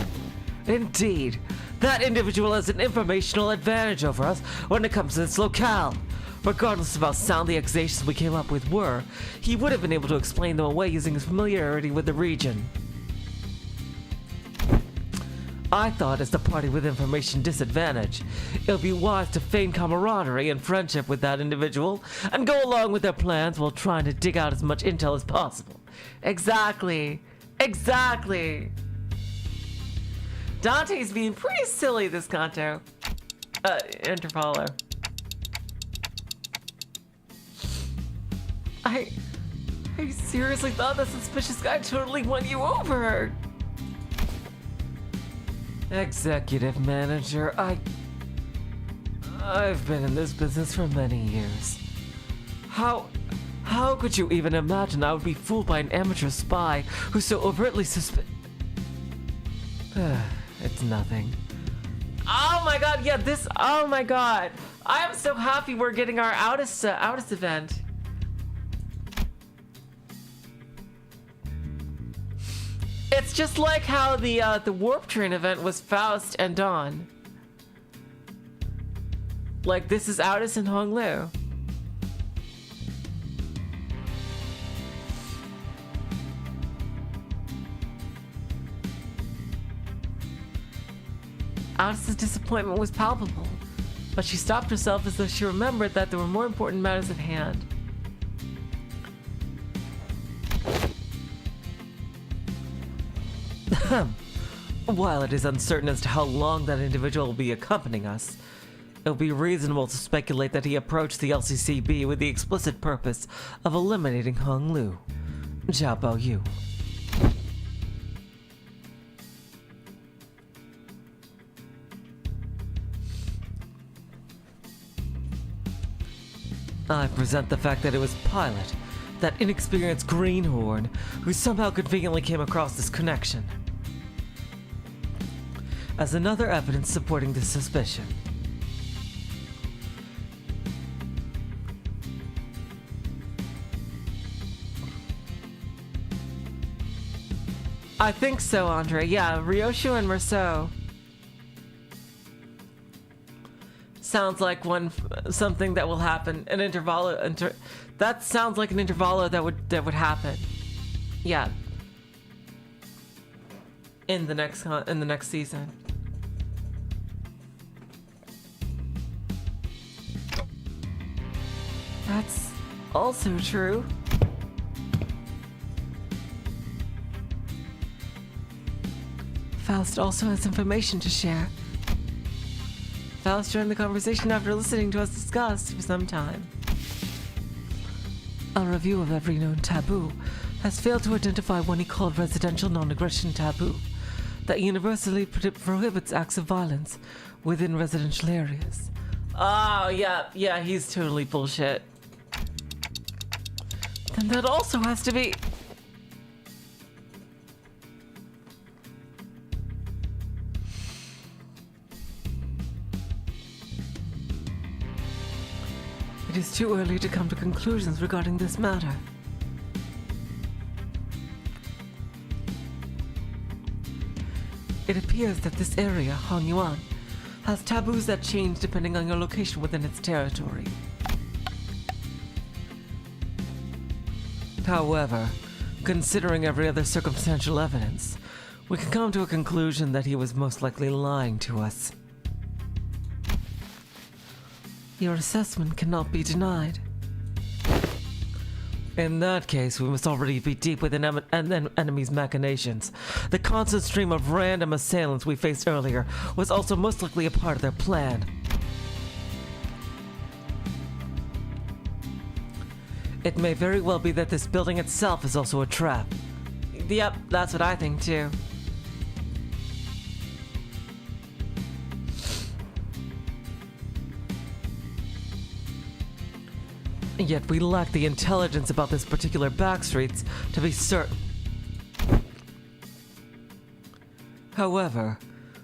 Indeed. That individual has an informational advantage over us when it comes to this locale. Regardless of how sound the accusations we came up with were, he would have been able to explain them away using his familiarity with the region. I thought, as the party with information disadvantage, it would be wise to feign camaraderie and friendship with that individual and go along with their plans while trying to dig out as much intel as possible. Exactly. Exactly. Dante's being pretty silly this canto. Interfollow. I seriously thought that suspicious guy totally won you over. Executive Manager, I've been in this business for many years. How could you even imagine I would be fooled by an amateur spy who's so overtly It's nothing. Oh my god, yeah, oh my god. I am so happy we're getting our Aldous event. It's just like how the Warp Train event was Faust and Dawn. Like, this is Aldous and Hong Lu. Alice's disappointment was palpable, but she stopped herself as though she remembered that there were more important matters at hand. While it is uncertain as to how long that individual will be accompanying us, it would be reasonable to speculate that he approached the LCCB with the explicit purpose of eliminating Hong Lu, Zhao Bao Yu. I present the fact that it was Pilot, that inexperienced greenhorn, who somehow conveniently came across this connection, as another evidence supporting this suspicion. I think so, Andre. Yeah, Ryoshu and Merceau. Sounds like something that will happen. An intervallo. That sounds like an intervallo that would happen. Yeah. In the next season. That's also true. Faust also has information to share. Faust joined the conversation after listening to us discuss for some time. A review of every known taboo has failed to identify one he called residential non-aggression taboo that universally prohibits acts of violence within residential areas. Oh, yeah, he's totally bullshit. Then that also has to be... It is too early to come to conclusions regarding this matter. It appears that this area, Hongyuan, has taboos that change depending on your location within its territory. However, considering every other circumstantial evidence, we can come to a conclusion that he was most likely lying to us. Your assessment cannot be denied. In that case, we must already be deep within enemy's machinations. The constant stream of random assailants we faced earlier was also most likely a part of their plan. It may very well be that this building itself is also a trap. Yep, that's what I think too. Yet we lack the intelligence about this particular Backstreets to be certain. However,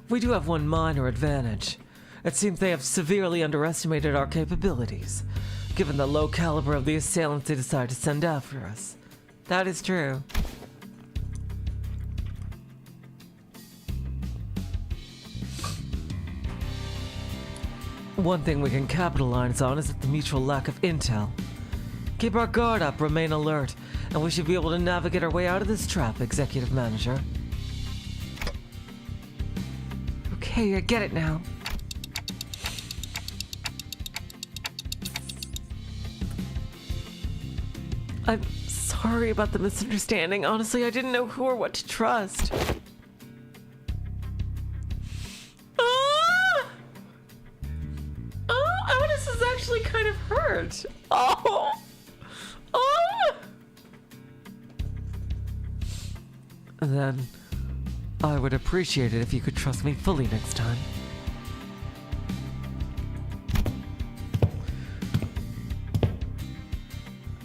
we do have one minor advantage. It seems they have severely underestimated our capabilities, given the low caliber of the assailants they decide to send after us. That is true. One thing we can capitalize on is the mutual lack of intel. Keep our guard up, remain alert, and we should be able to navigate our way out of this trap, Executive Manager. Okay, I get it now. I'm sorry about the misunderstanding. Honestly, I didn't know who or what to trust. This is actually kind of hurt. Oh! Then, I would appreciate it if you could trust me fully next time.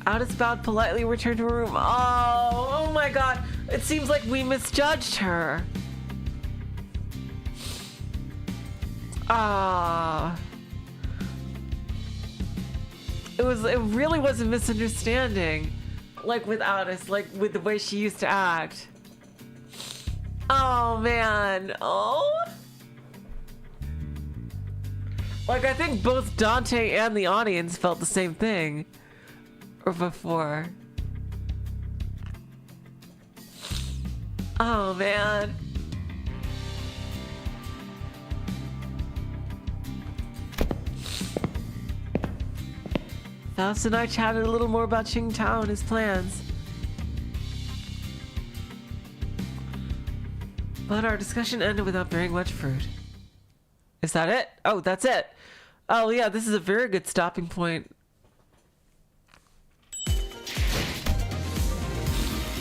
Alice bowed politely, returned to her room. Oh my god. It seems like we misjudged her. It really was a misunderstanding. Like with Alice, like with the way she used to act. Oh man. Oh. Like I think both Dante and the audience felt the same thing. Or before. Oh man. Faust and I chatted a little more about Qingtao and his plans. But our discussion ended without bearing much fruit. Is that it? Oh, that's it. Oh yeah, this is a very good stopping point.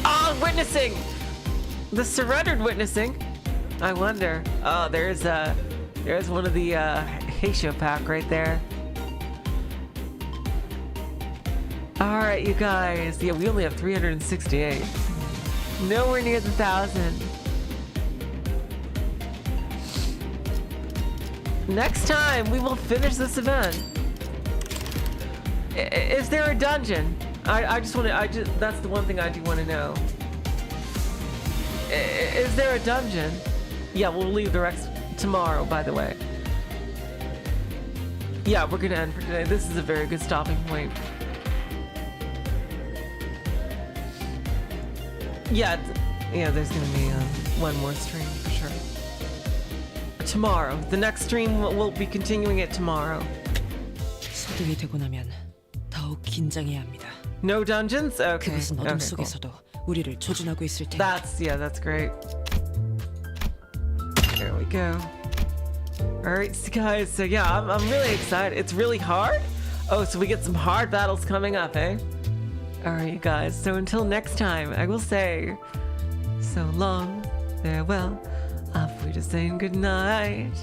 Oh, witnessing! The surrendered witnessing. I wonder. Oh, there's one of the Heishou Pack right there. All right, you guys. Yeah, we only have 368. Nowhere near the 1,000. Next time, we will finish this event. Is there a dungeon? That's the one thing I do want to know. Is there a dungeon? Yeah, we'll leave the rest tomorrow, by the way. Yeah, we're gonna end for today. This is a very good stopping point. Yeah, there's gonna be one more stream for sure. Tomorrow. The next stream, we'll be continuing it tomorrow. 소득이 되고 나면 더욱 긴장해야 합니다. No dungeons? Okay. 그것은 어둠 Okay, cool. 속에서도 우리를 조준하고 있을 테니. That's great. There we go. Alright, so guys, so yeah, I'm really excited. It's really hard? Oh, so we get some hard battles coming up, eh? Alright, you guys, so until next time, I will say so long, farewell, auf Wiedersehen, good night.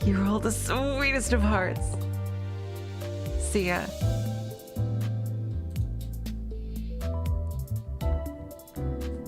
You're all the sweetest of hearts. See ya.